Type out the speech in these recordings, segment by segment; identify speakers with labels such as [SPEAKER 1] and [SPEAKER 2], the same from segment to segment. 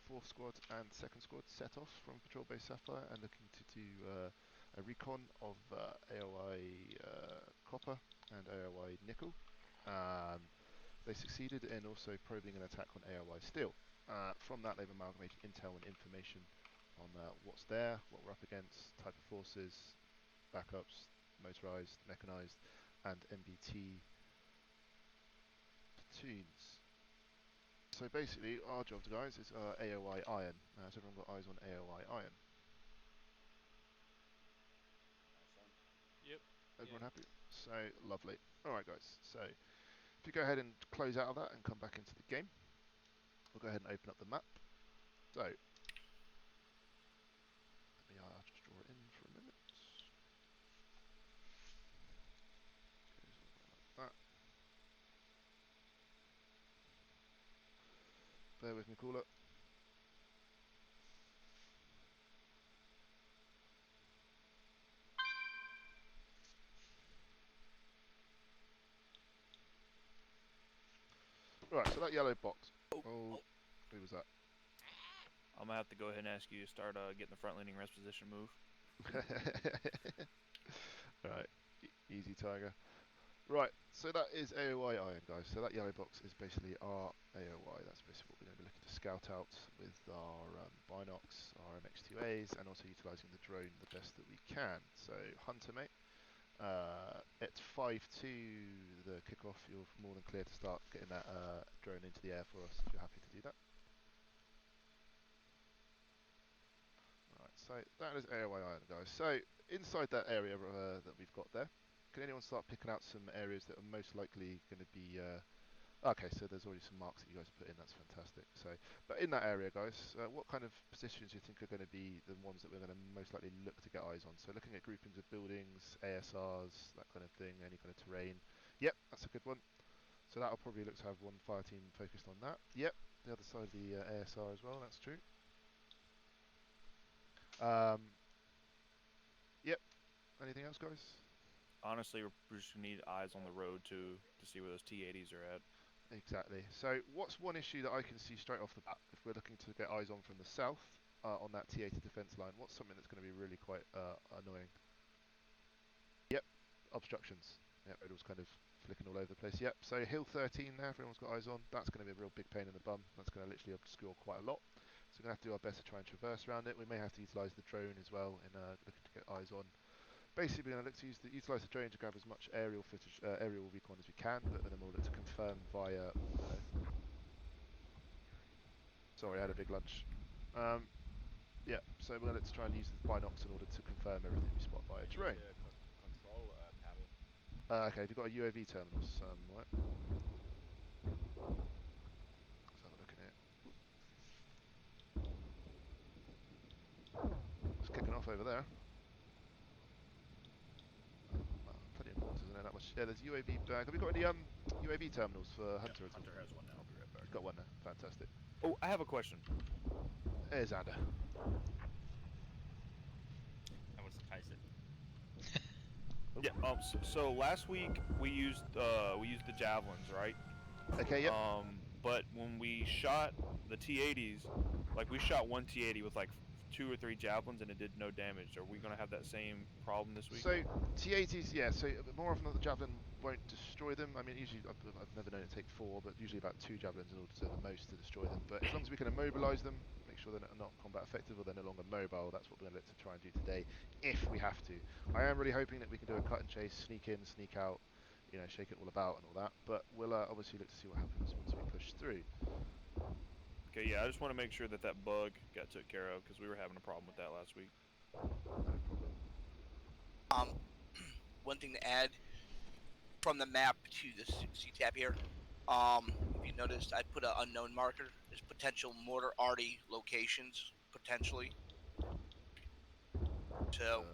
[SPEAKER 1] 4th Squad and 2nd Squad set off from Patrol Base Sapphire and looking to do a recon of AOI Copper and AOI Nickel. They succeeded in also probing an attack on AOI Steel. From that, they've amalgamated intel and information on what's there, what we're up against, type of forces, backups, motorized, mechanized, and MBT platoons. So basically, our job, guys, is AOI Iron. Has everyone got eyes on AOI Iron?
[SPEAKER 2] Yep.
[SPEAKER 1] Everyone happy? So, lovely. Alright guys, so if you go ahead and close out of that and come back into the game, we'll go ahead and open up the map. So, let me just draw it in for a minute. Like that. Bear with me, caller. Right, so that yellow box. Oh, who was that?
[SPEAKER 3] I'm gonna have to go ahead and ask you to start getting the front leaning rest position move.
[SPEAKER 1] Right, easy tiger. Right, so that is AOI Iron, guys. So that yellow box is basically our AOI. That's basically what we're going to be looking to scout out with our binocs, our MX2As, and also utilising the drone the best that we can. So, Hunter, mate, at 5-2, the kickoff, you're more than clear to start getting that drone into the air for us if you're happy to do that. Right, so that is AOI Iron, guys. So, inside that area that we've got there, can anyone start picking out some areas that are most likely going to be... okay, so there's already some marks that you guys put in, that's fantastic. So, but in that area, guys, what kind of positions do you think are going to be the ones that we're going to most likely look to get eyes on? So looking at groupings of buildings, ASRs, that kind of thing, any kind of terrain. Yep, that's a good one. So that'll probably look to have one fire team focused on that. Yep, the other side of the ASR as well, that's true. Yep, anything else, guys?
[SPEAKER 3] Honestly, we're just gonna need eyes on the road to see where those T-80s are at.
[SPEAKER 1] Exactly. So what's one issue that I can see straight off the bat if we're looking to get eyes on from the south on that T80 defence line? What's something that's going to be really quite annoying? Yep, obstructions. Yep, it was kind of flicking all over the place. Yep, so Hill 13 there, if everyone's got eyes on, that's going to be a real big pain in the bum. That's going to literally obscure quite a lot. So we're going to have to do our best to try and traverse around it. We may have to utilise the drone as well in looking to get eyes on. Basically, we're going to look to utilise the drone to grab as much aerial footage, aerial recon as we can, but then we'll look to confirm via... Sorry, I had a big lunch. Yeah, so we're going to look to try and use the binocs in order to confirm everything we spot via drone.
[SPEAKER 2] Control panel.
[SPEAKER 1] Okay, have you got a UAV terminal somewhere? Let's have a look in here. It's kicking off over there. Plenty of mortars, isn't there? That much. Yeah, there's UAV. Have we got any UAV terminals for Hunter?
[SPEAKER 2] Yeah, Hunter has one now. I'll be right back.
[SPEAKER 1] He's got one there. Fantastic.
[SPEAKER 3] Oh, I have a question.
[SPEAKER 1] Here's Xander.
[SPEAKER 2] That was Tyson.
[SPEAKER 3] Yeah. So last week we used the javelins, right?
[SPEAKER 1] Okay. Yep.
[SPEAKER 3] But when we shot the T-80s, like we shot one T-80 with like 2 or 3 javelins and it did no damage. Are we gonna have that same problem this week?
[SPEAKER 1] So T80s, yeah. So more often than not, the javelin won't destroy them. I mean, usually I've never known it take 4, but usually about 2 javelins in order to the most to destroy them. But as long as we can immobilise them, make sure they're not combat effective or they're no longer mobile, that's what we're going to look to try and do today, if we have to. I am really hoping that we can do a cut and chase, sneak in, sneak out, you know, shake it all about and all that. But we'll obviously look to see what happens once we push through.
[SPEAKER 3] Okay, yeah, I just want to make sure that that bug got took care of because we were having a problem with that last week.
[SPEAKER 1] No problem.
[SPEAKER 4] One thing to add from the map to the CTAP here, if you noticed, I put an unknown marker. There's potential mortar arty locations, potentially. So.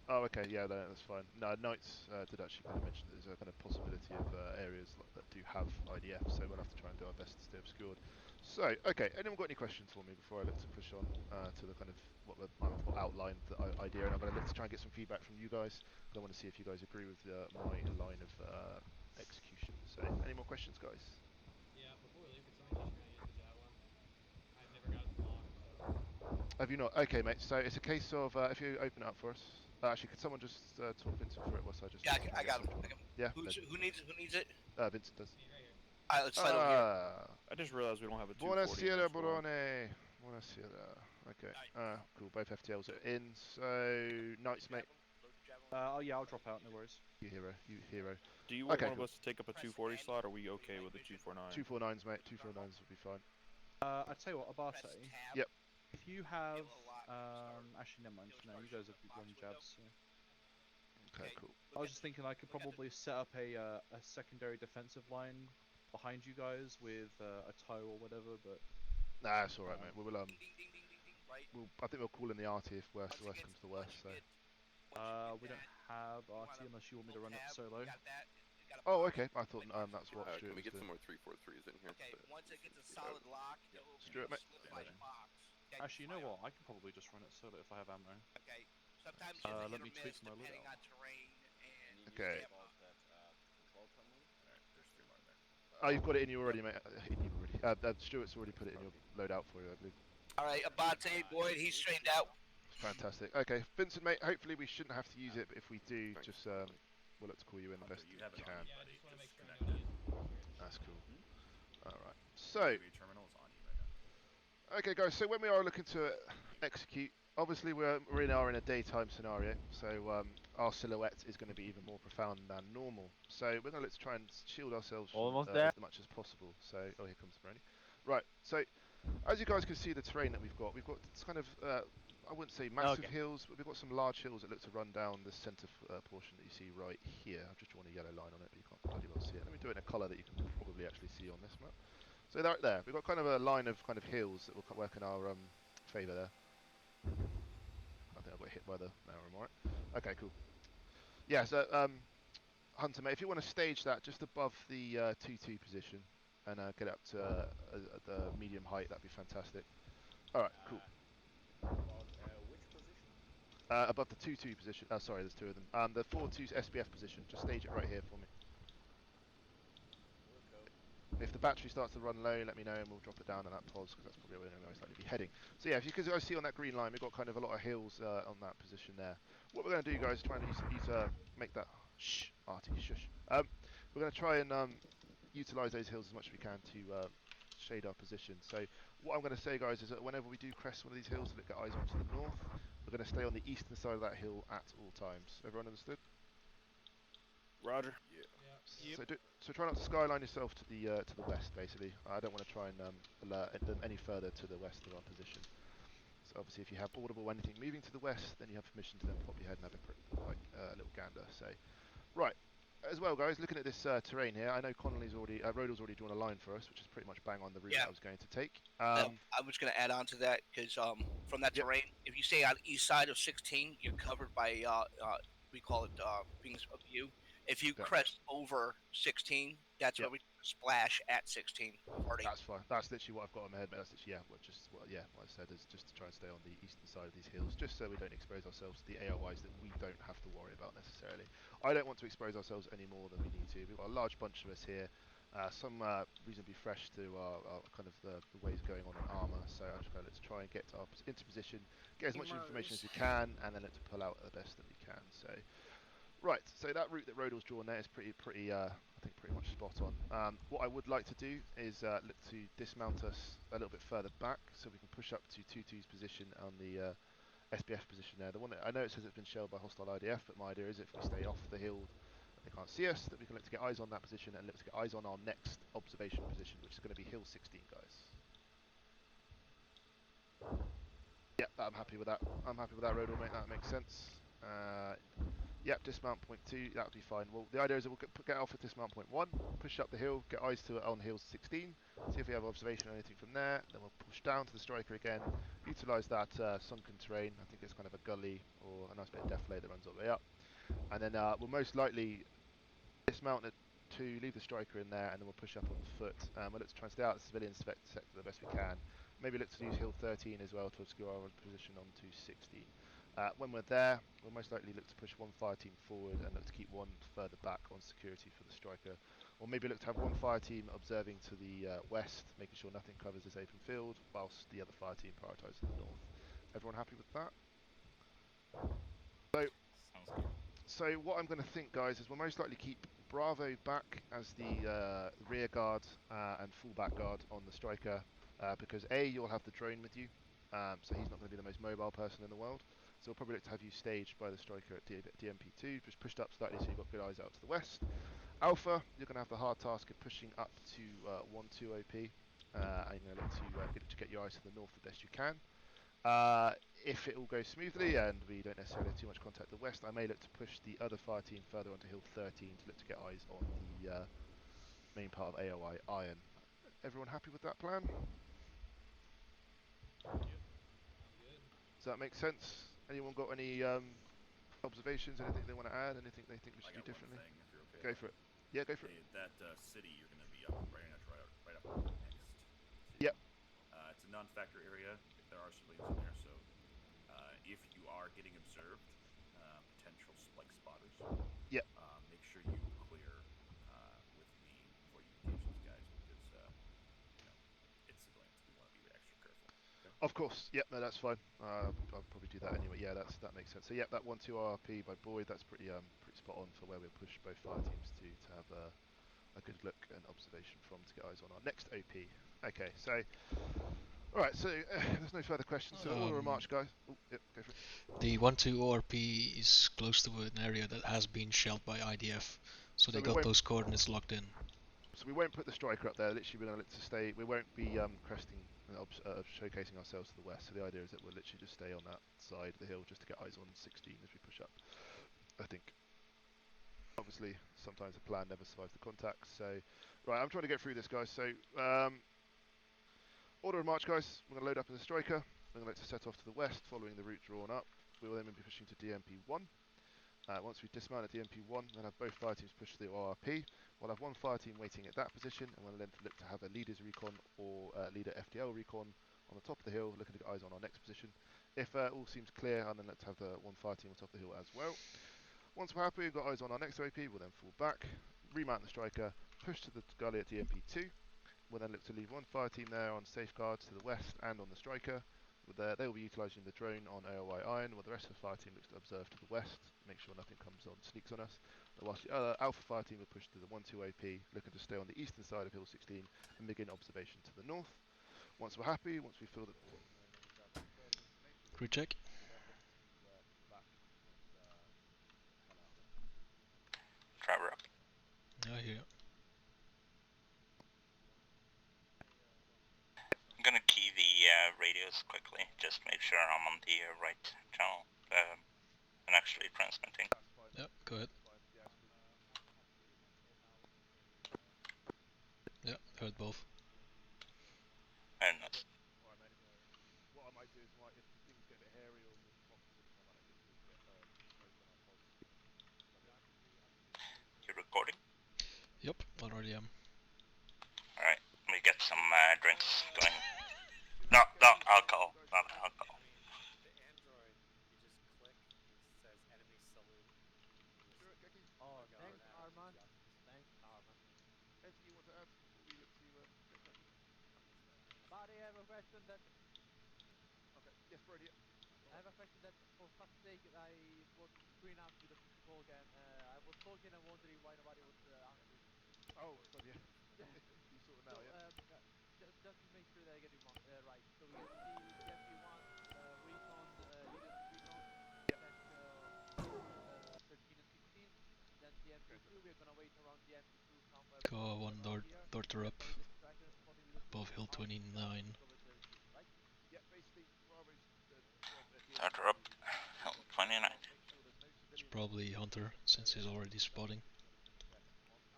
[SPEAKER 1] Oh, okay, yeah, that's fine. No, Knights did actually kind of mention that there's a kind of possibility of areas that do have IDF, so we'll have to try and do our best to stay obscured. So, okay, anyone got any questions for me before I look to push on to the kind of what I've got outlined, the idea, and I'm going to look to try and get some feedback from you guys. I want to see if you guys agree with my line of execution. So, any more questions, guys?
[SPEAKER 5] Yeah, before we leave, could someone teach me how to use the javelin? I've never got
[SPEAKER 1] Have you not? Okay, mate. So it's a case of if you open it up for us. Actually, could someone just talk Vincent through it whilst I just
[SPEAKER 4] Yeah,
[SPEAKER 1] try
[SPEAKER 4] I
[SPEAKER 1] and get
[SPEAKER 4] got
[SPEAKER 1] some
[SPEAKER 4] him.
[SPEAKER 1] drawn up? Yeah, legend.
[SPEAKER 4] Who needs it? Who needs it?
[SPEAKER 1] Vincent does.
[SPEAKER 4] All right, let's slide over here.
[SPEAKER 3] I just realized we don't have a 240 in
[SPEAKER 1] Buonasera,
[SPEAKER 3] our squad.
[SPEAKER 1] Barone. Buonasera. Okay. Cool. Both FTLs are in. So nice, mate.
[SPEAKER 5] Oh yeah, I'll drop out. No worries.
[SPEAKER 1] You hero. You hero.
[SPEAKER 3] Do you want
[SPEAKER 1] Okay,
[SPEAKER 3] one
[SPEAKER 1] cool.
[SPEAKER 3] of us to take up a 240 slot, or are we okay with a 249?
[SPEAKER 1] 249s, mate. 249s would be fine.
[SPEAKER 5] I tell you what, Abate.
[SPEAKER 1] Yep.
[SPEAKER 5] If you have, actually never mind. No, you guys have one jabs. So.
[SPEAKER 1] Okay, cool.
[SPEAKER 5] I was just thinking I could probably set up a secondary defensive line behind you guys with a tow or whatever, but
[SPEAKER 1] Nah, that's all right, mate. We will
[SPEAKER 4] Ding, ding, ding, ding, ding, ding, right?
[SPEAKER 1] I think we'll call in the RT if worst
[SPEAKER 4] Once
[SPEAKER 1] comes
[SPEAKER 4] you get-
[SPEAKER 1] to
[SPEAKER 4] once
[SPEAKER 1] worst.
[SPEAKER 4] you
[SPEAKER 1] So.
[SPEAKER 4] get-
[SPEAKER 5] we don't have RT unless you want me to run it
[SPEAKER 4] tab,
[SPEAKER 5] solo.
[SPEAKER 4] you got that, you got a
[SPEAKER 1] Oh,
[SPEAKER 4] box.
[SPEAKER 1] okay. I thought that's what
[SPEAKER 6] Can
[SPEAKER 1] Stuart
[SPEAKER 6] we
[SPEAKER 1] was
[SPEAKER 6] get
[SPEAKER 1] doing.
[SPEAKER 6] some more 343s in here?
[SPEAKER 4] Okay, once it gets a solid lock, it'll
[SPEAKER 1] Stuart, mate.
[SPEAKER 4] slip like box. Okay,
[SPEAKER 5] Actually, you know
[SPEAKER 4] fire.
[SPEAKER 5] what? I can probably just run it solo if I have ammo.
[SPEAKER 4] Okay, sometimes you have to
[SPEAKER 5] let
[SPEAKER 4] hit
[SPEAKER 5] me
[SPEAKER 4] or
[SPEAKER 5] tweak
[SPEAKER 4] miss
[SPEAKER 5] my
[SPEAKER 4] depending
[SPEAKER 5] loadout.
[SPEAKER 4] on terrain and
[SPEAKER 1] Okay.
[SPEAKER 4] stamina.
[SPEAKER 2] Alright, there's 3 more in there.
[SPEAKER 1] Oh, you've got it in you already, mate. In you already. Stuart's already put it in your loadout for you, I believe.
[SPEAKER 4] All right, Abate, Boyd, he's trained out.
[SPEAKER 1] Fantastic. Okay, Vincent, mate. Hopefully we shouldn't have to use it, but if we do, just we'll look to call you in the
[SPEAKER 2] Hunter,
[SPEAKER 1] best
[SPEAKER 2] you
[SPEAKER 1] we
[SPEAKER 2] have it
[SPEAKER 1] can.
[SPEAKER 2] on you, buddy. Just connected.
[SPEAKER 1] That's cool.
[SPEAKER 2] Hmm?
[SPEAKER 1] All right. So,
[SPEAKER 2] Your terminal is on you right now.
[SPEAKER 1] okay, guys. So when we are looking to execute, obviously we're in a daytime scenario, so our silhouette is going to be even more profound than normal. So we're going to look to try and shield ourselves from
[SPEAKER 7] Almost there.
[SPEAKER 1] as much as possible. So, oh, here comes Brony. Right. So, as you guys can see, the terrain that we've got this kind of I wouldn't say massive
[SPEAKER 7] Okay.
[SPEAKER 1] hills, but we've got some large hills that look to run down the centre portion that you see right here. I've just drawn a yellow line on it, but you can't bloody well see it. Let me do it in a colour that you can probably actually see on this map. So right there, we've got kind of a line of kind of hills that will work in our favour there. I think I got hit by the. No, I'm alright. Okay, cool. Yeah, so Hunter, mate, if you want to stage that just above the 2-2 position and get up to the medium height, that'd be fantastic. All right, cool.
[SPEAKER 2] About which position?
[SPEAKER 1] Above the 2-2 position. Sorry, there's two of them. The 4-2 SBF position. Just stage it right here for me. If the battery starts to run low, let me know and we'll drop it down on that pause because that's probably where we're most likely to be heading. So yeah, if you guys see on that green line, we've got kind of a lot of hills on that position there. What we're going to do, guys, is try and make that arty shush. We're going to try and utilise those hills as much as we can to shade our position. So what I'm going to say, guys, is that whenever we do crest one of these hills, look at eyes onto the north. We're going to stay on the eastern side of that hill at all times. Everyone understood?
[SPEAKER 3] Roger.
[SPEAKER 1] Yeah. So try not to skyline yourself to the west, basically. I don't want to try and alert them any further to the west of our position. So obviously, if you have audible anything moving to the west, then you have permission to then pop your head and have a little gander. So, right. As well, guys, looking at this terrain here, I know Connolly's already, Rodal's already drawn a line for us, which is pretty much bang on the route
[SPEAKER 4] Yeah.
[SPEAKER 1] that I was going to take.
[SPEAKER 4] I was going to add on to that because from that
[SPEAKER 1] Yep.
[SPEAKER 4] terrain, if you stay on the east side of 16, you're covered by we call it Wings of View. If you
[SPEAKER 1] Yeah.
[SPEAKER 4] crest over 16, that's
[SPEAKER 1] Yep.
[SPEAKER 4] where we splash at 16. Already.
[SPEAKER 1] That's fine. That's literally what I've got in my head. But that's literally what I said is just to try and stay on the eastern side of these hills, just so we don't expose ourselves to the AOIs that we don't have to worry about necessarily. I don't want to expose ourselves any more than we need to. We've got a large bunch of us here. Some reasonably fresh to our kind of the ways going on in Arma. So I'm just going to let's try and get into position, get as much information as we can, and then let's pull out the best that we can. So. Right, so that route that Rodal's drawn there is pretty I think pretty much spot on. What I would like to do is look to dismount us a little bit further back so we can push up to 2-2's position on the SBF position there. The one that I know it says it's been shelled by hostile IDF, but my idea is if we stay off the hill and they can't see us, that we can look to get eyes on that position and look to get eyes on our next observation position, which is going to be Hill 16, guys. Yeah, I'm happy with that. I'm happy with that, Rodal, mate. That makes sense. Yep, dismount point 2, that would be fine. Well, the idea is that we'll get off at dismount point 1, push up the hill, get eyes to it on hill 16, see if we have observation or anything from there, then we'll push down to the striker again, utilise that sunken terrain, I think it's kind of a gully or a nice bit of defilade that runs all the way up, and then we'll most likely dismount at 2, leave the striker in there, and then we'll push up on foot. We'll look to try and stay out of the civilian sector the best we can. Maybe look to use hill 13 as well to obscure our position onto 16. When we're there, we'll most likely look to push one fire team forward and look to keep one further back on security for the striker. Or maybe look to have one fire team observing to the west, making sure nothing covers this open field, whilst the other fire team prioritises the north. Everyone happy with that?
[SPEAKER 2] Sounds good.
[SPEAKER 1] So what I'm going to think, guys, is we'll most likely keep Bravo back as the rear guard and fullback guard on the striker, because A, you'll have the drone with you, so he's not going to be the most mobile person in the world. So we'll probably look to have you staged by the striker at DMP2, just pushed up slightly so you've got good eyes out to the west. Alpha, you're going to have the hard task of pushing up to 1-2 OP, and you're going to look to get your eyes to the north the best you can. If it all goes smoothly and we don't necessarily have too much contact at the west, I may look to push the other fire team further onto Hill 13 to look to get eyes on the main part of AOI Iron. Everyone happy with that plan?
[SPEAKER 2] Sounds good.
[SPEAKER 1] Does that make sense? Anyone got any observations, anything they want to add, anything they think we
[SPEAKER 6] I
[SPEAKER 1] should do
[SPEAKER 6] got one
[SPEAKER 1] differently?
[SPEAKER 6] thing, if you're okay.
[SPEAKER 1] Go for it. Yeah, go for it.
[SPEAKER 6] Hey, that city you're going to be up right up next.
[SPEAKER 1] Yep.
[SPEAKER 6] It's a non-factor area. There are civilians in there, so if you are getting observed, potential like spotters.
[SPEAKER 1] Yep.
[SPEAKER 6] Make sure you clear with me before you engage these guys because it's civilians. We want to be extra careful. Okay?
[SPEAKER 1] Of course. Yep. No, that's fine. I'll probably do that anyway. Yeah, that makes sense. So yep, that 1-2 RP by Boyd. That's pretty spot on for where we'll push both fire teams to have a good look and observation from to get eyes on our next OP. Okay, so alright, so there's no further questions, so order of march, guys. Oh, yep, go for it.
[SPEAKER 7] The 1-2 ORP is close to an area that has been shelled by IDF, so they
[SPEAKER 1] we
[SPEAKER 7] got
[SPEAKER 1] won't-
[SPEAKER 7] those coordinates locked in.
[SPEAKER 1] So we won't put the striker up there, literally we're going to look to stay, we won't be cresting, showcasing ourselves to the west, so the idea is that we'll literally just stay on that side of the hill just to get eyes on 16 as we push up, I think. Obviously, sometimes the plan never survives the contact, so... Right, I'm trying to get through this, guys, so... order of march, guys. We're going to load up in the striker. We're going to set off to the west, following the route drawn up. We will then be pushing to DMP1. Once we dismount at DMP1, then have both fire teams push to the ORP. We'll have one fire team waiting at that position, and we'll then look to have a leader's recon or leader FDL recon on the top of the hill, looking to get eyes on our next position. If all seems clear, and then let's have the one fire team on top of the hill as well. Once we're happy, we've got eyes on our next OP, we'll then fall back, remount the striker, push to the gully at DMP2. We'll then look to leave one fire team there on safeguards to the west and on the striker. They will be utilising the drone on AOI Iron, while the rest of the fire team looks to observe to the west, make sure nothing sneaks on us. Whilst the other Alpha fire team will push to the 1-2 AP, looking to stay on the eastern side of Hill 16 and begin observation to the north. Once we're happy, once we feel that...
[SPEAKER 7] Crew check.
[SPEAKER 8] Driver up.
[SPEAKER 7] I hear you.
[SPEAKER 8] I'm gonna key the radios quickly, just make sure I'm on the right channel and actually transmitting.
[SPEAKER 7] Yep, go ahead. Yep, heard both.
[SPEAKER 8] And
[SPEAKER 1] What I might do is, if things get a bit hairy or more provocative, I might look to get smoke on our pods.
[SPEAKER 8] you're recording?
[SPEAKER 7] Yep, already am.
[SPEAKER 8] Alright, let me get some drinks going. No, alcohol, not alcohol.
[SPEAKER 2] The Android, you just click, it says enemy salute.
[SPEAKER 1] Sure, Geki?
[SPEAKER 9] Oh, thanks, Arman. Thanks, Arman.
[SPEAKER 1] Anything you want to add before we look to go for it?
[SPEAKER 9] But I have a question that
[SPEAKER 1] Okay, yes, Brody.
[SPEAKER 9] I have a question that, for fuck's sake, I was screen out with the PC talk and I was talking and wondering why nobody was answering.
[SPEAKER 1] Oh, God, yeah. You saw it now,
[SPEAKER 9] So,
[SPEAKER 1] yeah?
[SPEAKER 9] just to make sure that I get it right. So we get the TMP1 recon, leaders recon, push 13 and 16. Then TMP2, we're gonna wait around TMP2 somewhere.
[SPEAKER 7] Go one door up,
[SPEAKER 9] Play the striker and spotting with the
[SPEAKER 7] above Hill 29.
[SPEAKER 9] cover 13, right?
[SPEAKER 1] Yeah, basically, Bravo's job at the
[SPEAKER 8] Starter up, Hill 29.
[SPEAKER 1] make sure there's no
[SPEAKER 7] It's
[SPEAKER 1] civilians
[SPEAKER 7] probably Hunter, since he's already spotting.
[SPEAKER 1] on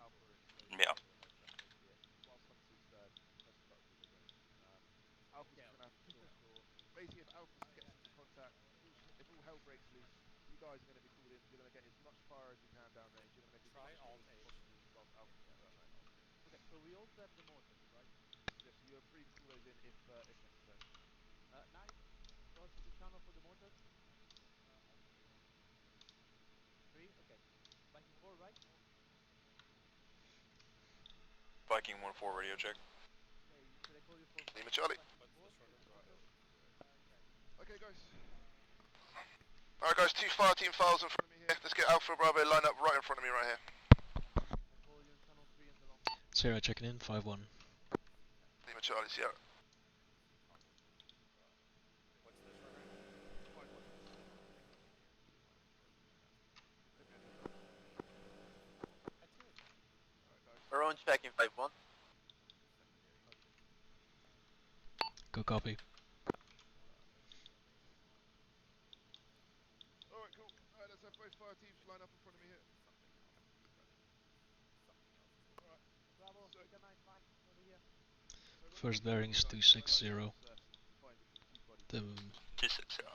[SPEAKER 1] Alpha and
[SPEAKER 8] Yeah.
[SPEAKER 1] most definitely see it, whilst Hunter's pressing buttons with the drones. Alpha's just going to have to still ensure, basically if Alpha gets into contact, if all hell breaks loose, you guys are going to be called in, you're going to get as much fire as you can downrange, you're going to make as
[SPEAKER 2] Try
[SPEAKER 1] much
[SPEAKER 2] alt
[SPEAKER 1] noise as
[SPEAKER 2] H.
[SPEAKER 1] possible whilst Alpha gets that night off.
[SPEAKER 9] Okay, so we also have the mortars, right?
[SPEAKER 1] Yes, so you're free to call those in if necessary.
[SPEAKER 9] Nice. What's the channel for the mortars? 3? Okay. Viking 4, right?
[SPEAKER 3] Viking 1-4 radio check.
[SPEAKER 9] Okay, should I call you for
[SPEAKER 1] Lima Charlie.
[SPEAKER 9] Viking
[SPEAKER 2] What's
[SPEAKER 9] 4?
[SPEAKER 2] the short range
[SPEAKER 9] Mortars?
[SPEAKER 1] Okay, guys. Alright guys, 2 fire team files in front of me here. Let's get Alpha Bravo line up right in front of me right here.
[SPEAKER 9] Napoleon, Channel 3 and the long.
[SPEAKER 7] Sierra checking in, 5-1.
[SPEAKER 1] Lima Charlie, Sierra.
[SPEAKER 2] What's the short range?
[SPEAKER 1] 5-1.
[SPEAKER 2] That's it.
[SPEAKER 1] Alright guys.
[SPEAKER 10] Baron checking 5-1.
[SPEAKER 7] Good copy.
[SPEAKER 1] Alright, cool. Alright, let's have both fire teams line up in front of me here. Alright.
[SPEAKER 9] Bravo, Victor 9-5, over here.
[SPEAKER 7] First bearing is 260. The,
[SPEAKER 8] 260.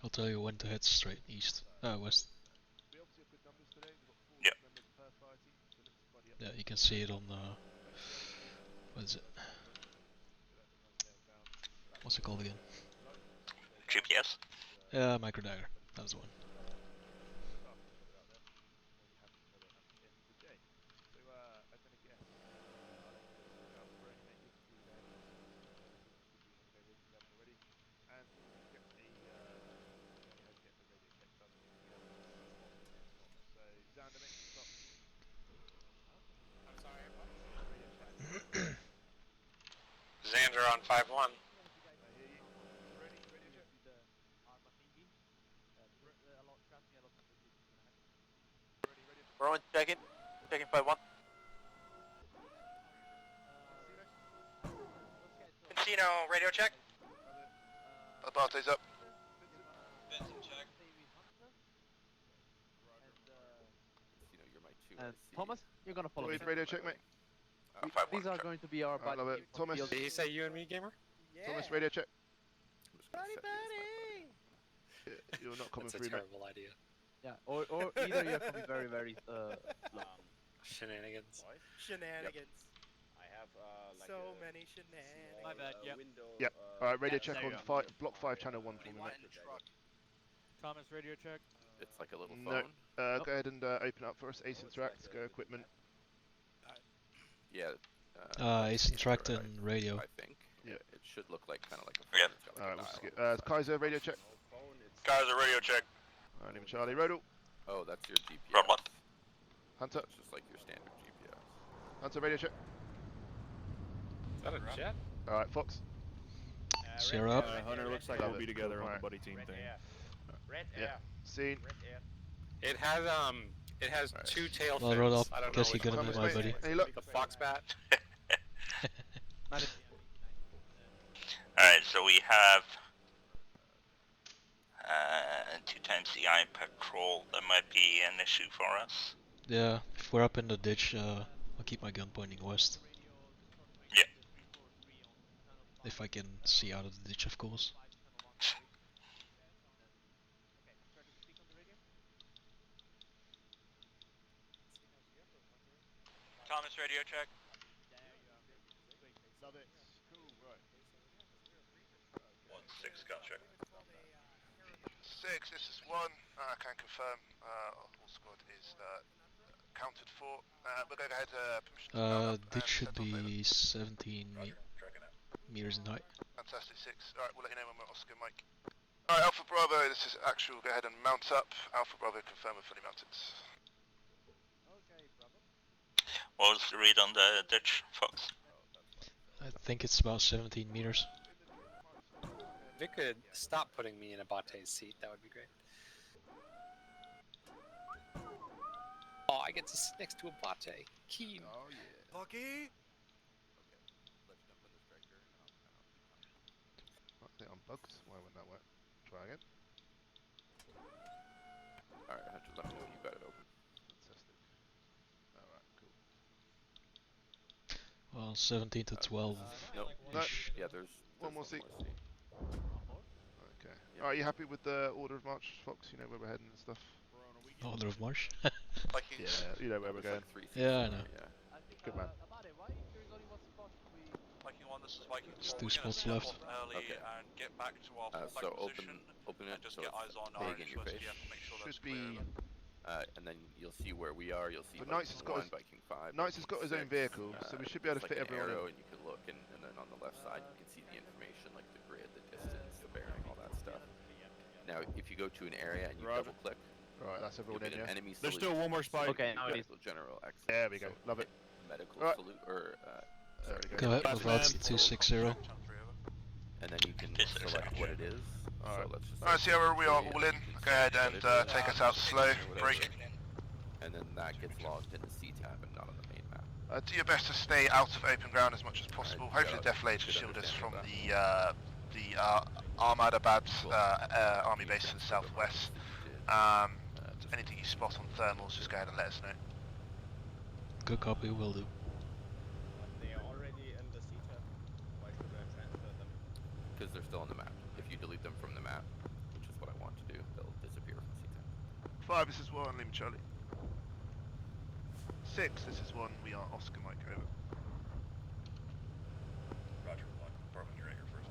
[SPEAKER 7] I'll tell you when to head straight east, west.
[SPEAKER 1] We obviously have good numbers today. We've got 4
[SPEAKER 8] Yep.
[SPEAKER 1] members per fire team, so let's buddy up.
[SPEAKER 7] Yeah, you can see it on, what is it? What's it called again?
[SPEAKER 8] GPS.
[SPEAKER 7] Yeah, Micro Dagger. That was the one.
[SPEAKER 2] I'm sorry, what?
[SPEAKER 10] Xander on 5-1.
[SPEAKER 9] With the Arma thingy. A lot, trust me, a lot of resistance gonna happen.
[SPEAKER 10] Baron checking. Checking 5-1. Casino, radio check.
[SPEAKER 1] Abate's up.
[SPEAKER 10] Vincent check.
[SPEAKER 11] You're my 2.
[SPEAKER 9] And Thomas, you're gonna follow me.
[SPEAKER 1] Wait, radio check, mate.
[SPEAKER 9] These are going to be our
[SPEAKER 1] I love
[SPEAKER 9] buddy.
[SPEAKER 1] it. Thomas.
[SPEAKER 2] Did you say you and me, gamer? Yeah.
[SPEAKER 1] Thomas, radio check.
[SPEAKER 2] Buddy.
[SPEAKER 1] You're not coming
[SPEAKER 2] That's a
[SPEAKER 1] through, mate.
[SPEAKER 2] terrible idea.
[SPEAKER 9] Yeah, or either you're probably very, very low.
[SPEAKER 2] Shenanigans.
[SPEAKER 12] Shenanigans.
[SPEAKER 11] I have like
[SPEAKER 12] So many shenanigans.
[SPEAKER 9] My bad, yep.
[SPEAKER 11] window.
[SPEAKER 1] Yep. Alright, radio check
[SPEAKER 9] there
[SPEAKER 1] on
[SPEAKER 9] you go.
[SPEAKER 1] block 5, channel 1 for me, mate.
[SPEAKER 9] Thomas, radio check.
[SPEAKER 11] It's like a little
[SPEAKER 1] No.
[SPEAKER 11] phone.
[SPEAKER 1] Go ahead and open up for us. Ace Interact, go equipment.
[SPEAKER 11] Yeah.
[SPEAKER 7] Ace Interact
[SPEAKER 11] right,
[SPEAKER 7] and radio.
[SPEAKER 11] I think.
[SPEAKER 1] Yeah.
[SPEAKER 11] It should look like kind of like a phone.
[SPEAKER 8] Yep.
[SPEAKER 11] It's got like
[SPEAKER 1] Alright,
[SPEAKER 11] a
[SPEAKER 1] we'll skip.
[SPEAKER 11] dial.
[SPEAKER 1] Kaiser, radio check.
[SPEAKER 8] Kaiser, radio check.
[SPEAKER 1] Alright, Lima Charlie, Rodel.
[SPEAKER 11] Oh, that's your GPS.
[SPEAKER 8] Rob one.
[SPEAKER 1] Hunter.
[SPEAKER 11] It's just like your standard GPS.
[SPEAKER 1] Hunter, radio check.
[SPEAKER 2] Is that a jet?
[SPEAKER 1] Alright, Fox.
[SPEAKER 7] Sierra up.
[SPEAKER 3] Hunter looks like
[SPEAKER 1] Love
[SPEAKER 3] we'll be
[SPEAKER 1] it.
[SPEAKER 3] together on the
[SPEAKER 1] Alright.
[SPEAKER 3] buddy team thing.
[SPEAKER 10] Red
[SPEAKER 1] Yeah. Scene.
[SPEAKER 2] It has
[SPEAKER 1] Alright.
[SPEAKER 2] 2 tail
[SPEAKER 7] Well,
[SPEAKER 2] fins.
[SPEAKER 7] Rodel,
[SPEAKER 2] I don't
[SPEAKER 7] guess
[SPEAKER 2] know
[SPEAKER 7] you're
[SPEAKER 2] which
[SPEAKER 7] gonna
[SPEAKER 2] one
[SPEAKER 7] be
[SPEAKER 2] is
[SPEAKER 7] my
[SPEAKER 2] which.
[SPEAKER 7] buddy.
[SPEAKER 1] Hey, look.
[SPEAKER 2] The fox bat.
[SPEAKER 8] Alright, so we have 2 times the eye patrol. That might be an issue for us.
[SPEAKER 7] Yeah, if we're up in the ditch, I'll keep my gun pointing west.
[SPEAKER 8] Yeah.
[SPEAKER 7] If I can see out of the ditch, of course.
[SPEAKER 8] Thomas, radio check.
[SPEAKER 1] Love it. Cool, right.
[SPEAKER 8] 1-6, gun check.
[SPEAKER 1] 6, this is 1. I can confirm. All squad is counted for. We're going to head permission to mount up
[SPEAKER 7] Ditch
[SPEAKER 1] and
[SPEAKER 7] should
[SPEAKER 1] set off later.
[SPEAKER 7] be 17
[SPEAKER 8] Tracking out.
[SPEAKER 7] meters in height.
[SPEAKER 1] Fantastic, 6. Alright, we'll let you know when we're Oscar Mike. Alright, Alpha Bravo, this is actual. Go ahead and mount up. Alpha Bravo, confirm we're fully mounted.
[SPEAKER 9] Okay, bravo.
[SPEAKER 8] What was the read on the ditch, Fox?
[SPEAKER 7] I think it's about 17 meters.
[SPEAKER 2] If it could stop putting me in a Bate's seat, that would be great. Oh, I get to sit next to a Bate. Keen.
[SPEAKER 1] Oh, yeah.
[SPEAKER 12] Lucky.
[SPEAKER 11] Let's jump in the striker and I'll
[SPEAKER 1] I think I'm bugged. Why wouldn't that work? Try again.
[SPEAKER 11] Alright, Hunter, let me know when you got it open.
[SPEAKER 1] Fantastic. Alright, cool.
[SPEAKER 7] Well, 17 to 12.
[SPEAKER 11] No.
[SPEAKER 1] No.
[SPEAKER 11] Yeah, there's
[SPEAKER 1] One more seat.
[SPEAKER 11] seat.
[SPEAKER 1] Okay.
[SPEAKER 11] Yeah.
[SPEAKER 1] Alright, you happy with the order of march, Fox? You know where we're heading and stuff?
[SPEAKER 7] Order of march.
[SPEAKER 1] Yeah, you know where we're going.
[SPEAKER 11] Like 3 seats
[SPEAKER 7] Yeah, I
[SPEAKER 11] in
[SPEAKER 7] know.
[SPEAKER 11] there, yeah.
[SPEAKER 9] I think,
[SPEAKER 1] Good man.
[SPEAKER 9] Abade, why there's only one spot we...
[SPEAKER 8] Viking 1, this is Viking 4.
[SPEAKER 7] There's 2
[SPEAKER 8] We're gonna
[SPEAKER 7] spots
[SPEAKER 8] step
[SPEAKER 7] left.
[SPEAKER 8] off early
[SPEAKER 11] Okay.
[SPEAKER 8] and get back to our fallback
[SPEAKER 11] So
[SPEAKER 8] position
[SPEAKER 11] open it
[SPEAKER 8] and just
[SPEAKER 11] so
[SPEAKER 8] get
[SPEAKER 11] it's
[SPEAKER 8] eyes on our
[SPEAKER 11] big in your
[SPEAKER 8] initial
[SPEAKER 11] face.
[SPEAKER 8] SDF to make sure that's
[SPEAKER 1] Should be.
[SPEAKER 8] clear.
[SPEAKER 11] And then you'll see where we are. You'll see
[SPEAKER 1] But
[SPEAKER 11] Viking
[SPEAKER 1] Knights has got
[SPEAKER 11] 1,
[SPEAKER 1] his-
[SPEAKER 11] Viking 5.
[SPEAKER 1] Knights has
[SPEAKER 11] Viking
[SPEAKER 1] got his own
[SPEAKER 11] 6,
[SPEAKER 1] vehicle, so we should be able to
[SPEAKER 11] it's
[SPEAKER 1] fit
[SPEAKER 11] like an
[SPEAKER 1] everyone
[SPEAKER 11] arrow,
[SPEAKER 1] in.
[SPEAKER 11] and you can look, and then on the left side you can see the information, like the grid. Now, if you go to an area and you
[SPEAKER 3] Roger.
[SPEAKER 11] double click,
[SPEAKER 1] Right, that's
[SPEAKER 11] you'll
[SPEAKER 1] everyone
[SPEAKER 11] get
[SPEAKER 1] in,
[SPEAKER 11] an
[SPEAKER 1] yeah?
[SPEAKER 11] enemy
[SPEAKER 3] There's
[SPEAKER 11] salute.
[SPEAKER 3] still one more spike.
[SPEAKER 9] Okay, now it is.
[SPEAKER 11] Medical general exit.
[SPEAKER 1] There we go,
[SPEAKER 11] So
[SPEAKER 1] love it.
[SPEAKER 11] medical
[SPEAKER 1] Right.
[SPEAKER 11] salute, or
[SPEAKER 1] There we
[SPEAKER 7] Go ahead,
[SPEAKER 3] Last
[SPEAKER 7] move out
[SPEAKER 3] man.
[SPEAKER 7] to 260.
[SPEAKER 11] and then you can
[SPEAKER 8] 260,
[SPEAKER 11] select what it is.
[SPEAKER 1] Alright.
[SPEAKER 11] So let's just
[SPEAKER 10] Alright,
[SPEAKER 11] say
[SPEAKER 10] Sierra, we are
[SPEAKER 11] infantry,
[SPEAKER 10] all
[SPEAKER 11] and
[SPEAKER 10] in.
[SPEAKER 11] you can
[SPEAKER 10] Go ahead
[SPEAKER 11] select
[SPEAKER 10] and
[SPEAKER 11] what it is,
[SPEAKER 10] take us out slow.
[SPEAKER 11] or whatever,
[SPEAKER 10] Break.
[SPEAKER 11] and then that gets logged into CTAB and not on the main map.
[SPEAKER 10] Do your best to stay out of open ground as much as possible.
[SPEAKER 11] Alright,
[SPEAKER 10] Hopefully
[SPEAKER 11] got
[SPEAKER 10] the deflator
[SPEAKER 11] good
[SPEAKER 10] shield us from
[SPEAKER 11] understanding of
[SPEAKER 10] the Armada
[SPEAKER 11] Cool.
[SPEAKER 10] army
[SPEAKER 11] You
[SPEAKER 10] base to the
[SPEAKER 11] transfer the
[SPEAKER 10] southwest.
[SPEAKER 11] markers that you did. Just
[SPEAKER 10] Anything you spot on thermals, just go ahead and let us know.
[SPEAKER 7] Good copy, will do.
[SPEAKER 13] They are already in the CTAB. Why should I transfer them?
[SPEAKER 11] Because they're still on the map. If you delete them from the map, which is what I want to do, they'll disappear from CTAB.
[SPEAKER 10] 5, this is 1, Lima Charlie. 6, this is 1, we are Oscar Mike, over.
[SPEAKER 6] Roger 1. Barman, you're at your first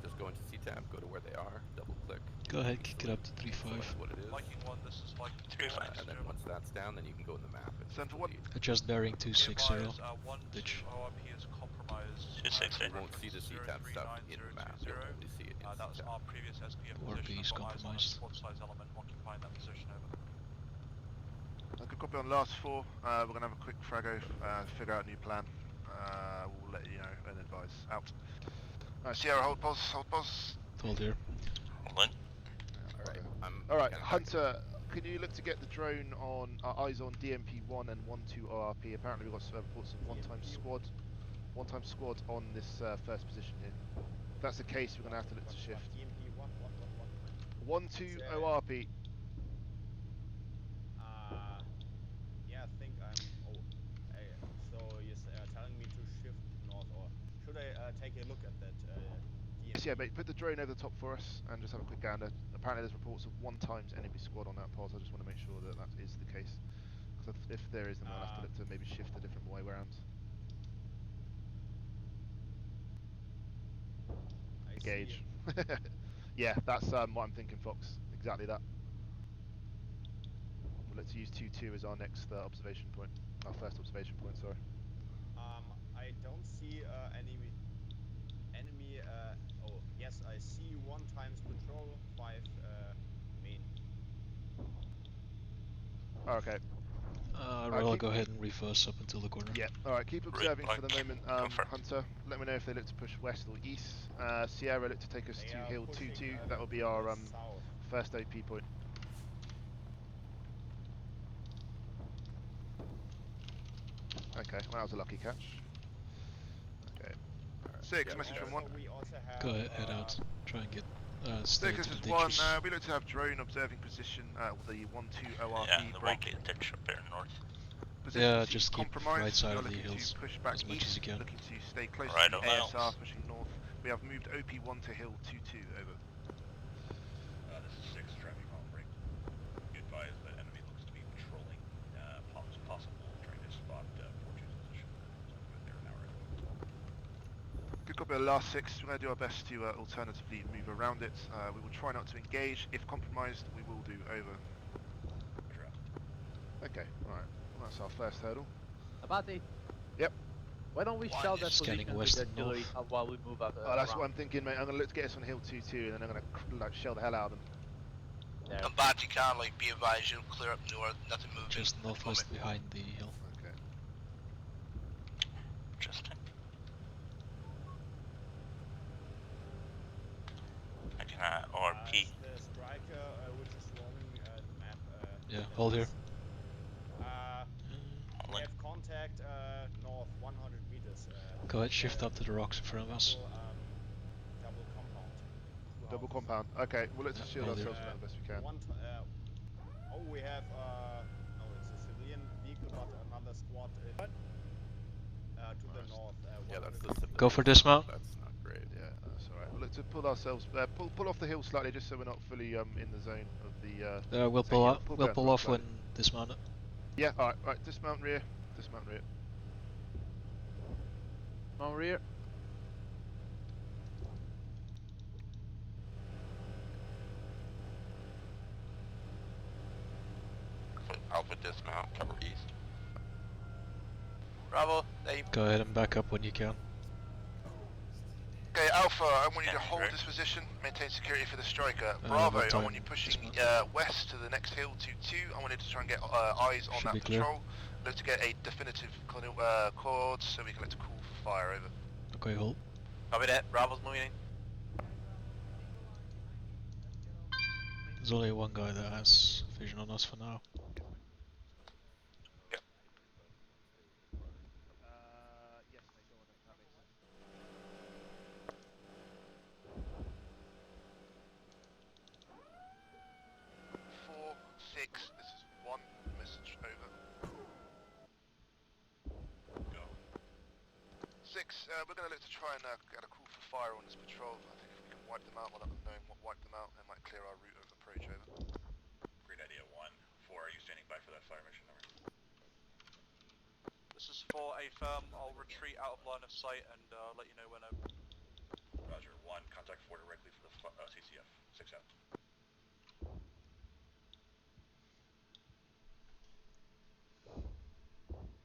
[SPEAKER 11] Just go into CTAB, go to where they are, double click.
[SPEAKER 7] Go ahead, kick it up to 3.5.
[SPEAKER 11] Select what it is.
[SPEAKER 10] Viking 1, this is Viking 2,
[SPEAKER 11] And then once that's down, then you can go in the map. And
[SPEAKER 10] Send for 1.
[SPEAKER 7] Adjust bearing 260. Ditch.
[SPEAKER 10] ORP is compromised.
[SPEAKER 8] 260.
[SPEAKER 11] you won't see the CTAB stuff in the map. You'll only see it in
[SPEAKER 10] That was
[SPEAKER 11] CTAB.
[SPEAKER 10] our previous SPF
[SPEAKER 7] ORP
[SPEAKER 10] position.
[SPEAKER 7] is
[SPEAKER 10] I've got eyes on a
[SPEAKER 7] compromised.
[SPEAKER 10] squad size element occupying that position, over. Good copy on last 4. We're going to have a quick FRAGO, figure out a new plan. We'll let you know and advise. Out. Sierra, hold pause, hold pause.
[SPEAKER 7] Hold here.
[SPEAKER 8] Hold
[SPEAKER 11] Alright,
[SPEAKER 1] Alright,
[SPEAKER 11] kinda back
[SPEAKER 1] Hunter, can you look to get the drone on, eyes on DMP1 and 1-2 ORP? Apparently we've got reports of one-time squad on this first position here. If that's the case, we're going to have to look to shift.
[SPEAKER 13] DMP, what?
[SPEAKER 1] 1-2 ORP.
[SPEAKER 13] Yeah, I think I'm... Oh, hey, so you're telling me to shift north, or should I take a look at that DMP?
[SPEAKER 1] Yeah, mate, put the drone over the top for us and just have a quick gander. Apparently there's reports of 1 times enemy squad on that pause. I just want to make sure that that is the case. Because if there is, then we'll have to look to maybe shift a different way around. Engage. Yeah, that's what I'm thinking, Fox. Exactly that. We'll look to use 2-2 as our next observation point. Our first observation point, sorry.
[SPEAKER 13] I don't see enemy. Oh, yes, I see 1 times patrol, 5 main.
[SPEAKER 1] Okay.
[SPEAKER 7] I'll go ahead and reverse up until the corner.
[SPEAKER 1] Yeah, alright, keep observing for the
[SPEAKER 8] Like,
[SPEAKER 1] moment,
[SPEAKER 8] confirmed.
[SPEAKER 1] Hunter. Let me know if they look to push west or east. Sierra, look to take us
[SPEAKER 13] They
[SPEAKER 1] to
[SPEAKER 13] are
[SPEAKER 1] Hill
[SPEAKER 13] pushing,
[SPEAKER 1] 2-2. That will be our
[SPEAKER 13] south.
[SPEAKER 1] first OP point. Okay, well, that was a lucky catch. Okay. 6,
[SPEAKER 11] Yeah,
[SPEAKER 1] message
[SPEAKER 11] also
[SPEAKER 1] from 1.
[SPEAKER 13] We also have,
[SPEAKER 7] Go ahead, head out. Try and get stay
[SPEAKER 10] 6,
[SPEAKER 7] to
[SPEAKER 10] this
[SPEAKER 7] the
[SPEAKER 10] is 1.
[SPEAKER 7] ditches.
[SPEAKER 10] We look to have drone observing position with the 1-2 ORP
[SPEAKER 8] Yeah, there
[SPEAKER 10] break.
[SPEAKER 8] won't be a ditch up there north.
[SPEAKER 10] Position
[SPEAKER 7] Yeah,
[SPEAKER 10] seems
[SPEAKER 7] just keep
[SPEAKER 10] compromised.
[SPEAKER 7] right side
[SPEAKER 10] We are
[SPEAKER 7] of the
[SPEAKER 10] looking
[SPEAKER 7] hills
[SPEAKER 10] to push back
[SPEAKER 7] as much
[SPEAKER 10] east,
[SPEAKER 7] as you can.
[SPEAKER 10] looking to stay close
[SPEAKER 8] Right
[SPEAKER 10] to
[SPEAKER 8] on
[SPEAKER 10] the
[SPEAKER 8] the
[SPEAKER 10] ASR,
[SPEAKER 8] hills.
[SPEAKER 10] pushing north. We have moved OP1 to Hill 2-2, over.
[SPEAKER 6] This is 6, traffic on break. Be advised that enemy looks to be patrolling, possible trying to spot Fortune's position. But they're now right.
[SPEAKER 10] Good copy on last 6. We're going to do our best to alternatively move around it. We will try not to engage. If compromised, we will do, over.
[SPEAKER 1] Okay, alright. Well, that's our first hurdle.
[SPEAKER 9] Abati.
[SPEAKER 1] Yep.
[SPEAKER 9] Why don't we shell that
[SPEAKER 7] Scanning
[SPEAKER 9] position
[SPEAKER 7] west
[SPEAKER 9] with
[SPEAKER 7] and
[SPEAKER 9] artillery
[SPEAKER 7] north.
[SPEAKER 9] while we move up?
[SPEAKER 1] That's
[SPEAKER 9] around?
[SPEAKER 1] what I'm thinking, mate. I'm going to look to get us on Hill 2-2 and then I'm going to like shell the hell out of them.
[SPEAKER 9] There.
[SPEAKER 4] Combati Conley, be advised, you'll clear up north, nothing moving.
[SPEAKER 7] Just
[SPEAKER 4] at the
[SPEAKER 7] northwest
[SPEAKER 4] moment.
[SPEAKER 7] behind the hill.
[SPEAKER 1] Okay.
[SPEAKER 8] Interesting. I can RP.
[SPEAKER 13] The striker, which is roaming the map.
[SPEAKER 7] Yeah, hold here.
[SPEAKER 13] We
[SPEAKER 8] Holding.
[SPEAKER 13] have contact north 100 meters.
[SPEAKER 7] Go ahead, shift up to the rocks in front of us.
[SPEAKER 13] Double compound.
[SPEAKER 1] Double compound. Okay, well let's shield
[SPEAKER 7] hold
[SPEAKER 1] ourselves
[SPEAKER 7] there.
[SPEAKER 1] as best we can.
[SPEAKER 13] Oh, we have no, it's a civilian vehicle, but another squad to the north.
[SPEAKER 11] Yeah, that's the
[SPEAKER 13] 150.
[SPEAKER 11] civilian.
[SPEAKER 7] Go for dismount.
[SPEAKER 11] That's not great.
[SPEAKER 1] Yeah, that's alright. We'll look to pull ourselves, pull off the hill slightly just so we're not fully in the zone of the...
[SPEAKER 7] We'll
[SPEAKER 1] so
[SPEAKER 7] pull
[SPEAKER 1] yeah,
[SPEAKER 7] up.
[SPEAKER 1] pull
[SPEAKER 7] We'll
[SPEAKER 1] down
[SPEAKER 7] pull
[SPEAKER 1] right
[SPEAKER 7] off when
[SPEAKER 1] slightly.
[SPEAKER 7] dismounted.
[SPEAKER 1] Yeah, alright, right, dismount rear. Dismount rear.
[SPEAKER 9] On rear.
[SPEAKER 11] Alpha dismount, cover east.
[SPEAKER 4] Bravo, they
[SPEAKER 7] Go ahead and back up when you can.
[SPEAKER 10] Okay, Alpha Alpha, I want you to hold this position, maintain security for the striker. Bravo, I want you pushing west to the next hill to 2. I wanted to try and get eyes on that patrol. Look to get a definitive chord so we can let call for fire, over.
[SPEAKER 7] Okay, hold.
[SPEAKER 14] Copy that, Bravo's moving in.
[SPEAKER 7] There's only one guy that has vision on us for now.
[SPEAKER 14] Yep.
[SPEAKER 1] Yes, mate, go on then. That makes sense. 4, 6, this is 1, message over.
[SPEAKER 6] Go.
[SPEAKER 10] 6, we're going to look to try and get a call for fire on this patrol. I think if we can wipe them out without them knowing what wiped them out, it might clear our route of approach, over.
[SPEAKER 6] Great idea, 1. 4, are you standing by for that fire mission, over?
[SPEAKER 15] This is 4, a firm. I'll retreat out of line of sight and let you know when over.
[SPEAKER 6] Roger, 1, contact 4 directly for the CCF. 6 out.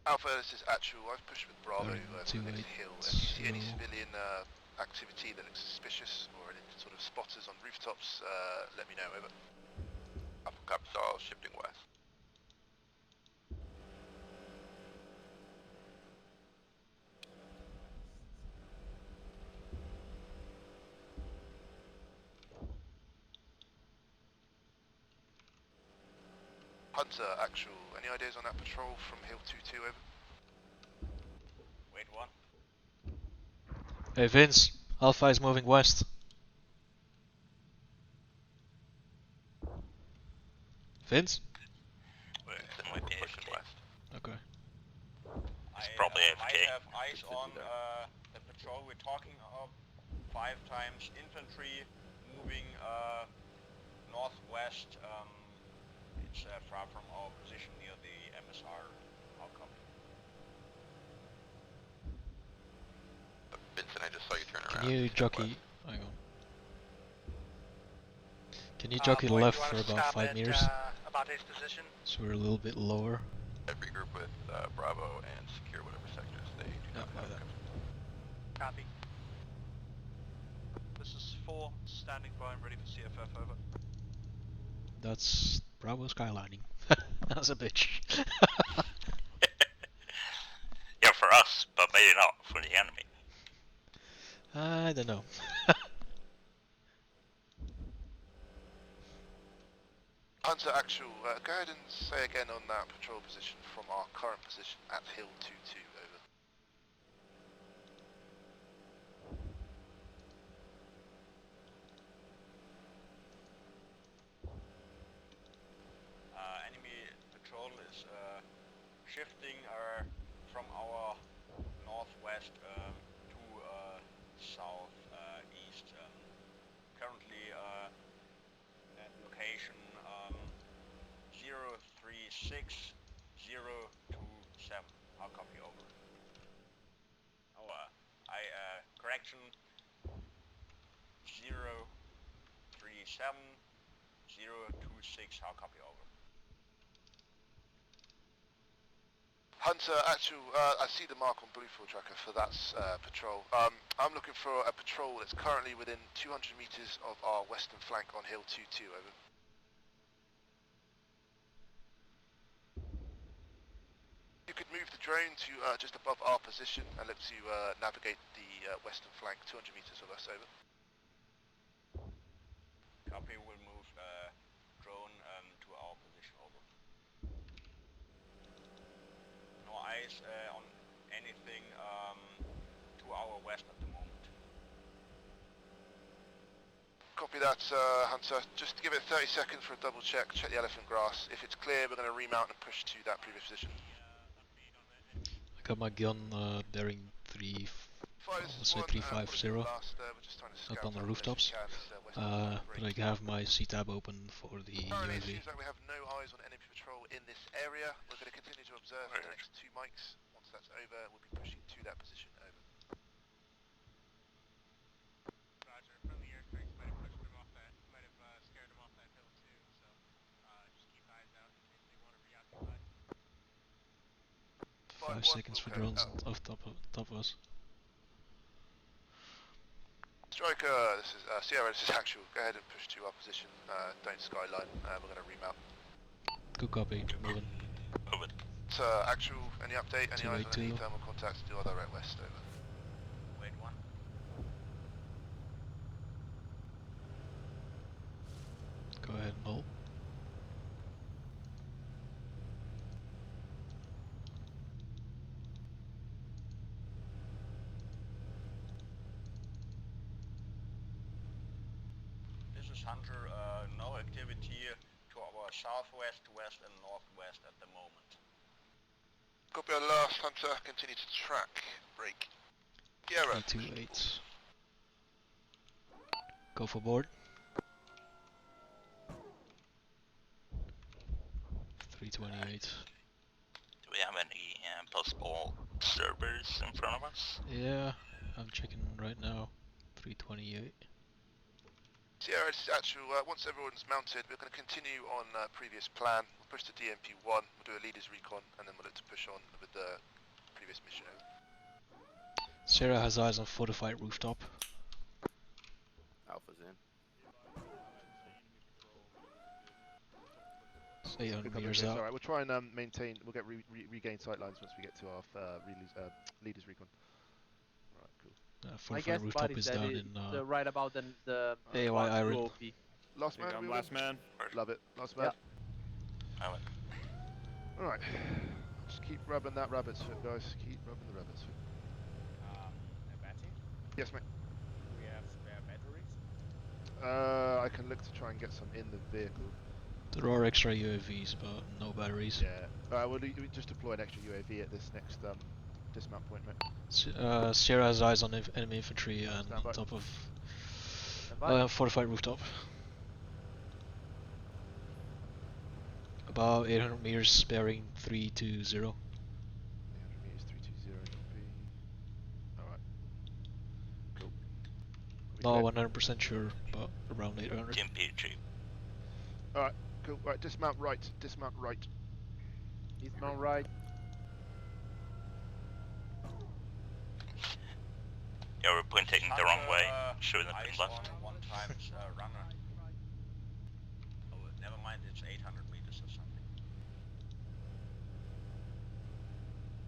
[SPEAKER 10] Alpha, this is actual. I've pushed with Bravo to the next hill. If you see any civilian activity that looks suspicious or any sort of spotters on rooftops, let me know, over.
[SPEAKER 14] Alpha Capital shifting west.
[SPEAKER 10] Hunter, actual. Any ideas on that patrol from hill 2-2, over?
[SPEAKER 6] Wait, 1.
[SPEAKER 7] Hey Vince, Alpha is moving west. Vince?
[SPEAKER 8] Might be AFK.
[SPEAKER 7] Okay.
[SPEAKER 8] It's probably AFK.
[SPEAKER 15] I have eyes on the patrol. We're talking of 5 times infantry moving northwest. It's far from our position near the MSR. I'll copy.
[SPEAKER 11] Vincent, I just saw you turn around.
[SPEAKER 7] Can you jockey? Hang on. Can you jockey left for about 5 meters?
[SPEAKER 12] About his position.
[SPEAKER 7] So we're a little bit lower.
[SPEAKER 11] Every group with Bravo and secure whatever sectors they do not have.
[SPEAKER 12] Copy.
[SPEAKER 15] This is 4, standing by and ready for CFF, over.
[SPEAKER 7] That's Bravo skylining. That's a bitch.
[SPEAKER 8] Yeah, for us, but maybe not for the enemy.
[SPEAKER 7] I don't know.
[SPEAKER 10] Hunter, actual. Go ahead and say again on that patrol position from our current position at hill 2-2, over.
[SPEAKER 15] Enemy patrol is shifting from our northwest to southeast. Currently at location 036027. I'll copy over. Correction 037026. I'll copy over.
[SPEAKER 10] Hunter, actual, I see the mark on Bluefield tracker for that patrol. I'm looking for a patrol that's currently within 200 meters of our western flank on hill 2-2, over. You could move the drone to just above our position and look to navigate the western flank, 200 meters of us, over.
[SPEAKER 15] Copy, will move drone to our position, over. No eyes on anything to our west at the moment.
[SPEAKER 10] Copy that, Hunter. Just give it 30 seconds for a double check the elephant grass. If it's clear, we're going to remount and push to that previous position.
[SPEAKER 7] I got my gun bearing 350 up on the rooftops. But I have my C-tab open for the
[SPEAKER 10] Currently, it
[SPEAKER 7] UAV.
[SPEAKER 10] seems like we have no eyes on enemy patrol in this area. We're going to continue to observe for the next 2 mics. Once that's over, we'll be pushing to that position, over.
[SPEAKER 2] Roger. Friendly airstrikes might have pushed him off that, might have scared him off that hill too. So just keep eyes out in case they want to reoccupy.
[SPEAKER 7] 5 seconds for drones off top of us.
[SPEAKER 10] Striker, this is Sierra, this is actual. Go ahead and push to our position. Don't skyline. We're going to remount.
[SPEAKER 7] Good copy. Moving.
[SPEAKER 8] Over.
[SPEAKER 10] Actual, any update? Any eyes on any
[SPEAKER 7] 282.
[SPEAKER 10] thermal contacts? Do our direct west, over.
[SPEAKER 15] Wait one.
[SPEAKER 7] Go ahead and hold.
[SPEAKER 15] This is Hunter. No activity to our southwest, west, and northwest at the moment.
[SPEAKER 10] Copy our last, Hunter. Continue to track. Break. Sierra.
[SPEAKER 7] 328. Go for board. 328.
[SPEAKER 8] Do we have any possible servers in front of us?
[SPEAKER 7] Yeah, I'm checking right now. 328.
[SPEAKER 10] Sierra, this is actual. Once everyone's mounted, we're going to continue on previous plan. We'll push to DMP1, we'll do a leaders recon, and then we'll look to push on with the previous mission.
[SPEAKER 7] Sierra has eyes on fortified rooftop.
[SPEAKER 11] Alpha's in.
[SPEAKER 7] 800 meters out.
[SPEAKER 1] Alright, we'll try and maintain. We'll get regain sightlines once we get to our leaders recon. Alright, cool.
[SPEAKER 9] I
[SPEAKER 7] Fortified
[SPEAKER 9] guess
[SPEAKER 7] rooftop
[SPEAKER 9] buddies,
[SPEAKER 7] is
[SPEAKER 9] that
[SPEAKER 7] down
[SPEAKER 9] is
[SPEAKER 7] in
[SPEAKER 9] right about the
[SPEAKER 7] AOI Iron.
[SPEAKER 9] OP.
[SPEAKER 1] Last man.
[SPEAKER 3] I'm last man.
[SPEAKER 1] Love it. Last man.
[SPEAKER 8] Over.
[SPEAKER 1] Alright. Just keep rubbing that rabbit's foot, guys. Keep rubbing the rabbit's foot.
[SPEAKER 13] Abati,
[SPEAKER 1] Yes, mate.
[SPEAKER 13] do we have spare batteries?
[SPEAKER 1] I can look to try and get some in the vehicle.
[SPEAKER 7] There are extra UAVs, but no batteries.
[SPEAKER 1] Yeah. We'll just deploy an extra UAV at this next dismount point, mate.
[SPEAKER 7] Sierra has eyes on enemy infantry and
[SPEAKER 1] Stand by.
[SPEAKER 7] on top of
[SPEAKER 9] But
[SPEAKER 7] fortified rooftop. About 800 meters, bearing 320.
[SPEAKER 1] 800 meters, 320 copy. Alright. Cool.
[SPEAKER 7] Not 100% sure, but around 800.
[SPEAKER 8] DMP3.
[SPEAKER 1] Alright, cool. Right, dismount right. Dismount right.
[SPEAKER 9] dismount right.
[SPEAKER 8] Yeah, we're pointing the wrong way. Should have
[SPEAKER 15] Eyes
[SPEAKER 8] been left.
[SPEAKER 15] on 1 times runner. Oh, never mind, it's 800 meters or something.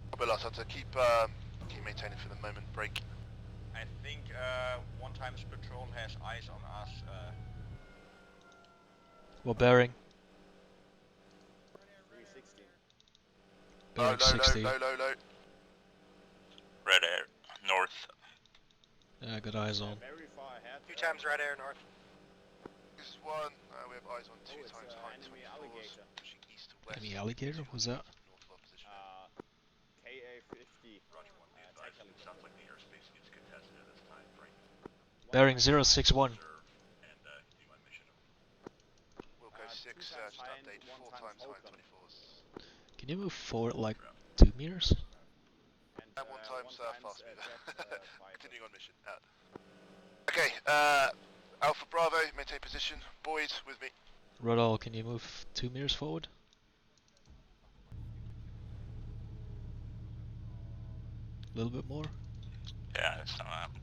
[SPEAKER 10] Copy last, Hunter. Keep maintaining for the moment. Break.
[SPEAKER 15] I think 1 times patrol has eyes on us.
[SPEAKER 7] What bearing?
[SPEAKER 13] 360.
[SPEAKER 7] Bearing 60.
[SPEAKER 10] Low.
[SPEAKER 8] Red air. North.
[SPEAKER 7] Yeah, got eyes on.
[SPEAKER 13] Very far ahead.
[SPEAKER 12] 2 times red air north.
[SPEAKER 10] This is 1. We have eyes on 2
[SPEAKER 13] it's,
[SPEAKER 10] times
[SPEAKER 13] enemy
[SPEAKER 10] high 24s.
[SPEAKER 13] alligator.
[SPEAKER 10] Pushing east to west.
[SPEAKER 7] Enemy alligator? What was that?
[SPEAKER 10] North of our position.
[SPEAKER 13] KA-50.
[SPEAKER 6] Roger, one. Be advised, it sounds like the airspace gets contested at this time. Break.
[SPEAKER 7] Bearing 061.
[SPEAKER 6] Serve and do my mission.
[SPEAKER 10] Wilco 6,
[SPEAKER 13] 2
[SPEAKER 10] just
[SPEAKER 13] times high and
[SPEAKER 10] update.
[SPEAKER 13] 1
[SPEAKER 10] 4
[SPEAKER 13] times
[SPEAKER 10] times high
[SPEAKER 13] open.
[SPEAKER 10] 24s.
[SPEAKER 7] Can you move forward like 2 meters?
[SPEAKER 10] And 1 times fast mover.
[SPEAKER 13] fighter.
[SPEAKER 10] Continuing on mission. Out. Okay, Alpha Bravo, maintain position. Boyd, with me.
[SPEAKER 7] Rodol, can you move 2 meters forward? A little bit more?
[SPEAKER 8] Yeah, it's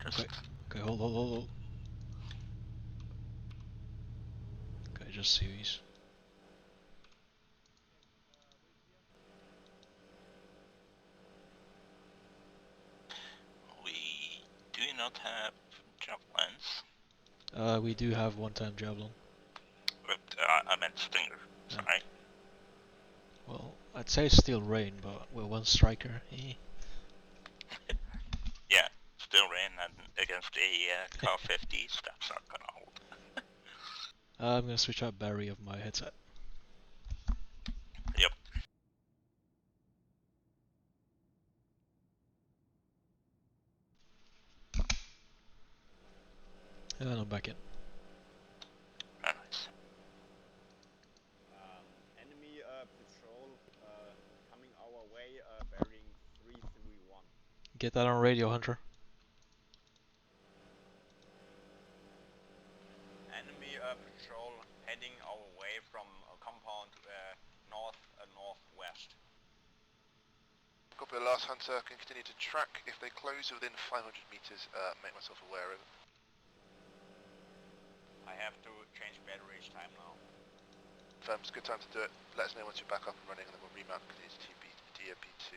[SPEAKER 8] just.
[SPEAKER 7] Okay, hold. Okay, just series.
[SPEAKER 8] We do not have javelins.
[SPEAKER 7] We do have 1-time javelin.
[SPEAKER 8] But I meant Stinger. Sorry.
[SPEAKER 7] Well, I'd say steel rain, but we're 1 striker.
[SPEAKER 8] Yeah, still rain and against a car 50. That's not gonna hold.
[SPEAKER 7] I'm gonna switch out battery of my headset.
[SPEAKER 8] Yep.
[SPEAKER 7] And I'm back in.
[SPEAKER 8] Nice.
[SPEAKER 13] Enemy patrol coming our way, bearing 331.
[SPEAKER 7] Get that on radio, Hunter.
[SPEAKER 15] Enemy patrol heading our way from a compound northwest.
[SPEAKER 10] Copy the last, Hunter. Can continue to track. If they close within 500 meters, make myself aware of it.
[SPEAKER 15] I have to change batteries time now.
[SPEAKER 10] It's a good time to do it. Let us know once you're back up and running, and then we'll remount these DMP2.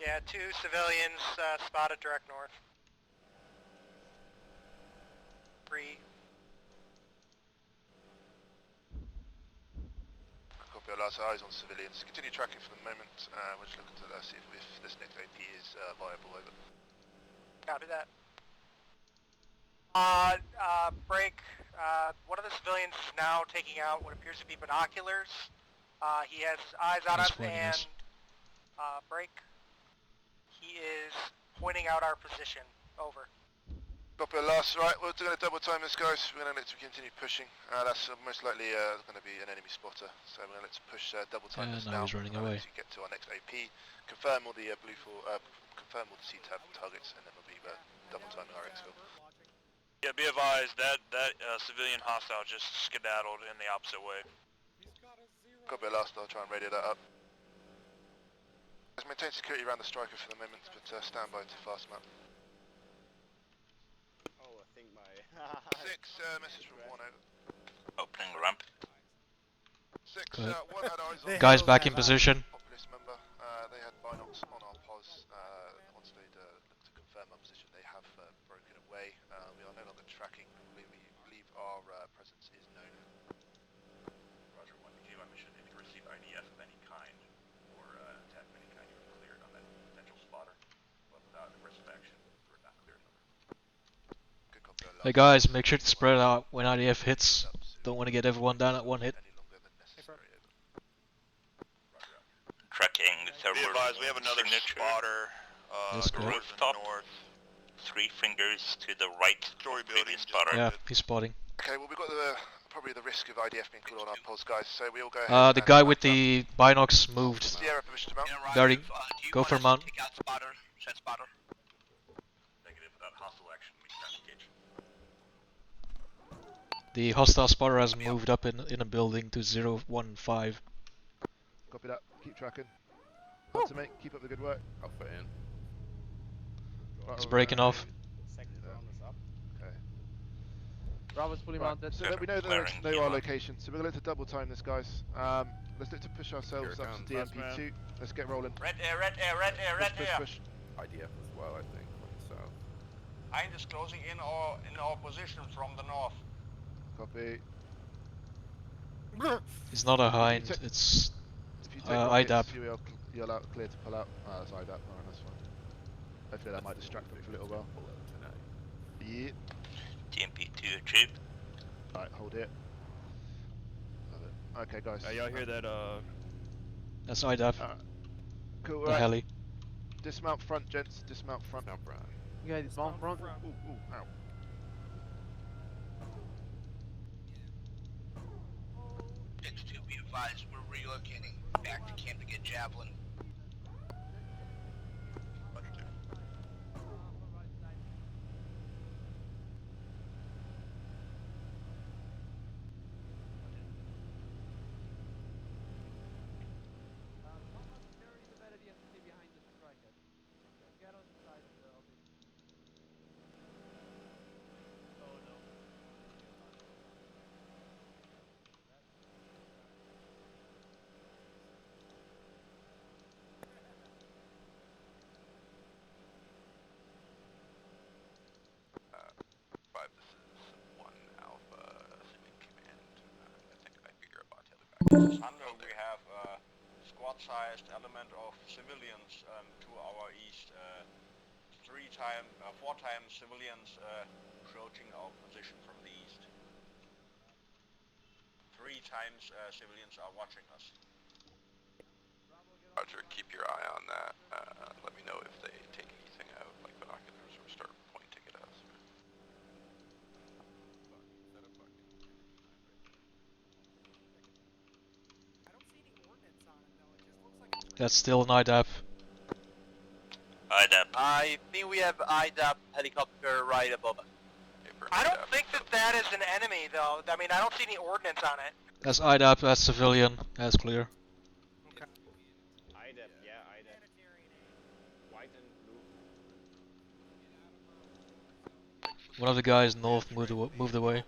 [SPEAKER 12] Yeah, 2 civilians spotted direct north. 3.
[SPEAKER 10] Copy our last eyes on civilians. Continue tracking for the moment. We're just looking to see if this next AP is viable. Over.
[SPEAKER 12] Copy that. Break. One of the civilians is now taking out what appears to be binoculars. He has eyes on us and break. He is pointing out our position. Over.
[SPEAKER 10] Copy our last. Right, we're going to double time this, guys. We're going to let to continue pushing. That's most likely going to be an enemy spotter. So we're going to let to push double time this now.
[SPEAKER 7] He's running away.
[SPEAKER 10] To get to our next AP, confirm all the confirm all the CTAB targets, and then we'll be double timing our exfil.
[SPEAKER 3] Yeah, be advised that civilian hostile just skedaddled in the opposite way.
[SPEAKER 10] Copy our last. I'll try and radio that up. Let's maintain security around the striker for the moment, but stand by to fast map.
[SPEAKER 13] Oh, I think my...
[SPEAKER 10] 6, message from 1 over.
[SPEAKER 8] Opening ramp.
[SPEAKER 10] 6, 1 had eyes on...
[SPEAKER 7] Guys back in position.
[SPEAKER 10] Populist member, they had binocs on our pos. Once they'd looked to confirm our position, they have broken away. We are no longer tracking. We believe our presence is known.
[SPEAKER 6] Roger, 1BG, my mission. If you receive IDF of any kind, or attack of any kind, you are cleared on that potential spotter. But without aggressive action, you are not cleared on it.
[SPEAKER 10] Good copy.
[SPEAKER 7] Hey guys, make sure to spread out when IDF hits. Don't want to get everyone down at one hit.
[SPEAKER 8] Tracking thermal.
[SPEAKER 3] Be advised, we have another spotter.
[SPEAKER 8] Rooftop.
[SPEAKER 3] North.
[SPEAKER 8] 3 fingers to the right.
[SPEAKER 3] Story
[SPEAKER 8] of
[SPEAKER 3] building.
[SPEAKER 8] previous spotter.
[SPEAKER 7] Yeah, he's spotting.
[SPEAKER 10] Okay, well we've got probably the risk of IDF being called on our pos, guys. So we all go ahead.
[SPEAKER 7] The guy with the binocs moved.
[SPEAKER 10] Sierra, permission to mount.
[SPEAKER 7] Very. Go for mount.
[SPEAKER 4] Take out spotter. Send spotter.
[SPEAKER 6] Negative, without hostile action, we cannot engage.
[SPEAKER 7] The hostile spotter has moved up in a building to 015.
[SPEAKER 1] Copy that. Keep tracking. On to mate. Keep up the good work.
[SPEAKER 11] Alpha in.
[SPEAKER 1] Right,
[SPEAKER 7] It's breaking off.
[SPEAKER 13] Second round is up.
[SPEAKER 1] Okay.
[SPEAKER 9] Bravo's fully
[SPEAKER 1] Right,
[SPEAKER 9] mounted.
[SPEAKER 1] so that we know our location. So we're going to look to double time this, guys. Let's look to push ourselves up to DMP2. Let's get rolling.
[SPEAKER 15] Red air, red air, red air, red air.
[SPEAKER 1] Push.
[SPEAKER 11] IDF as well, I think, from the south.
[SPEAKER 15] Hind is closing in our position from the north.
[SPEAKER 1] Copy.
[SPEAKER 7] It's not a hind, it's
[SPEAKER 1] If you take
[SPEAKER 7] IDAP.
[SPEAKER 1] rockets, you're allowed clear to pull out. Ah, that's IDAP. Alright, that's fine. Hopefully that might distract them for a little while.
[SPEAKER 11] Pull out tonight.
[SPEAKER 8] TMP
[SPEAKER 1] Yeah.
[SPEAKER 8] to achieve.
[SPEAKER 1] Alright, hold it. Love it. Okay, guys.
[SPEAKER 3] Y'all hear that?
[SPEAKER 7] that's IDAP.
[SPEAKER 1] Cool.
[SPEAKER 7] The
[SPEAKER 1] Right.
[SPEAKER 7] heli.
[SPEAKER 1] Dismount front, gents. Dismount front.
[SPEAKER 11] Now, Brian.
[SPEAKER 9] You guys bomb front.
[SPEAKER 1] Ooh, ooh, ow.
[SPEAKER 4] It's to be advised, we're relocating back to camp to get javelin.
[SPEAKER 15] Under we have a squad-sized element of civilians to our east. 4 times civilians approaching our position from the east. 3 times civilians are watching us.
[SPEAKER 14] Roger, keep your eye on that. Let me know if they take anything out, like binoculars, or start pointing at us.
[SPEAKER 7] That's still an IDAP.
[SPEAKER 8] IDAP.
[SPEAKER 16] I think we have IDAP helicopter right above us.
[SPEAKER 12] I don't think that that is an enemy, though. I mean, I don't see any ordnance on it.
[SPEAKER 7] That's IDAP, that's civilian, that's clear.
[SPEAKER 2] Okay.
[SPEAKER 13] IDAP, yeah, IDAP. White and blue.
[SPEAKER 7] One of the guys north moved away.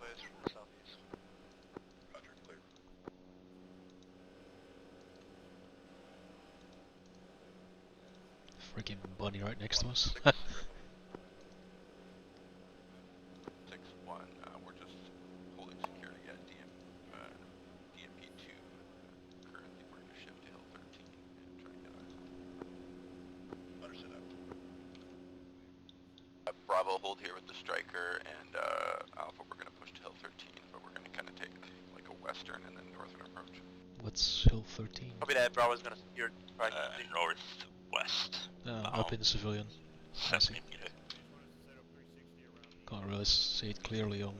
[SPEAKER 7] Freaking bunny right next to us.
[SPEAKER 14] 6-1, we're just holding security at DMP2. Currently we're going to shift to Hill 13 and try and get eyes on. Understood that. Bravo, hold here with the striker, and Alpha, we're going to push to Hill 13, but we're going to kind of take like a western and then northern approach.
[SPEAKER 7] What's Hill 13?
[SPEAKER 16] Copy that. Bravo's gonna secure.
[SPEAKER 8] Northwest.
[SPEAKER 7] Up in civilian. I see.
[SPEAKER 8] 70 meter.
[SPEAKER 7] Can't really see it clearly on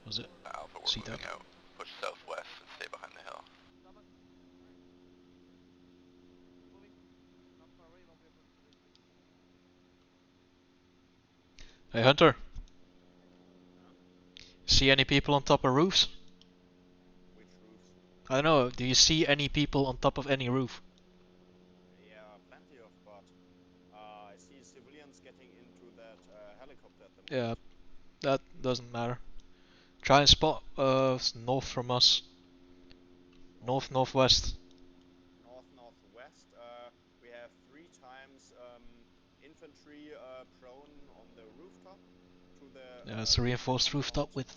[SPEAKER 7] was it?
[SPEAKER 14] Alpha, we're
[SPEAKER 7] CTAP.
[SPEAKER 14] moving out. Push southwest and stay behind the hill.
[SPEAKER 7] Hey Hunter. See any people on top of roofs?
[SPEAKER 13] Which roofs?
[SPEAKER 7] I don't know, do you see any people on top of any roof?
[SPEAKER 13] Yeah, plenty of, but I see civilians getting into that helicopter at the moment.
[SPEAKER 7] Yeah, that doesn't matter. Try and spot north from us. Northwest.
[SPEAKER 13] Northwest. We have 3 times infantry prone on the rooftop. To the.
[SPEAKER 7] Yeah, it's a reinforced rooftop with a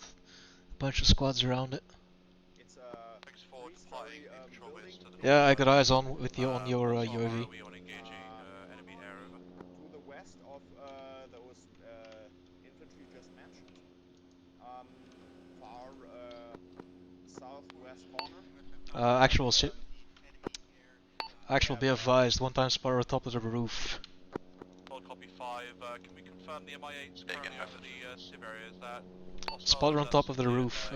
[SPEAKER 7] bunch of squads around it.
[SPEAKER 13] It's a 3-story building.
[SPEAKER 7] Yeah, I got eyes on with you on your UAV.
[SPEAKER 13] To the west of those infantry just mentioned. Far southwest corner.
[SPEAKER 7] Actual be advised, one time spotter on top of the roof.
[SPEAKER 15] Copy 5, can we confirm the MI8's currently over the civ area? Is that
[SPEAKER 7] Spotter on top of the roof,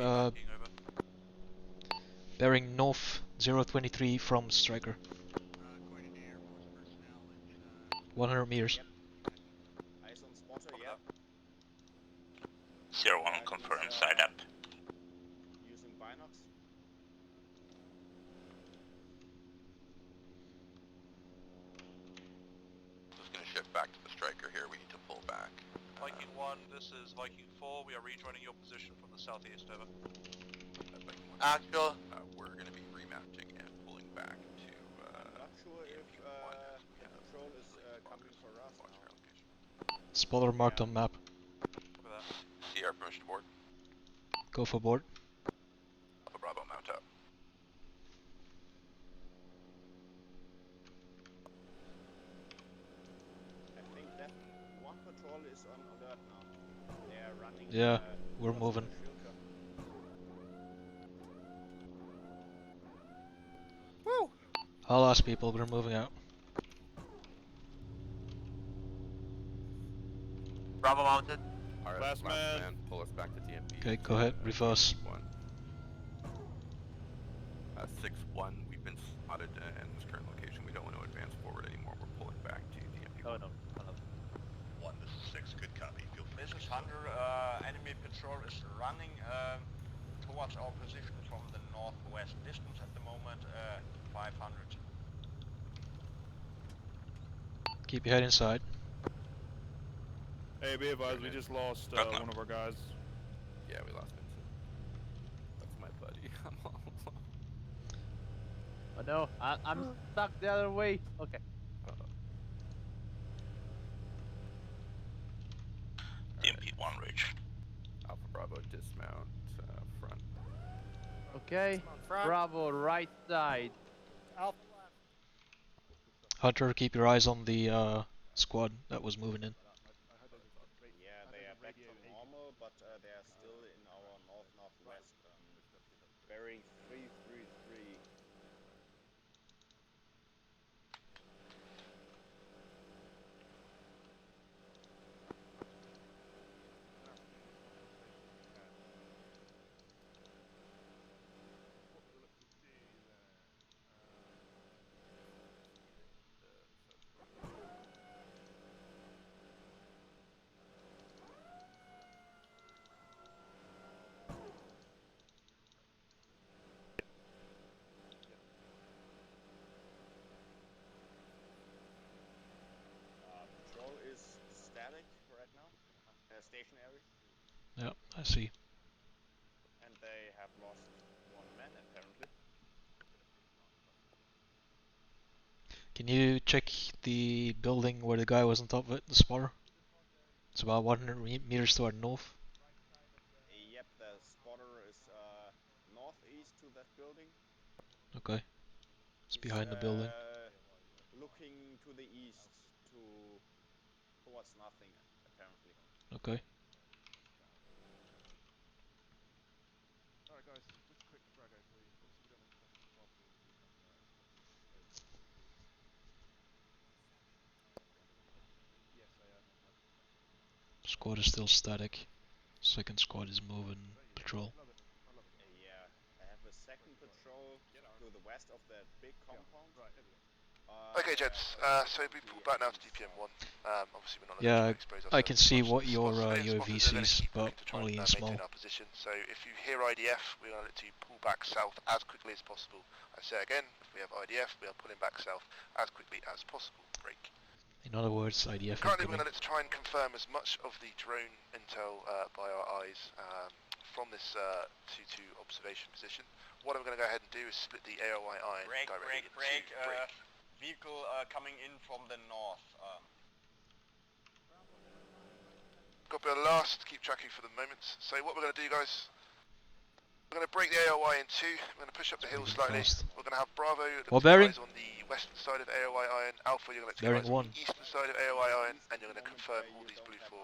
[SPEAKER 7] bearing north 023 from striker. 100 meters.
[SPEAKER 13] Eyes on spotter, yep.
[SPEAKER 8] 01 confirmed side up.
[SPEAKER 13] Using binocs.
[SPEAKER 14] Just going to shift back to the striker here. We need to pull back.
[SPEAKER 15] Viking 1, this is Viking 4. We are rejoining your position from the southeast, over.
[SPEAKER 16] Actual.
[SPEAKER 14] We're going to be remounting and pulling back to.
[SPEAKER 13] I'm not sure if patrol is coming for us now.
[SPEAKER 7] Spotter marked on map.
[SPEAKER 14] CR permission to board.
[SPEAKER 7] Go for board.
[SPEAKER 14] Alpha Bravo, mount up.
[SPEAKER 13] I think that one patrol is on alert now. They are running.
[SPEAKER 7] Yeah, we're moving.
[SPEAKER 2] Woo!
[SPEAKER 7] I'll ask people, we're moving out.
[SPEAKER 16] Bravo mounted.
[SPEAKER 3] Alright, last man.
[SPEAKER 11] Pull us back to DMP.
[SPEAKER 7] Okay, go ahead, reverse.
[SPEAKER 14] 6-1, we've been spotted in this current location. We don't want to advance forward anymore. We're pulling back to DMP.
[SPEAKER 16] Oh no.
[SPEAKER 14] 1, this is 6, good copy. Feel free.
[SPEAKER 15] This is Hunter, enemy patrol is running towards our position from the northwest distance at the moment, 500.
[SPEAKER 7] Keep your head inside.
[SPEAKER 3] Hey, be advised, we just lost one of our guys.
[SPEAKER 11] Yeah, we lost Vincent. That's my buddy. I'm all alone.
[SPEAKER 9] Oh no, I'm stuck the other way. Okay.
[SPEAKER 8] DMP1 reach.
[SPEAKER 11] Alpha Bravo dismount front.
[SPEAKER 9] Okay. Bravo, right side.
[SPEAKER 2] Alpha.
[SPEAKER 7] Hunter, keep your eyes on the squad that was moving in.
[SPEAKER 13] Yeah, they are back to normal, but they are still in our northwest. Bearing 333. stationary.
[SPEAKER 7] Yeah, I see.
[SPEAKER 13] And they have lost one man apparently.
[SPEAKER 7] Can you check the building where the guy was on top of it, the spotter? It's about 100 meters to our north.
[SPEAKER 13] Yep, the spotter is northeast to that building.
[SPEAKER 7] Okay. It's behind the building.
[SPEAKER 13] Looking to the east towards nothing apparently.
[SPEAKER 7] Okay.
[SPEAKER 1] Alright guys, just a quick FRAGO for you. Obviously we don't want to cross too far forward with you, and as much as we can see. Yes, I am.
[SPEAKER 7] Squad is still static. Second squad is moving patrol.
[SPEAKER 1] I love it.
[SPEAKER 13] Yeah, I have a second patrol to the west of that big compound.
[SPEAKER 1] Right, there we go.
[SPEAKER 10] Okay, gents. So we pull back now to DPM 1. Obviously, we're not looking
[SPEAKER 7] Yeah,
[SPEAKER 10] to expose
[SPEAKER 7] I
[SPEAKER 10] ourselves
[SPEAKER 7] can
[SPEAKER 10] too
[SPEAKER 7] see
[SPEAKER 10] much.
[SPEAKER 7] what
[SPEAKER 10] The
[SPEAKER 7] your
[SPEAKER 10] spotters
[SPEAKER 7] UAV
[SPEAKER 10] are gonna
[SPEAKER 7] sees,
[SPEAKER 10] keep
[SPEAKER 7] but
[SPEAKER 10] looking to try
[SPEAKER 7] only
[SPEAKER 10] and
[SPEAKER 7] in small.
[SPEAKER 10] maintain our position. So if you hear IDF, we're going to look to pull back south as quickly as possible. I say again, if we have IDF, we are pulling back south as quickly as possible. Break.
[SPEAKER 7] In other words, IDF
[SPEAKER 10] Currently, we're
[SPEAKER 7] incoming.
[SPEAKER 10] going to look to try and confirm as much of the drone intel by our eyes from this 2-2 observation position. What I'm going to go ahead and do is split the AOI Iron directly into break.
[SPEAKER 15] Vehicle coming in from the north.
[SPEAKER 10] Copy on last, keep tracking for the moment. So what we're going to do, guys, we're going to break the AOI in two. We're going to push up the hill slightly.
[SPEAKER 7] Fast.
[SPEAKER 10] We're going to have Bravo look
[SPEAKER 7] What
[SPEAKER 10] to
[SPEAKER 7] bearing?
[SPEAKER 10] get eyes on the western side of AOI Iron. Alpha, you're going to
[SPEAKER 7] Bearing
[SPEAKER 10] get eyes on
[SPEAKER 7] 1.
[SPEAKER 10] the eastern side of AOI Iron, and you're going to confirm all these blue for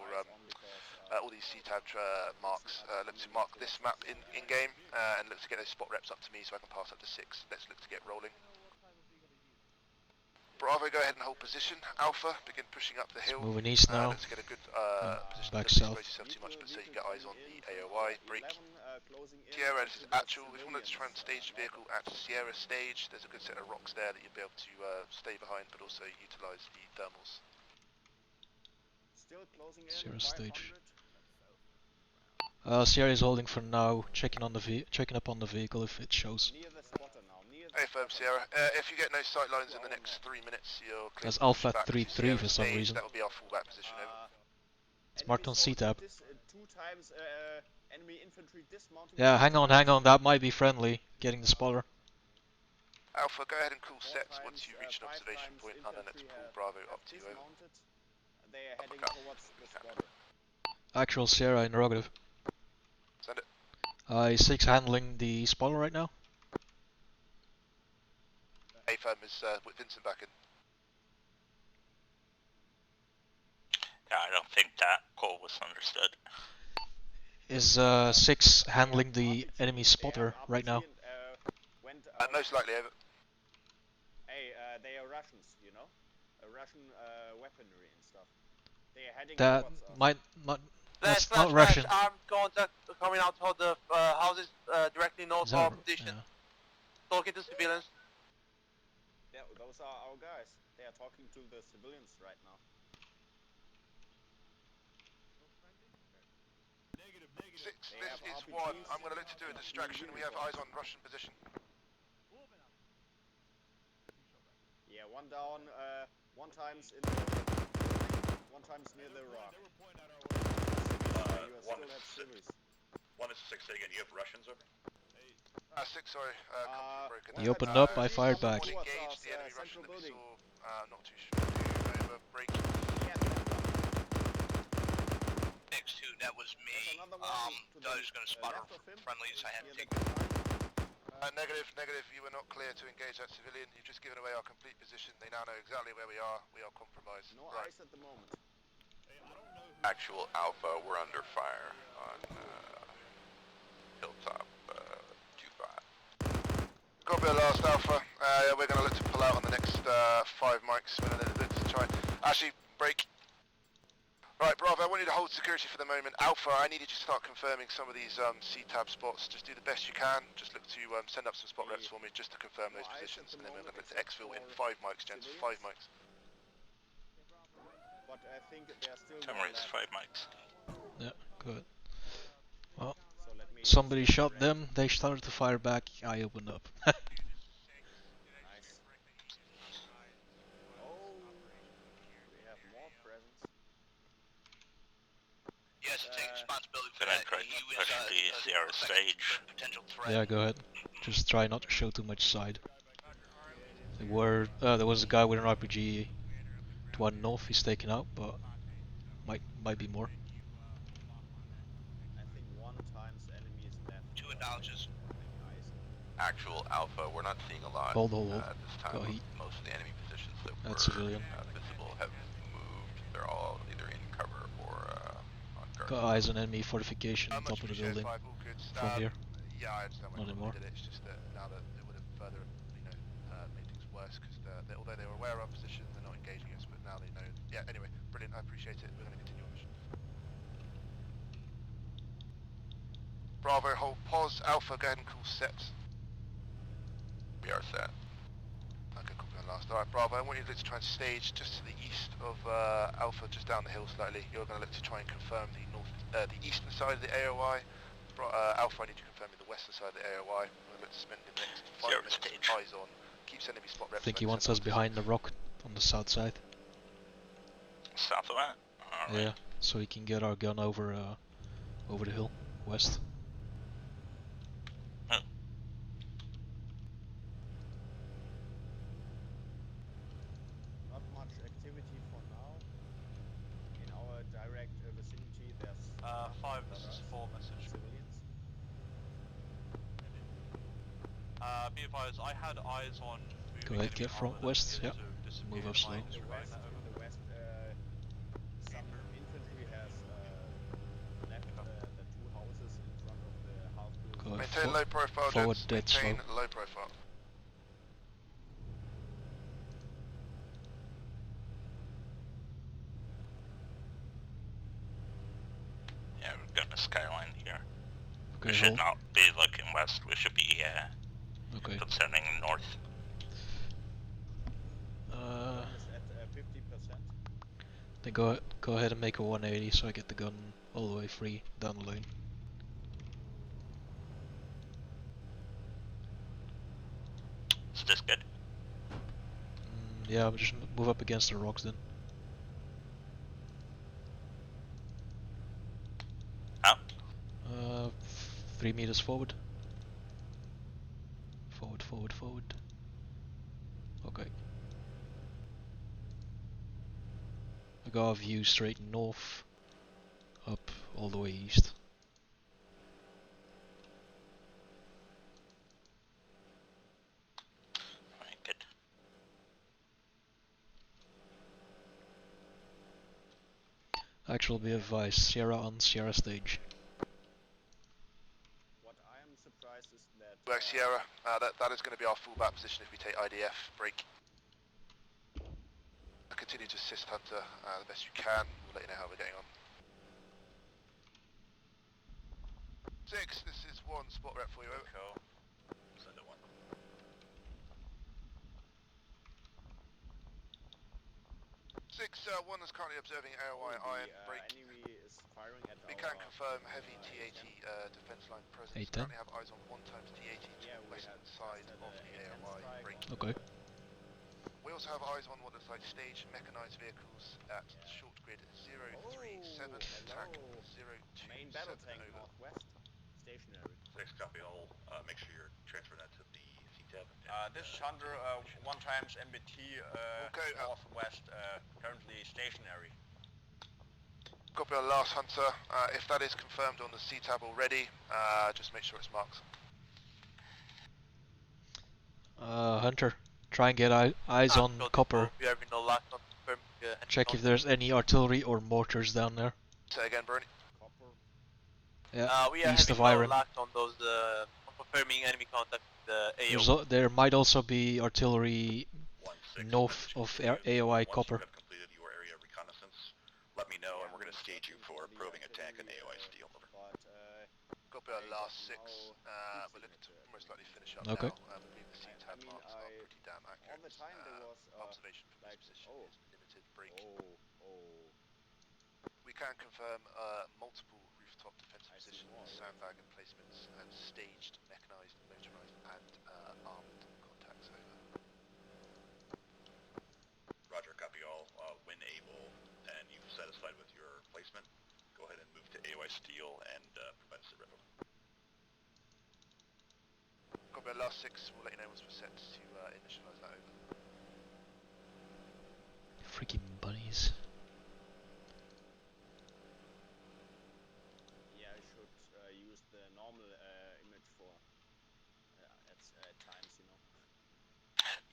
[SPEAKER 10] all these CTAB marks. Look to mark this map in game, and look to get those spot reps up to me so I can pass up to 6. Let's look to get rolling. Bravo, go ahead and hold position. Alpha, begin pushing up the hill.
[SPEAKER 7] Moving east now.
[SPEAKER 10] Let's get a good position.
[SPEAKER 7] Back
[SPEAKER 10] Don't
[SPEAKER 7] south.
[SPEAKER 10] expose yourself too much, but so you get eyes on the AOI. Break. Sierra, this is actual. If you wanted to try and stage the vehicle at Sierra stage, there's a good set of rocks there that you'll be able to stay behind, but also utilise the thermals.
[SPEAKER 13] Still closing in.
[SPEAKER 7] Sierra
[SPEAKER 13] 500.
[SPEAKER 7] stage. Sierra is holding for now, checking up on the vehicle if it shows.
[SPEAKER 13] Near the spotter now.
[SPEAKER 10] Hey, firm Sierra. If you get no sight lines in the next 3 minutes, you're clear.
[SPEAKER 7] That's
[SPEAKER 10] to push
[SPEAKER 7] Alpha
[SPEAKER 10] back to
[SPEAKER 7] 3-3
[SPEAKER 10] Sierra
[SPEAKER 7] for some
[SPEAKER 10] stage.
[SPEAKER 7] reason.
[SPEAKER 10] That will be our fallback position. Over.
[SPEAKER 7] It's marked on CTAB.
[SPEAKER 13] 2 times enemy infantry dismounting.
[SPEAKER 7] Yeah, hang on, that might be friendly, getting the spotter.
[SPEAKER 10] Alpha, go ahead and call sets once you reach an observation point, and then let's pull Bravo up to you. Over.
[SPEAKER 13] They are heading towards the spotter.
[SPEAKER 7] Actual Sierra interrogative.
[SPEAKER 10] Send it.
[SPEAKER 7] Is 6 handling the spotter right now?
[SPEAKER 10] A firm is with Vincent back in.
[SPEAKER 8] Yeah, I don't think that call was understood.
[SPEAKER 7] Is 6 handling the enemy spotter right now?
[SPEAKER 10] Most likely, over.
[SPEAKER 13] Hey, they are Russians, you know? Russian weaponry and stuff. They are heading
[SPEAKER 7] That
[SPEAKER 13] towards us.
[SPEAKER 7] might not. That's
[SPEAKER 16] Flash,
[SPEAKER 7] not Russian.
[SPEAKER 16] Armed contact coming out of the houses directly north of our position.
[SPEAKER 7] Yeah.
[SPEAKER 16] Talking to civilians.
[SPEAKER 13] Yeah, those are our guys. They are talking to the civilians right now.
[SPEAKER 10] Six, this is 1. I'm going to look to do a distraction. We have eyes on Russian position.
[SPEAKER 13] Yeah, one down, one times near the rock. You still have civvies.
[SPEAKER 6] 1 is 6, say again, you have Russians over?
[SPEAKER 10] 6, sorry, broken.
[SPEAKER 7] He opened up, I fired back.
[SPEAKER 10] Engage the enemy Russian that we saw, not too sure. Over, break.
[SPEAKER 4] Next 2, that was me. I was going to spot our friendlies. I had to take
[SPEAKER 10] Negative, you were not clear to engage that civilian. You've just given away our complete position. They now know exactly where we are. We are compromised.
[SPEAKER 13] No ice at the moment.
[SPEAKER 14] Actual Alpha, we're under fire on Hilltop 2-5.
[SPEAKER 10] Copy the last Alpha. We're going to look to pull out on the next 5 mics. We're going to look to try. Actually, break. Right, Bravo, I want you to hold security for the moment. Alpha, I need you to start confirming some of these CTAB spots. Just do the best you can. Just look to send up some spot reps for me just to confirm those positions. And then we're going to look to exfil in 5 mics, gents. 5 mics.
[SPEAKER 13] But I think they're still
[SPEAKER 8] Summary is 5 mics.
[SPEAKER 7] Yeah, good. Well,
[SPEAKER 13] so
[SPEAKER 7] somebody shot them, they started to fire back, I opened up.
[SPEAKER 13] Nice. Oh, we have more presence.
[SPEAKER 4] Yeah, has to take responsibility for
[SPEAKER 8] Can I
[SPEAKER 4] that.
[SPEAKER 8] try
[SPEAKER 4] He
[SPEAKER 8] to
[SPEAKER 4] was
[SPEAKER 8] push the Sierra stage?
[SPEAKER 4] potential threat.
[SPEAKER 7] Yeah, go ahead. Just try not to show too much side.
[SPEAKER 2] Roger, R, lead
[SPEAKER 7] There was a guy with an RPG to one north. He's taken out, but might be more.
[SPEAKER 13] I think 1 times enemies left.
[SPEAKER 4] 2 acknowledges.
[SPEAKER 13] Any eyes?
[SPEAKER 14] Actual Alpha, we're not seeing a lot
[SPEAKER 7] Hold.
[SPEAKER 14] at this time.
[SPEAKER 7] Got heat.
[SPEAKER 14] Most of the enemy positions that
[SPEAKER 7] That's
[SPEAKER 14] were
[SPEAKER 7] civilian.
[SPEAKER 14] visible have moved. They're all either in cover or on guard.
[SPEAKER 7] Got eyes on enemy fortification on
[SPEAKER 10] Much
[SPEAKER 7] top of the
[SPEAKER 10] appreciated,
[SPEAKER 7] building.
[SPEAKER 10] 5, all good.
[SPEAKER 7] From here.
[SPEAKER 10] Yeah, I understand why
[SPEAKER 7] Not
[SPEAKER 10] you
[SPEAKER 7] anymore.
[SPEAKER 10] did it. It's just that now that it would have further, made things worse because although they were aware of our position, they're not engaging us. But now they know. Yeah. Anyway, brilliant. I appreciate it. We're going to continue our mission. Bravo, hold pause. Alpha, go ahead and call set.
[SPEAKER 14] We are set.
[SPEAKER 10] Okay, copy on last. Alright, Bravo, I want you to look to try and stage just to the east of Alpha, just down the hill slightly. You're going to look to try and confirm the eastern side of the AOI. Alpha, I need you to confirm the western side of the AOI. I'm going to look to spend the next 5
[SPEAKER 8] Zero
[SPEAKER 10] minutes
[SPEAKER 8] stage.
[SPEAKER 10] eyes on. Keep sending me spot
[SPEAKER 7] I
[SPEAKER 10] reps.
[SPEAKER 7] think he wants us behind the rock on the south side.
[SPEAKER 8] South of that? Alright.
[SPEAKER 7] Yeah, so he can get our gun over the hill, west.
[SPEAKER 13] Not much activity for now. In our direct vicinity, there's
[SPEAKER 15] 5, this is 4 message.
[SPEAKER 13] civilians.
[SPEAKER 15] Be advised, I had eyes on
[SPEAKER 7] Go ahead, get front west, yeah. Move up slow.
[SPEAKER 13] In the west, some infantry has left the 2 houses in front of the half
[SPEAKER 7] Go ahead,
[SPEAKER 10] Maintain low profile,
[SPEAKER 7] forward
[SPEAKER 10] gents.
[SPEAKER 7] dead slow.
[SPEAKER 10] Maintain low profile.
[SPEAKER 8] Yeah, we've got a skyline here.
[SPEAKER 7] Okay,
[SPEAKER 8] We should
[SPEAKER 7] hold.
[SPEAKER 8] not be looking west, we should be
[SPEAKER 7] Okay.
[SPEAKER 8] concerning north.
[SPEAKER 13] is at 50%.
[SPEAKER 7] Then go ahead and make a 180 so I get the gun all the way free down the lane.
[SPEAKER 8] Is this good?
[SPEAKER 7] Yeah, but just move up against the rocks then.
[SPEAKER 8] How?
[SPEAKER 7] 3 meters forward. Forward. Okay. I got a view straight north, up all the way east.
[SPEAKER 8] Alright, good.
[SPEAKER 7] Actual be advised, Sierra on Sierra stage.
[SPEAKER 13] What I am surprised is that
[SPEAKER 10] Work Sierra, that is going to be our fallback position if we take IDF. Break. Continue to assist Hunter the best you can. We'll let you know how we're getting on. 6, this is 1 spot rep for you. Over.
[SPEAKER 6] Cool. Send it 1.
[SPEAKER 10] 6, 1 is currently observing AOI Iron. Break.
[SPEAKER 13] enemy is firing at
[SPEAKER 10] We
[SPEAKER 13] our
[SPEAKER 10] can confirm heavy T80 defense line presence.
[SPEAKER 7] 810.
[SPEAKER 10] Currently have eyes on 1 times T80 to
[SPEAKER 13] Yeah,
[SPEAKER 10] the
[SPEAKER 13] we
[SPEAKER 10] western
[SPEAKER 13] had
[SPEAKER 10] side
[SPEAKER 13] just
[SPEAKER 10] of
[SPEAKER 13] had
[SPEAKER 10] the
[SPEAKER 13] a
[SPEAKER 10] AOI.
[SPEAKER 13] strike.
[SPEAKER 10] Break.
[SPEAKER 7] Okay.
[SPEAKER 10] We also have eyes on what looks like staged mechanized vehicles at short grid 037, attack 027
[SPEAKER 13] Main battle tank
[SPEAKER 10] over.
[SPEAKER 13] northwest, stationary.
[SPEAKER 6] 6 copy all. Make sure you're transferring that to the CTAB.
[SPEAKER 15] This is Hunter, 1 times MBT,
[SPEAKER 10] Okay,
[SPEAKER 15] northwest, currently stationary.
[SPEAKER 10] Copy our last Hunter. If that is confirmed on the C-tab already, just make sure it's marked.
[SPEAKER 7] Hunter, try and get eyes on Copper.
[SPEAKER 16] We have no lock on confirming enemy
[SPEAKER 7] Check if
[SPEAKER 16] contact.
[SPEAKER 7] there's any artillery or mortars down there.
[SPEAKER 10] Say again, Bernie.
[SPEAKER 13] Copper.
[SPEAKER 7] Yeah,
[SPEAKER 16] We are
[SPEAKER 7] east
[SPEAKER 16] having
[SPEAKER 7] of Iron.
[SPEAKER 16] no lock on those confirming enemy contact with the AO.
[SPEAKER 7] There might also be artillery
[SPEAKER 6] 1-6,
[SPEAKER 7] north of AOI
[SPEAKER 6] Once
[SPEAKER 7] Copper.
[SPEAKER 6] you have completed your area reconnaissance, let me know and we're going to stage you for probing a tank and AOI steel. Over.
[SPEAKER 13] But
[SPEAKER 10] Copy our last 6. We're looking to almost likely finish up
[SPEAKER 7] Okay.
[SPEAKER 10] now. I believe the C-tab
[SPEAKER 13] I mean,
[SPEAKER 10] marks are pretty damn accurate.
[SPEAKER 13] all the time there was
[SPEAKER 10] observation from
[SPEAKER 13] like,
[SPEAKER 10] this position
[SPEAKER 13] oh.
[SPEAKER 10] is limited. Break. We can confirm multiple rooftop defensive positions, sandbag emplacements, and staged mechanized, motorized, and armed contacts. Over.
[SPEAKER 6] Roger, copy all. When able and you've satisfied with your placement, go ahead and move to steel and provide us the river.
[SPEAKER 10] Copy our last 6, we'll let you know once we're set to initialize that over.
[SPEAKER 7] Freaking bunnies.
[SPEAKER 13] Yeah, I should use the normal image for at times, you know.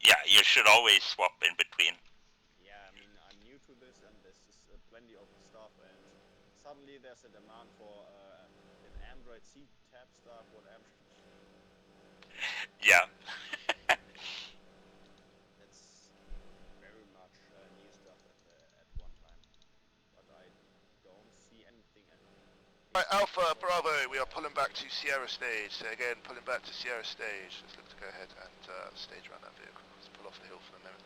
[SPEAKER 8] Yeah, you should always swap in between.
[SPEAKER 13] Yeah, I mean, I'm new to this, and this is plenty of stuff, and suddenly there's a demand for an Android C-tab stuff, whatever.
[SPEAKER 8] Yeah.
[SPEAKER 13] That's very much new stuff at one time, but I don't see anything.
[SPEAKER 10] Right, Alpha, Bravo, we are pulling back to Sierra stage. So again, pulling back to Sierra stage. Let's look to go ahead and stage around that vehicle. Let's pull off the hill for a moment.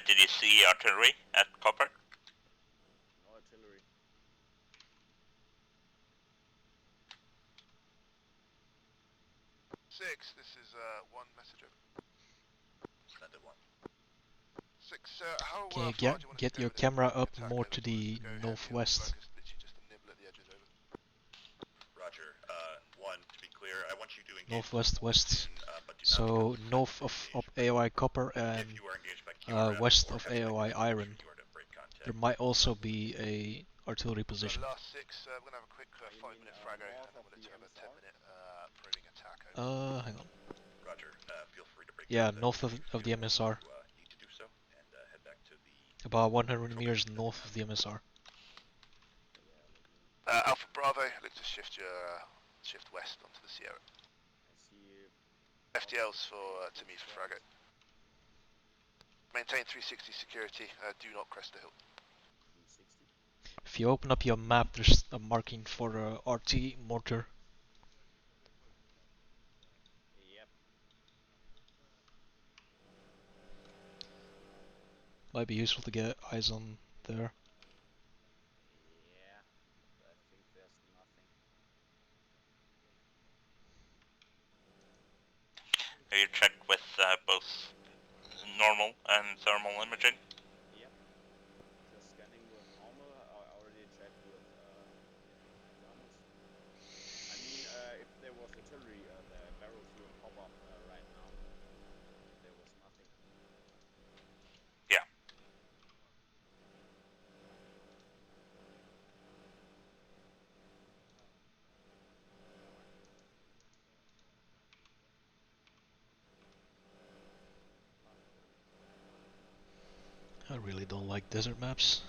[SPEAKER 8] Did you see artillery at Copper?
[SPEAKER 13] No artillery.
[SPEAKER 10] Six, this is one message over.
[SPEAKER 6] Splendid one.
[SPEAKER 10] 6, how
[SPEAKER 7] Can you
[SPEAKER 10] far do you want us
[SPEAKER 7] get
[SPEAKER 10] to go
[SPEAKER 7] your
[SPEAKER 10] with
[SPEAKER 7] camera
[SPEAKER 10] the
[SPEAKER 7] up
[SPEAKER 10] attack
[SPEAKER 7] more
[SPEAKER 10] over?
[SPEAKER 7] to
[SPEAKER 10] Do you want us
[SPEAKER 7] the
[SPEAKER 10] to go heavy or
[SPEAKER 7] northwest?
[SPEAKER 10] focused, literally just a nibble at the edges over?
[SPEAKER 6] Roger. One, to be clear, I want you to engage
[SPEAKER 7] Northwest west.
[SPEAKER 6] Platoon, but do not
[SPEAKER 7] So
[SPEAKER 6] become
[SPEAKER 7] north of AOI Copper and
[SPEAKER 6] if you are engaged by QRF
[SPEAKER 7] west
[SPEAKER 6] or
[SPEAKER 7] of
[SPEAKER 6] have
[SPEAKER 7] AOI
[SPEAKER 6] speculated
[SPEAKER 7] Iron.
[SPEAKER 6] you are to break contact.
[SPEAKER 7] There might also be a artillery position.
[SPEAKER 10] Last 6, we're going to have a quick 5-minute FRAGO, and then we'll let you have a 10-minute probing attack over.
[SPEAKER 7] Hang on.
[SPEAKER 6] Roger. Feel free to break
[SPEAKER 7] Yeah,
[SPEAKER 6] contact
[SPEAKER 7] north
[SPEAKER 6] if
[SPEAKER 7] of
[SPEAKER 6] you
[SPEAKER 7] the
[SPEAKER 6] feel
[SPEAKER 7] MSR.
[SPEAKER 6] you need to do so, and head back to the
[SPEAKER 7] About 100 meters north of the MSR.
[SPEAKER 10] Alpha Bravo, look to shift your shift west onto the Sierra.
[SPEAKER 13] I see.
[SPEAKER 10] FTLs for to me for FRAGO. Maintain 360 security. Do not crest the hill.
[SPEAKER 13] 360.
[SPEAKER 7] If you open up your map, there's a marking for a RT mortar.
[SPEAKER 13] Yep.
[SPEAKER 7] Might be useful to get eyes on there.
[SPEAKER 13] Yeah, but I think there's nothing.
[SPEAKER 8] Have you checked with both normal and thermal imaging?
[SPEAKER 13] Yep. Just scanning with normal. I already checked with thermals. I mean, if there was artillery, the barrels will pop up right now. There was nothing.
[SPEAKER 8] Yeah.
[SPEAKER 7] I really don't like desert maps.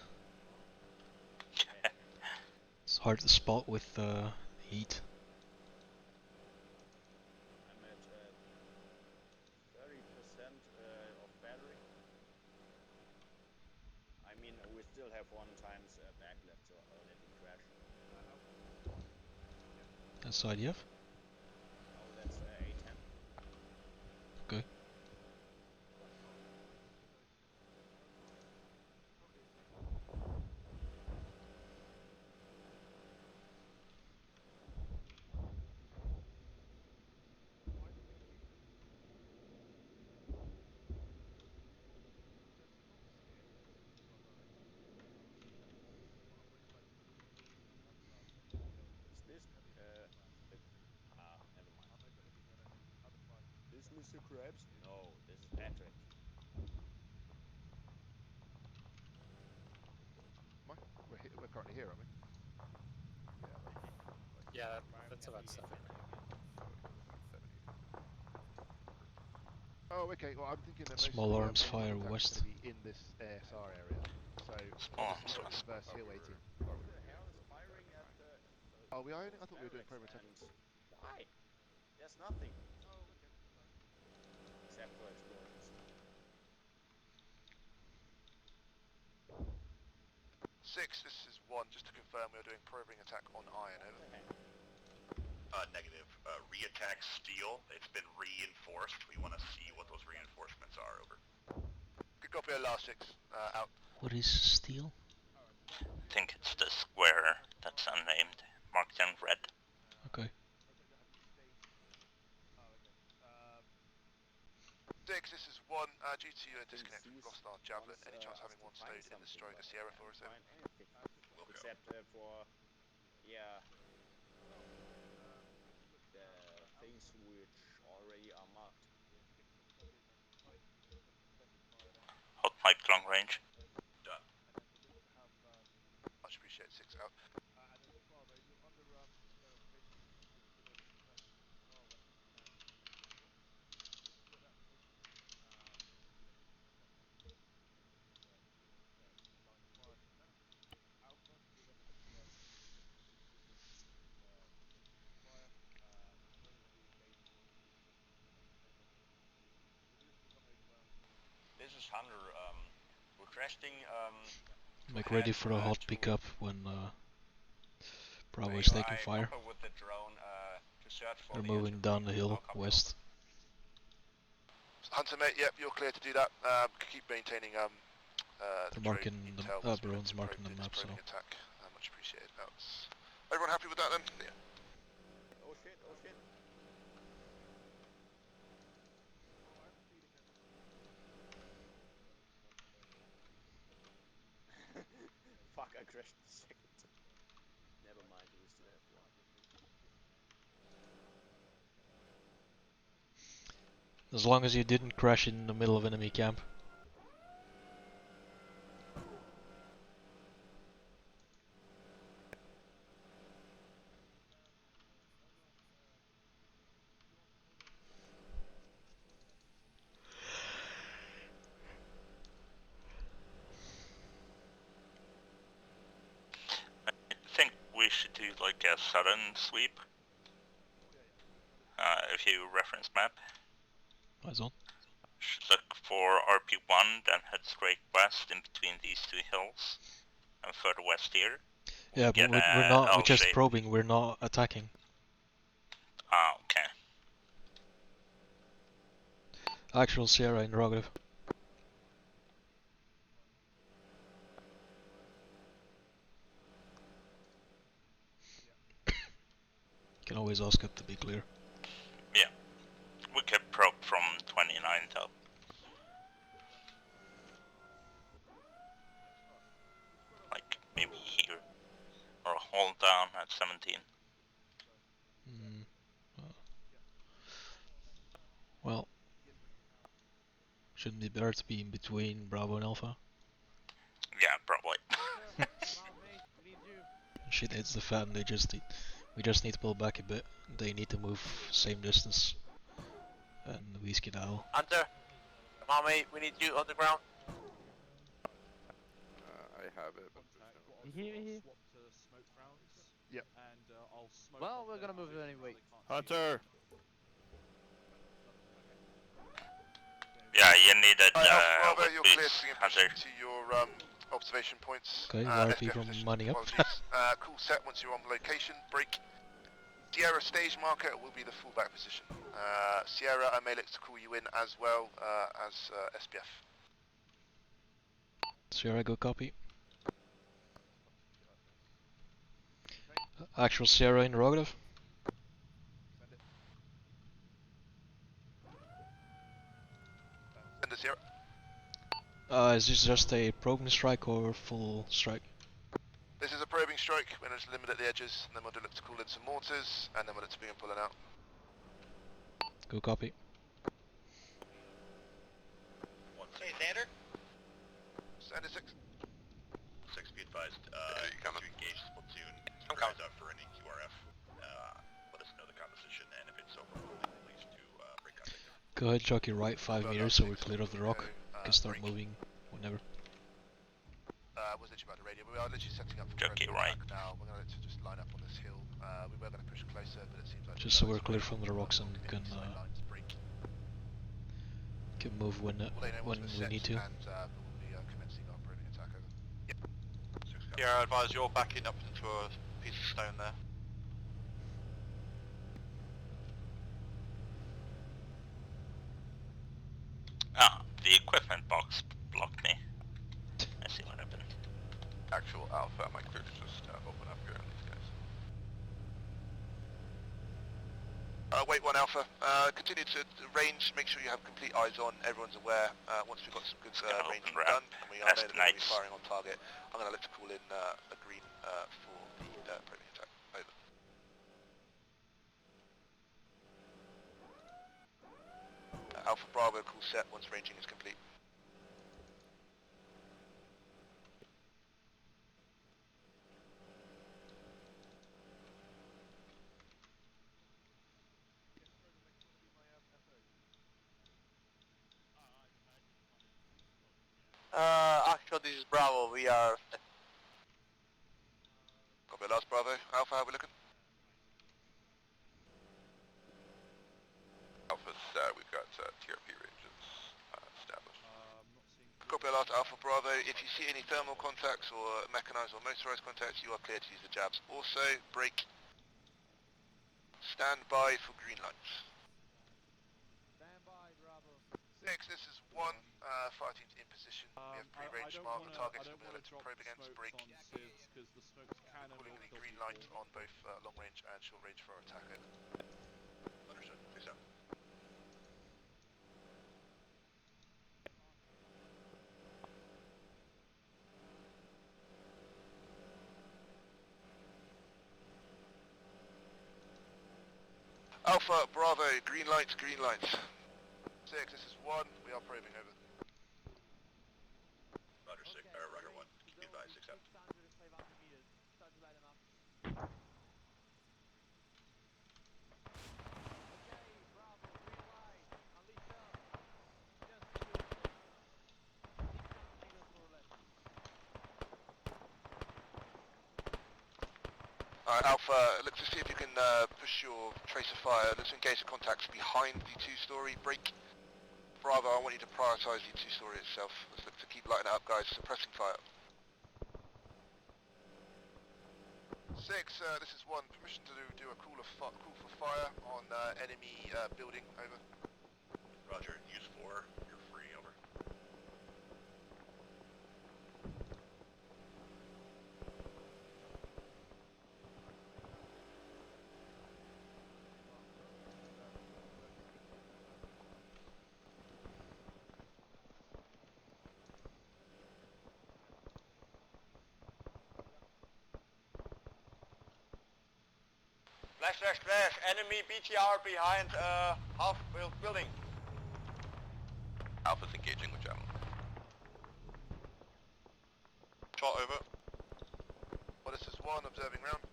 [SPEAKER 7] It's hard to spot with heat.
[SPEAKER 13] I'm at 30% of battery. I mean, we still have 1 times back left, so let it crash.
[SPEAKER 7] That's IDF?
[SPEAKER 13] No, that's A10.
[SPEAKER 7] Okay.
[SPEAKER 13] Is this never mind. This Mr. Krabs? No, this is Patrick.
[SPEAKER 1] We're currently here, aren't we? Yeah.
[SPEAKER 11] Fire
[SPEAKER 9] that's
[SPEAKER 11] me
[SPEAKER 9] about
[SPEAKER 11] at
[SPEAKER 9] stuff.
[SPEAKER 11] A10 again.
[SPEAKER 1] Oh, okay. Well, I'm thinking that most
[SPEAKER 7] Small
[SPEAKER 1] of the
[SPEAKER 7] arms
[SPEAKER 1] enemy
[SPEAKER 7] fire
[SPEAKER 1] contacts
[SPEAKER 7] west.
[SPEAKER 1] are going to be in this ASR area. So obviously we're at reverse hill 18.
[SPEAKER 13] Who the hell is firing at the
[SPEAKER 1] Are we ironing? I thought we were doing
[SPEAKER 13] barracks
[SPEAKER 1] promo attack.
[SPEAKER 13] and why? There's nothing. Except for explosions.
[SPEAKER 10] 6, this is 1, just to confirm we are doing probing attack on Iron, over.
[SPEAKER 6] Negative. Re-attack steel. It's been reinforced. We want to see what those reinforcements are, over.
[SPEAKER 10] Good copy of last 6, out.
[SPEAKER 7] What is steel?
[SPEAKER 8] I think it's the square that's unnamed, marked in red.
[SPEAKER 7] Okay.
[SPEAKER 10] 6, this is 1. Due to a disconnect, we've lost our javelin. Any chance of having one stowed in the Striker Sierra for us?
[SPEAKER 13] Except for, yeah, the things which already are marked.
[SPEAKER 8] Hot mic long range.
[SPEAKER 10] Done. Much appreciated. 6 out.
[SPEAKER 9] And then Bravo, if you're under verification, just below the crest far west of the camp, just to get that information, line of fire from that. Alpha, you're then going to be fire, going to be engaging with this become a ground.
[SPEAKER 15] This is Hunter, requesting
[SPEAKER 7] Make ready for a hot pickup when Bravo is
[SPEAKER 15] AOI
[SPEAKER 7] taking fire.
[SPEAKER 15] Copper with the drone to search for
[SPEAKER 7] They're
[SPEAKER 15] the
[SPEAKER 7] moving down the hill west.
[SPEAKER 10] Hunter, mate, yep, you're clear to do that. Keep maintaining
[SPEAKER 7] They're marking the Brown's marking the map, so.
[SPEAKER 10] Attack. Much appreciated. That's everyone happy with that then? Yeah.
[SPEAKER 13] Oh shit, oh shit. Fuck, I crashed the second. Never mind, we still have one.
[SPEAKER 7] As long as you didn't crash in the middle of enemy camp.
[SPEAKER 8] I think we should do like a sudden sweep. If you reference map.
[SPEAKER 7] Eyes on.
[SPEAKER 8] Should look for RP1, then head straight west in between these two hills, and further west here.
[SPEAKER 7] Yeah, but we're not. We're just probing. We're not attacking.
[SPEAKER 8] Ah, okay.
[SPEAKER 7] Actual Sierra interrogative. Can always ask it to be clear.
[SPEAKER 8] Yeah, we could probe from 29th up. Like maybe here, or hold down at 17.
[SPEAKER 7] Well, shouldn't it be better to be in between Bravo and Alpha?
[SPEAKER 8] Yeah, probably.
[SPEAKER 7] Shit hits the fan. We just need to pull back a bit. They need to move same distance, and we skedaddle.
[SPEAKER 16] Hunter, come on mate, we need you on the ground.
[SPEAKER 11] I have it, but
[SPEAKER 9] You hear me?
[SPEAKER 1] Yep.
[SPEAKER 9] And I'll smoke. Well, we're gonna move it anyway.
[SPEAKER 3] Hunter!
[SPEAKER 8] Yeah, you need it.
[SPEAKER 10] Bravo, you're clear
[SPEAKER 8] boots,
[SPEAKER 10] to be in
[SPEAKER 8] Hunter.
[SPEAKER 10] position to your observation points.
[SPEAKER 7] Okay, RP from money up.
[SPEAKER 10] Call set once you're on location. Break. Sierra stage marker will be the fallback position. Sierra, I may look to call you in as well as SPF.
[SPEAKER 7] Sierra, go copy. Actual Sierra interrogative.
[SPEAKER 10] Send a Sierra.
[SPEAKER 7] Is this just a probing strike or full strike?
[SPEAKER 10] This is a probing strike. We're going to limit at the edges, and then we'll look to call in some mortars, and then we'll look to begin pulling out.
[SPEAKER 7] Go copy.
[SPEAKER 16] Hey, Xander?
[SPEAKER 10] Send a 6.
[SPEAKER 14] 6, be advised, to engage this platoon,
[SPEAKER 16] I'm coming.
[SPEAKER 14] up for any QRF. Let us know the composition, and if it's overwhelming, please to break contact.
[SPEAKER 7] Go ahead, jockey right 5 meters so we're clear of the rock. Can start moving whenever.
[SPEAKER 10] Was literally about the radio, but we are literally setting up for
[SPEAKER 8] Jockey right
[SPEAKER 10] now. We're going to just line up on this hill. We were going to push closer, but it seems like
[SPEAKER 7] just so we're clear from the rocks and can move when we need to.
[SPEAKER 10] And we'll be commencing operating attack over. Yep.
[SPEAKER 16] Yeah, I advise you're backing up into a piece of stone there.
[SPEAKER 8] Ah, the equipment box blocked me. I see what happened.
[SPEAKER 14] Actual Alpha, am I clear to just open up here on these guys?
[SPEAKER 10] Wait 1 Alpha. Continue to range, make sure you have complete eyes on, everyone's aware. Once we've got some good ranging done, and we are know that we're going to be firing on target, I'm going to look to call in a green for the probing attack. Over. Alpha Bravo, call set once ranging is complete.
[SPEAKER 16] Actually, this is Bravo. We are.
[SPEAKER 10] Copy last Bravo. Alpha, how are we looking?
[SPEAKER 14] Alpha, we've got TRP ranges established.
[SPEAKER 10] Copy last Alpha Bravo. If you see any thermal contacts or mechanized or motorized contacts, you are clear to use the jabs. Also, break. Stand by for green lights.
[SPEAKER 9] Stand by, Bravo.
[SPEAKER 10] 6, this is 1. Fire teams in position. We have pre-range mark the targets and we'll look to probe against break.
[SPEAKER 5] Because the smokes can
[SPEAKER 10] Accordingly, green light on both long range and short range for our attack. Understood. Peace out. Alpha, Bravo, green lights, green lights. 6, this is 1, we are probing over.
[SPEAKER 6] Roger, Roger 1, be advised, 6 out.
[SPEAKER 9] 600 and 500 meters. Start to light them up. Okay, Bravo, green light. Unleash up. Just to 600 meters more or less.
[SPEAKER 10] Alright, Alpha, look to see if you can push your tracer fire. Let's engage the contacts behind the 2-story break. Bravo, I want you to prioritise the 2-story itself. Let's look to keep lighting it up, guys. Suppressing fire. 6, this is 1. Permission to do a call for fire on enemy building. Over.
[SPEAKER 6] Roger, use 4. You're free. Over. Flash, enemy BTR behind half-built building.
[SPEAKER 14] Alpha's engaging with javelin.
[SPEAKER 10] Shot over. Well, this is 1, observing round.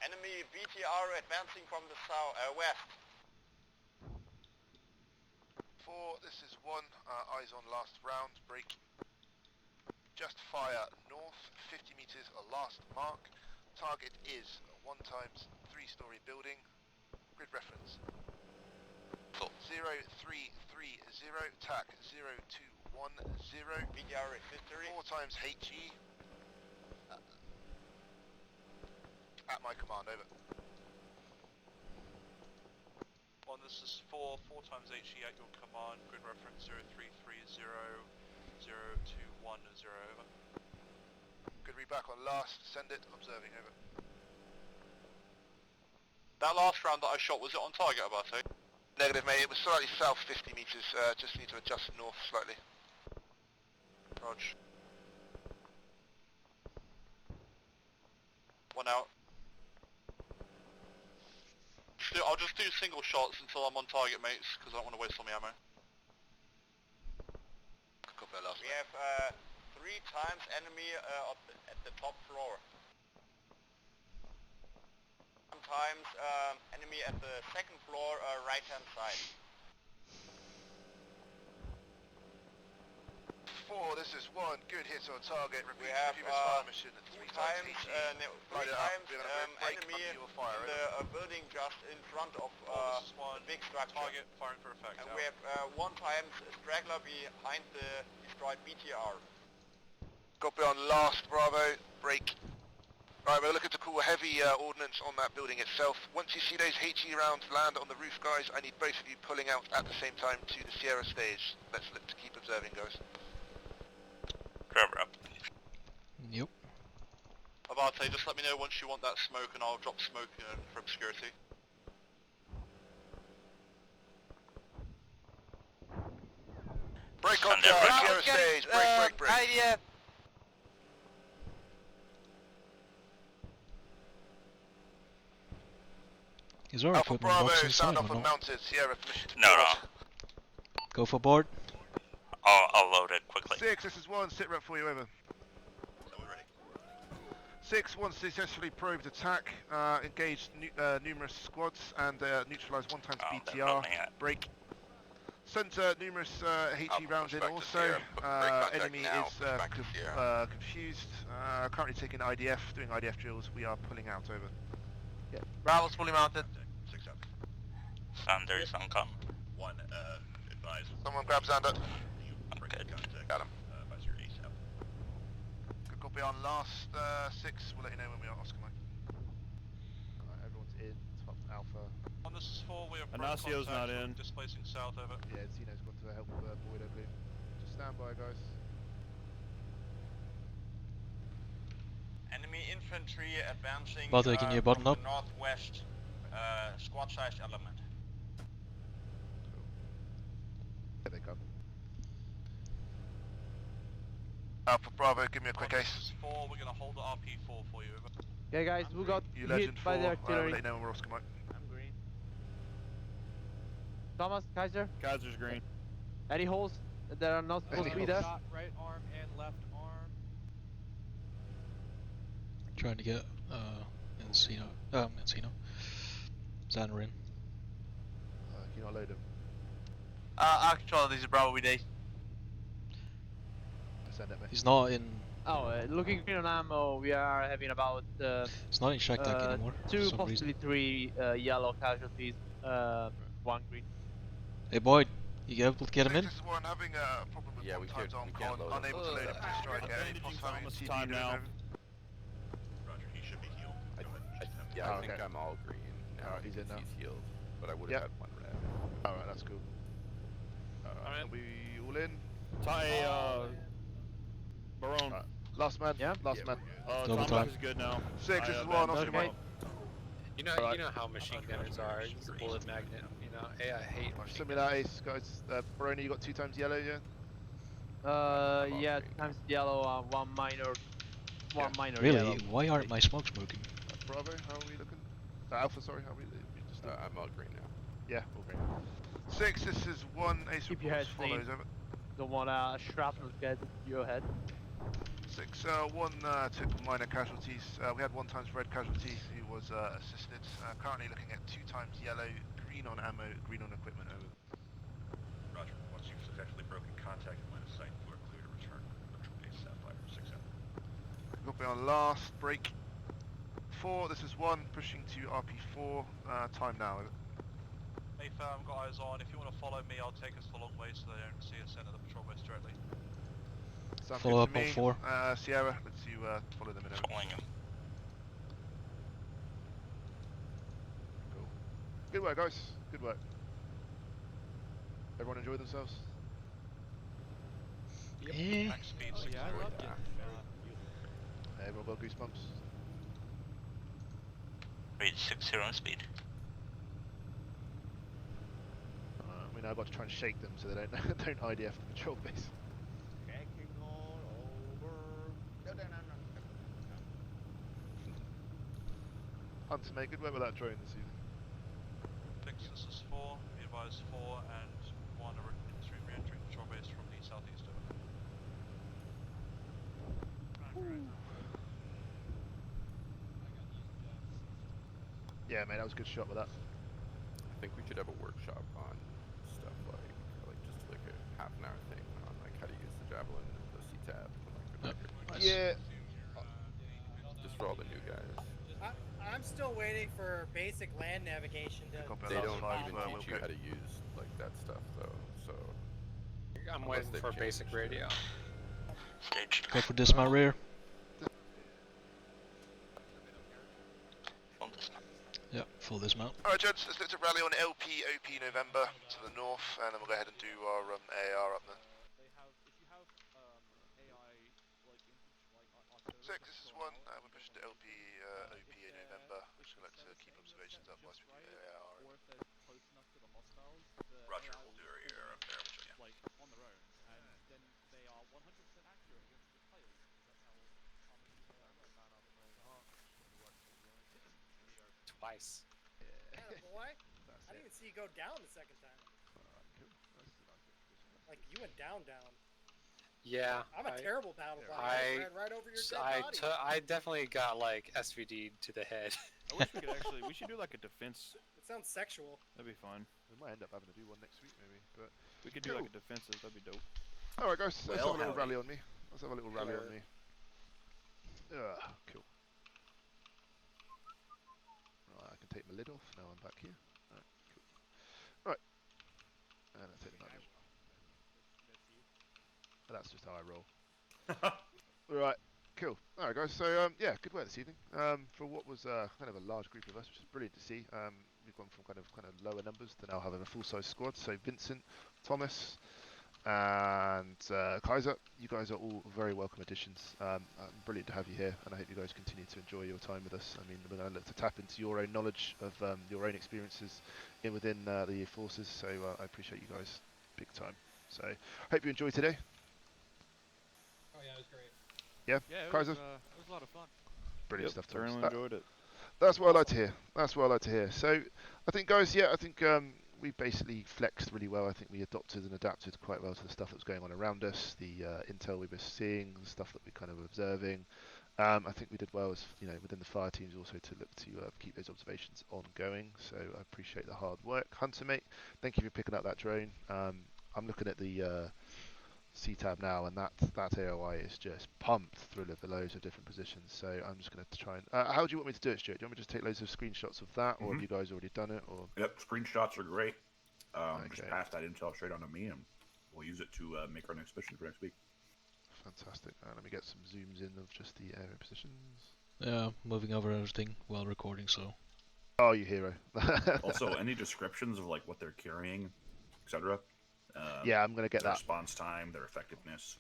[SPEAKER 15] Enemy BTR advancing from the south, west.
[SPEAKER 10] 4, this is 1, eyes on last round, break. Just fire north, 50 meters, last mark. Target is 1 times 3-story building. Grid reference. 0330, TAC 0210.
[SPEAKER 15] BTR is history.
[SPEAKER 10] 4 times HE. At my command, over.
[SPEAKER 3] 1, this is 4 times HE at your command, grid reference 0330 0210, over.
[SPEAKER 10] Good read back on last, send it, observing, over.
[SPEAKER 14] That last round that I shot, was it on target, Abate?
[SPEAKER 10] Negative, mate, it was slightly south 50 meters, just need to adjust north slightly.
[SPEAKER 14] Rog. 1 out. I'll just do single shots until I'm on target, mates, because I don't want to waste all my ammo.
[SPEAKER 15] We have 3 times enemy at the top floor. Sometimes enemy at the 2nd floor, right hand side.
[SPEAKER 10] 4, this is 1, good hit on target. Repeat
[SPEAKER 15] We have
[SPEAKER 10] previous fire mission at 3 times HE.
[SPEAKER 15] three times enemy in the building just in front of the big structure.
[SPEAKER 3] Target, firing for effect.
[SPEAKER 15] And we have 1 time straggler behind the destroyed BTR.
[SPEAKER 10] Copy on last, Bravo, break. Right, we're looking to call heavy ordnance on that building itself. Once you see those HE rounds land on the roof, guys, I need both of you pulling out at the same time to the Sierra stage. Let's look to keep observing, guys.
[SPEAKER 8] Cover up.
[SPEAKER 7] Yep.
[SPEAKER 10] Abate, just let me know once you want that smoke and I'll drop smoke for obscurity. Break on Sierra stage, break.
[SPEAKER 16] IDF.
[SPEAKER 7] Is our
[SPEAKER 10] Alpha
[SPEAKER 7] equipment
[SPEAKER 10] Bravo,
[SPEAKER 7] box inside
[SPEAKER 10] sound
[SPEAKER 7] or
[SPEAKER 10] off and
[SPEAKER 7] not?
[SPEAKER 10] mounted, Sierra permission to
[SPEAKER 8] No.
[SPEAKER 7] Go for board.
[SPEAKER 8] I'll load it quickly.
[SPEAKER 10] 6, this is 1, sit rep for you, over. 6, 1 successfully probed attack, engaged numerous squads and neutralized 1 times BTR, break. Sent numerous HE rounds in also, enemy is confused, currently taking IDF, doing IDF drills, we are pulling out, over.
[SPEAKER 16] Yeah. Bravo's fully mounted.
[SPEAKER 10] 6 up.
[SPEAKER 8] Sanders on com.
[SPEAKER 6] 1, advise.
[SPEAKER 10] Someone grab Xander.
[SPEAKER 8] Okay.
[SPEAKER 10] Got him.
[SPEAKER 6] Advise your ASAP.
[SPEAKER 10] Good copy on last 6, we'll let you know when we are Oscar Mike.
[SPEAKER 1] Alright, everyone's in, top Alpha.
[SPEAKER 2] On this is 4, we have
[SPEAKER 3] Inaccio's not in.
[SPEAKER 2] displacing south, over.
[SPEAKER 1] Yeah, Zeno's gone to help Boyd, I believe. Just stand by, guys.
[SPEAKER 15] Enemy infantry advancing
[SPEAKER 7] Bother, can you button
[SPEAKER 15] from
[SPEAKER 7] up?
[SPEAKER 15] the northwest, squad-sized element.
[SPEAKER 1] Here they come.
[SPEAKER 10] Alpha Bravo, give me a quick
[SPEAKER 2] On
[SPEAKER 10] ace.
[SPEAKER 2] this is 4, we're gonna hold the RP4 for you, over.
[SPEAKER 9] Yeah, guys, we got
[SPEAKER 10] You
[SPEAKER 9] hit
[SPEAKER 10] legend 4,
[SPEAKER 9] by the
[SPEAKER 10] we'll
[SPEAKER 9] artillery.
[SPEAKER 10] let you know when we're Oscar Mike.
[SPEAKER 9] I'm green. Thomas, Kaiser,
[SPEAKER 3] Kaiser's green.
[SPEAKER 9] any holes that are not supposed to be there?
[SPEAKER 5] Shot right arm and left arm.
[SPEAKER 7] Trying to get Encino. Xander in.
[SPEAKER 1] Can you not load him?
[SPEAKER 16] I'll control these Bravo days.
[SPEAKER 1] Send it, mate.
[SPEAKER 7] He's not in.
[SPEAKER 9] Oh, looking green on ammo, we are having about
[SPEAKER 7] He's not in shack tank anymore.
[SPEAKER 9] 2,
[SPEAKER 7] for some
[SPEAKER 9] possibly
[SPEAKER 7] reason.
[SPEAKER 9] 3 yellow casualties, 1 green.
[SPEAKER 7] Hey Boyd, you able to get him in?
[SPEAKER 10] This is one having a problem with
[SPEAKER 11] Yeah,
[SPEAKER 10] one
[SPEAKER 11] we
[SPEAKER 10] times
[SPEAKER 11] can't-
[SPEAKER 10] on
[SPEAKER 11] we can't
[SPEAKER 10] con,
[SPEAKER 11] load him.
[SPEAKER 10] unable to load a pre-strike at any
[SPEAKER 3] Bandaging's
[SPEAKER 10] having
[SPEAKER 3] almost
[SPEAKER 10] TP
[SPEAKER 3] time
[SPEAKER 10] doing
[SPEAKER 3] now.
[SPEAKER 10] over.
[SPEAKER 6] Roger, he should be healed.
[SPEAKER 11] Yeah,
[SPEAKER 1] Oh,
[SPEAKER 11] I think
[SPEAKER 1] okay.
[SPEAKER 11] I'm all green now.
[SPEAKER 1] Alright, he's in
[SPEAKER 11] because
[SPEAKER 1] now.
[SPEAKER 11] He's healed, but I would
[SPEAKER 1] Yep.
[SPEAKER 11] have had 1 red.
[SPEAKER 1] Alright, that's cool. Alright, are we all in?
[SPEAKER 3] Barone.
[SPEAKER 1] Right. Last man,
[SPEAKER 9] Yeah.
[SPEAKER 1] last man.
[SPEAKER 7] Double
[SPEAKER 3] Tom
[SPEAKER 7] time.
[SPEAKER 3] is good now.
[SPEAKER 10] 6, this
[SPEAKER 3] I,
[SPEAKER 10] is 1,
[SPEAKER 3] bandaged
[SPEAKER 10] Oscar
[SPEAKER 3] him
[SPEAKER 10] Mike.
[SPEAKER 3] up.
[SPEAKER 17] You know,
[SPEAKER 1] Alright.
[SPEAKER 17] you know how machine gunners are. Use a bullet magnet. You know, I hate.
[SPEAKER 1] Right, send me that ace, guys. Baroni, you got 2 times yellow, yeah?
[SPEAKER 9] Yeah, times yellow, 1 minor, minor
[SPEAKER 7] Really?
[SPEAKER 9] yellow.
[SPEAKER 7] Why aren't my smokes working?
[SPEAKER 1] Bravo, how are we looking? Alpha, sorry, how are we just
[SPEAKER 11] I'm all green now.
[SPEAKER 1] yeah, all green.
[SPEAKER 10] 6, this is 1, ace
[SPEAKER 9] Keep your head
[SPEAKER 10] reports follows,
[SPEAKER 9] clean.
[SPEAKER 10] over.
[SPEAKER 9] Don't want shrapnel to get your head.
[SPEAKER 10] 6, 1 took minor casualties. We had 1 times red casualty who was assisted. Currently looking at 2 times yellow, green on ammo, green on equipment, over.
[SPEAKER 6] Roger, once you've successfully broken contact in line of sight, you are clear to return. Neutral base Sapphire 6 up.
[SPEAKER 10] Copy on last, break. 4, this is 1, pushing to RP4, time now, over.
[SPEAKER 2] Mayfair, I've got eyes on. If you want to follow me, I'll take us the long way so they don't see us enter the patrol base directly.
[SPEAKER 10] Sounds
[SPEAKER 7] Follow
[SPEAKER 10] good to
[SPEAKER 7] up on
[SPEAKER 10] me.
[SPEAKER 7] 4.
[SPEAKER 10] Sierra, let's you follow them in, over.
[SPEAKER 8] Following him.
[SPEAKER 1] Cool. Good work, guys. Good work. Everyone enjoy themselves?
[SPEAKER 7] Eh.
[SPEAKER 2] Max speed,
[SPEAKER 5] Oh
[SPEAKER 2] 6
[SPEAKER 5] yeah, I loved it.
[SPEAKER 1] Everyone got goosebumps?
[SPEAKER 8] Reach 60 speed.
[SPEAKER 1] I mean, I've got to try and shake them so they don't don't IDF the patrol base.
[SPEAKER 13] Checking all over. No.
[SPEAKER 1] Hunter, mate, good work with that drone this evening.
[SPEAKER 2] 6, this is 4. Be advised 4 and 1 are re-entering patrol base from the southeast, over.
[SPEAKER 1] Yeah, mate, that was a good shot with that.
[SPEAKER 11] I think we should have a workshop on stuff like just like a half an hour thing on like how to use the javelin and the C-tab. And, like,
[SPEAKER 1] Yeah.
[SPEAKER 11] Just for all the new guys.
[SPEAKER 18] I'm still waiting for basic land navigation to.
[SPEAKER 11] They don't even teach you how to use like that stuff though. So
[SPEAKER 17] I'm
[SPEAKER 11] unless
[SPEAKER 17] waiting
[SPEAKER 11] they've
[SPEAKER 17] for
[SPEAKER 11] changed
[SPEAKER 17] basic
[SPEAKER 11] it.
[SPEAKER 17] radio.
[SPEAKER 8] Staged.
[SPEAKER 7] Go for dismount rear. for this map.
[SPEAKER 10] Alright, gents, let's look to rally on LP, OP November to the north, and then we'll go ahead and do our AR up there.
[SPEAKER 5] They have, if you have AI like infantry, like artillery.
[SPEAKER 10] 6, this is 1, we're pushing to LP, OP in November. We're just going to like to keep observations up whilst we do AR.
[SPEAKER 5] Or if they're close enough to the hostiles, the
[SPEAKER 6] Roger,
[SPEAKER 5] AI
[SPEAKER 6] we'll do
[SPEAKER 5] will
[SPEAKER 6] our
[SPEAKER 5] kill
[SPEAKER 6] AR
[SPEAKER 5] them,
[SPEAKER 6] up there, we'll show you.
[SPEAKER 5] like on their own, and then they are 100% accurate against the players because that's how Arma use AI works.
[SPEAKER 17] Twice.
[SPEAKER 18] Yeah, boy.
[SPEAKER 1] That's
[SPEAKER 18] I didn't
[SPEAKER 1] it.
[SPEAKER 18] even see you go down the second time.
[SPEAKER 1] Alright, cool. This is a nice little position. That's
[SPEAKER 18] Like
[SPEAKER 1] good.
[SPEAKER 18] you went down.
[SPEAKER 17] Yeah.
[SPEAKER 18] I'm a terrible battle buddy.
[SPEAKER 17] I
[SPEAKER 18] ran right over your dead body.
[SPEAKER 17] I definitely got like SVD'd to the head.
[SPEAKER 3] I wish we could actually. We should do like a defense.
[SPEAKER 18] It sounds sexual.
[SPEAKER 3] That'd be fun.
[SPEAKER 1] We might end up having to do one next week, maybe. But
[SPEAKER 3] we could do like a defensive. That'd be dope.
[SPEAKER 1] All right, guys. Let's have a little
[SPEAKER 6] howdy.
[SPEAKER 1] rally on me. Let's have a little rally on me. Cool. Right, I can take my lid off now. I'm back here. All right, cool. Right, and let's take the knife. That's just how I roll. Right, cool. All right, guys. So yeah, good work this evening. For what was kind of a large group of us, which is brilliant to see. We've gone from kind of lower numbers to now having a full-size squad. So Vincent, Thomas, and Kaiser, you guys are all very welcome additions. Brilliant to have you here, and I hope you guys continue to enjoy your time with us. I mean, we're going to look to tap into your own knowledge of your own experiences within the forces, so I appreciate you guys big time. So, hope you enjoyed today.
[SPEAKER 9] Oh yeah, it was great.
[SPEAKER 1] Yeah, Kaiser?
[SPEAKER 17] It was a lot of fun.
[SPEAKER 1] Brilliant stuff, Thomas.
[SPEAKER 3] Thoroughly enjoyed it.
[SPEAKER 1] That's what I like to hear. That's what I like to hear. So, I think, guys, yeah, I think we basically flexed really well. I think we adopted and adapted quite well to the stuff that was going on around us, the intel we were seeing, the stuff that we kind of were observing. I think we did well as within the fire teams also to look to keep those observations ongoing. So I appreciate the hard work, Hunter mate. Thank you for picking up that drone. I'm looking at the CTAB now, and that AOI is just pumped through the loads of different positions. So I'm just going to try and. How do you want me to do it, Stuart? Do you want me to just take loads of screenshots of that, or have you guys already done it? Or
[SPEAKER 6] Yep, screenshots are great.
[SPEAKER 1] Okay.
[SPEAKER 6] Just pass that intel straight on to me, and we'll use it to make our next mission for next week.
[SPEAKER 1] Fantastic. Let me get some zooms in of just the area positions.
[SPEAKER 7] Yeah, moving over everything while recording, so.
[SPEAKER 1] Oh, you hero.
[SPEAKER 6] Also, any descriptions of like what they're carrying, etc.
[SPEAKER 1] Yeah, I'm going to get
[SPEAKER 6] their
[SPEAKER 1] that.
[SPEAKER 6] response time, their effectiveness.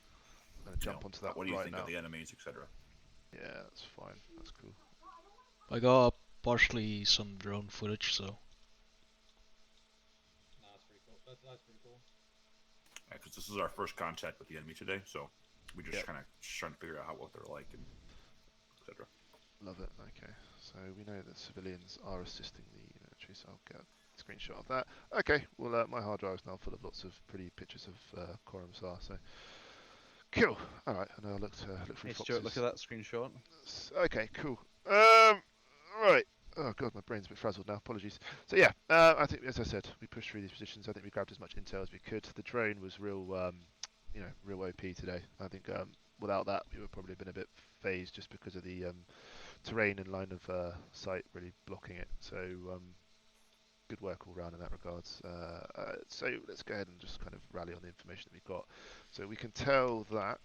[SPEAKER 1] I'm going to jump onto that.
[SPEAKER 6] What do you
[SPEAKER 1] right
[SPEAKER 6] think
[SPEAKER 1] now.
[SPEAKER 6] of the enemies, etc.
[SPEAKER 1] Yeah, that's fine. That's cool.
[SPEAKER 7] I got partially some drone footage, so.
[SPEAKER 9] No, that's pretty cool. That's pretty cool.
[SPEAKER 6] Because this is our first contact with the enemy today, so we just kind of trying to figure out what they're like and etc.
[SPEAKER 1] Love it. Okay, so we know that civilians are assisting the military, so I'll get a screenshot of that. Okay, well my hard drive is now full of lots of pretty pictures of Corumsar, so cool. All right, and I'll look through
[SPEAKER 5] Hey
[SPEAKER 1] Fox's.
[SPEAKER 5] Stuart, look at that screenshot.
[SPEAKER 1] Okay, cool. Right. Oh god, my brain's a bit frazzled now. Apologies. So yeah, I think as I said, we pushed through these positions. I think we grabbed as much intel as we could. The drone was real, real OP today. I think without that, we would probably have been a bit phased just because of the terrain and line of sight really blocking it. So good work all round in that regards. So let's go ahead and just kind of rally on the information that we've got. So we can tell that,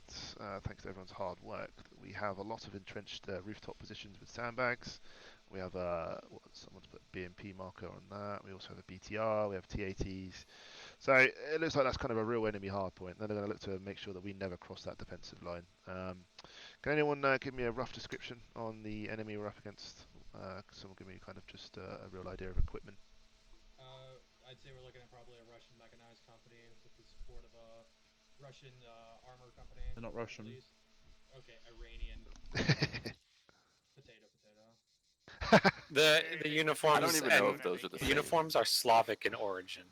[SPEAKER 1] thanks to everyone's hard work, that we have a lot of entrenched rooftop positions with sandbags. We have someone's put BMP marker on that. We also have a BTR. We have TATs. So it looks like that's kind of a real enemy hard point. Then they're going to look to make sure that we never cross that defensive line. Can anyone give me a rough description on the enemy we're up against? Someone give me kind of just a real idea of equipment.
[SPEAKER 9] I'd say we're looking at probably a Russian mechanized company with the support of a Russian armor company.
[SPEAKER 5] They're not Russian.
[SPEAKER 9] Okay, Iranian. Potato.
[SPEAKER 17] The uniforms
[SPEAKER 11] I don't even know if those are the same.
[SPEAKER 17] uniforms are Slavic in origin.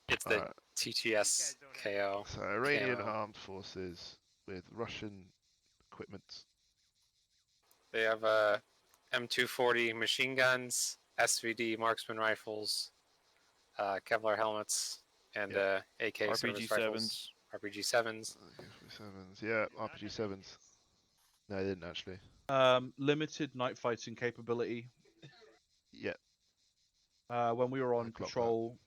[SPEAKER 17] It's the TTS KO.
[SPEAKER 1] So Iranian armed forces with Russian equipment.
[SPEAKER 17] They have M240 machine guns, SVD marksman rifles, Kevlar helmets, and AK
[SPEAKER 3] RPG 7s.
[SPEAKER 17] RPG 7s.
[SPEAKER 1] Yeah, RPG 7s. No, they didn't actually.
[SPEAKER 5] Limited night fighting capability.
[SPEAKER 1] Yeah.
[SPEAKER 5] When we were on patrol,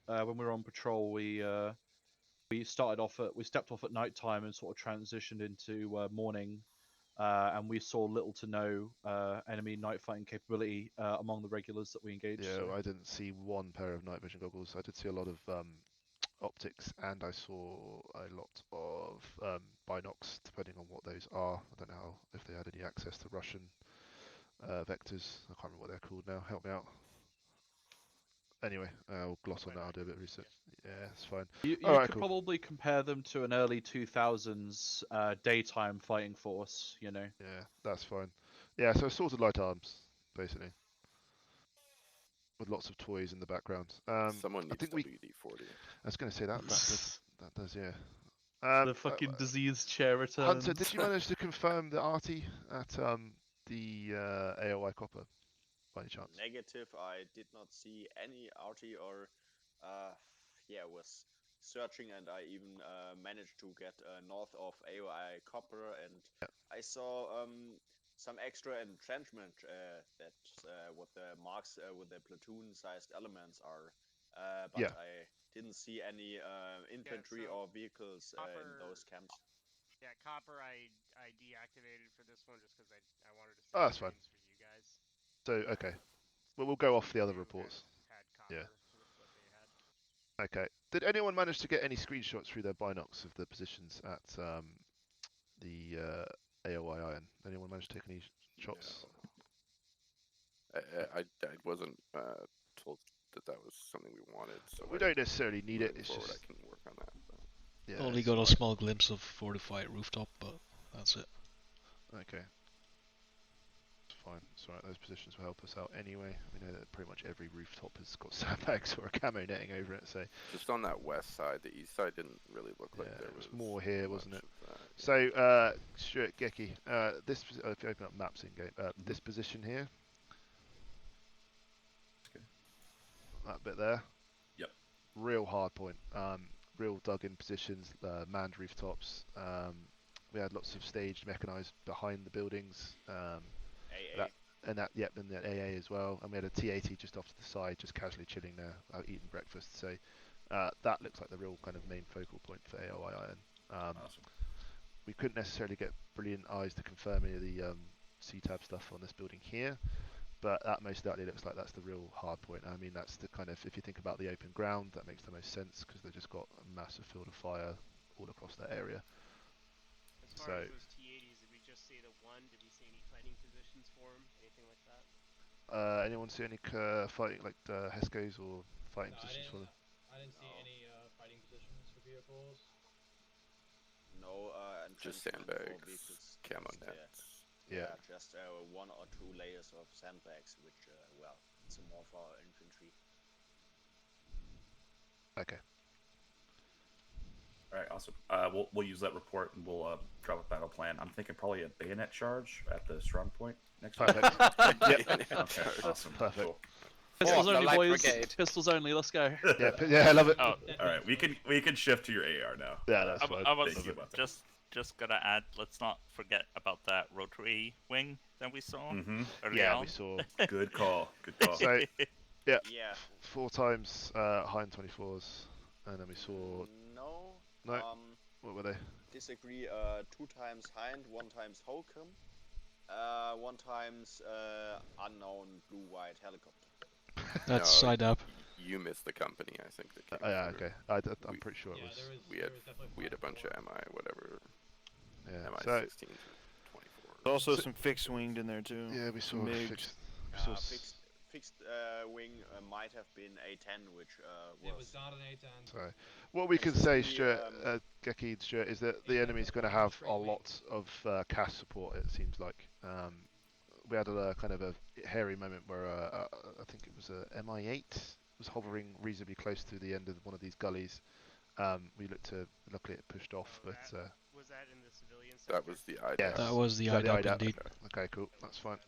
[SPEAKER 5] we stepped off at night time and sort of transitioned into morning. and we saw little to no enemy night fighting capability among the regulars that we engaged.
[SPEAKER 1] Yeah,
[SPEAKER 5] so.
[SPEAKER 1] I didn't see one pair of night vision goggles. I did see a lot of optics, and I saw a lot of binocs, depending on what those are. I don't know if they had any access to Russian vectors. I can't remember what they're called now. Help me out. Anyway, I'll gloss on that. I'll do a bit of research. Yeah, it's fine.
[SPEAKER 5] You
[SPEAKER 1] Alright,
[SPEAKER 5] could
[SPEAKER 1] cool.
[SPEAKER 5] probably compare them to an early 2000s daytime fighting force, you know.
[SPEAKER 1] Yeah, that's fine. Yeah, so assorted light arms, basically, with lots of toys in the background.
[SPEAKER 11] Someone
[SPEAKER 1] I
[SPEAKER 11] needs
[SPEAKER 1] think we.
[SPEAKER 11] WD-40.
[SPEAKER 1] I was going to say that does yeah.
[SPEAKER 5] The fucking disease chair returns.
[SPEAKER 1] Hunter, did you manage to confirm the arty at the AOI Copper, by any chance?
[SPEAKER 13] Negative, I did not see any arty or, was searching, and I even managed to get north of AOI Copper, and I saw some extra entrenchment that what the marks with the platoon-sized elements are, but I didn't see any infantry or vehicles in those camps.
[SPEAKER 2] Yeah, Copper I deactivated for this one just because I wanted to save
[SPEAKER 1] Oh, that's fine.
[SPEAKER 2] for you guys.
[SPEAKER 1] So, okay. Well, we'll go off the other reports.
[SPEAKER 2] Had Copper with what they had.
[SPEAKER 1] Okay. Did anyone manage to get any screenshots through their binocs of the positions at the AOI Iron? Anyone managed to take any shots?
[SPEAKER 11] No. I wasn't told that was something we wanted, so
[SPEAKER 1] we don't necessarily need it. It's
[SPEAKER 11] forward,
[SPEAKER 1] just
[SPEAKER 11] I can work on that. But...
[SPEAKER 7] Yeah, only got a small glimpse of fortified rooftop, but that's it.
[SPEAKER 1] Okay. Fine, it's alright, those positions will help us out anyway. We know that pretty much every rooftop has got sandbags or a camo netting over it, so...
[SPEAKER 11] Just on that west side, the east side didn't really look like there was
[SPEAKER 1] more here, wasn't it?
[SPEAKER 11] That,
[SPEAKER 1] so, Stuart, Geki, this, if you open up maps in-game, this position here...
[SPEAKER 6] Okay.
[SPEAKER 1] That bit there.
[SPEAKER 6] Yep.
[SPEAKER 1] Real hard point. Real dug-in positions, manned rooftops. We had lots of staged mechanised behind the buildings.
[SPEAKER 13] AA.
[SPEAKER 1] And that AA as well. And we had a T-80 just off to the side, just casually chilling there, eating breakfast. So that looks like the real kind of main focal point for AOI Iron.
[SPEAKER 6] Awesome.
[SPEAKER 1] We couldn't necessarily get brilliant eyes to confirm any of the CTAB stuff on this building here, but that most likely looks like that's the real hard point. I mean, that's the kind of, if you think about the open ground, that makes the most sense because they've just got a massive field of fire all across that area.
[SPEAKER 2] As far as those T-80s, did we just see the one? Did we see any fighting positions for them? Anything like that?
[SPEAKER 1] Anyone see any fighting, like Heskos or fighting positions for them?
[SPEAKER 9] I didn't see any fighting positions for vehicles.
[SPEAKER 13] No,
[SPEAKER 11] just sandbags, camo nets.
[SPEAKER 13] Yeah, just one or two layers of sandbags, which, well, it's more for infantry.
[SPEAKER 1] Okay.
[SPEAKER 6] All right, awesome. We'll use that report and we'll drop a battle plan. I'm thinking probably a bayonet charge at the strong point next time.
[SPEAKER 1] Perfect.
[SPEAKER 6] Okay, awesome.
[SPEAKER 1] Perfect.
[SPEAKER 6] Cool.
[SPEAKER 5] Pistols only, boys. Brigade. Pistols only. Let's go.
[SPEAKER 1] Yeah, I love it.
[SPEAKER 6] Oh, all right, we can shift to your AR now.
[SPEAKER 1] Yeah, that's fine.
[SPEAKER 8] I was just gonna add. Let's not forget about that rotary wing that we saw. Early on.
[SPEAKER 1] We saw.
[SPEAKER 6] Good call. Good call.
[SPEAKER 1] So, yeah. 4 times Hein 24s, and then we saw.
[SPEAKER 13] No.
[SPEAKER 1] What were they?
[SPEAKER 13] Disagree. 2 times Hind, 1 times Holcomb, 1 times unknown blue-white helicopter.
[SPEAKER 7] That's side up.
[SPEAKER 11] You missed the company, I think. That came
[SPEAKER 1] yeah, okay. I'm pretty sure it was.
[SPEAKER 11] We had a bunch of MI whatever.
[SPEAKER 1] Yeah.
[SPEAKER 11] MI 16 to 24.
[SPEAKER 3] Also some fixed winged in there too.
[SPEAKER 1] Yeah, we saw
[SPEAKER 3] fixed.
[SPEAKER 13] Fixed wing might have been A10, which
[SPEAKER 9] was... It was not an A10.
[SPEAKER 1] Sorry. What we can say, Stuart, Geki and Stuart, is that the enemy's going to have a lot of CAS support, it seems like. We had a kind of a hairy moment where I think it was a MI8 was hovering reasonably close to the end of one of these gullies. We looked to, luckily it pushed off, but...
[SPEAKER 2] was that in the civilian sector?
[SPEAKER 11] That was the IDAP.
[SPEAKER 1] Yes.
[SPEAKER 7] That was the IDAP, indeed.
[SPEAKER 1] Okay, cool, that's fine.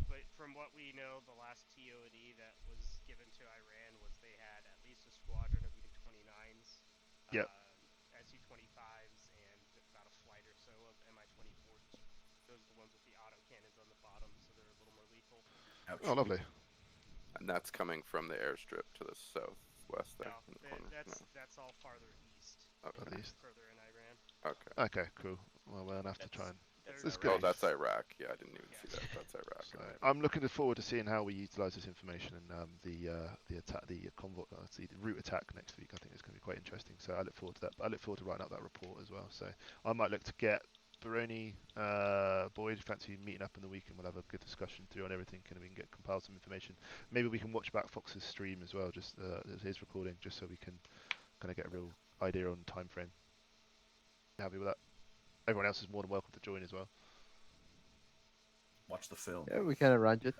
[SPEAKER 2] But from what we know, the last TOD that was given to Iran was they had at least a squadron of MiG-29s, Su-25s, and about a flight or so of Mi-24s. Those are the ones with the autocannons on the bottom, so they're a little more lethal.
[SPEAKER 6] Ouch.
[SPEAKER 1] Oh, lovely.
[SPEAKER 11] And that's coming from the airstrip to the southwest there in the corner.
[SPEAKER 2] That's all farther east.
[SPEAKER 11] Okay.
[SPEAKER 2] Further in Iran.
[SPEAKER 11] Okay.
[SPEAKER 1] Okay, cool. Well, we're going to have to try and... That's good.
[SPEAKER 11] Oh, that's Iraq. Yeah, I didn't even see that. That's Iraq.
[SPEAKER 1] So I'm looking forward to seeing how we utilise this information and the attack, the convoy, the route attack next week. I think it's going to be quite interesting. So I look forward to that. But I look forward to writing up that report as well. So I might look to get Baroni, Boyd, fancy meeting up in the week, and we'll have a good discussion through on everything, and we can get compile some information. Maybe we can watch back Fox's stream as well, just his recording, just so we can kind of get a real idea on time frame. Happy with that? Everyone else is more than welcome to join as well.
[SPEAKER 6] Watch the film.
[SPEAKER 19] Yeah, we can arrange it.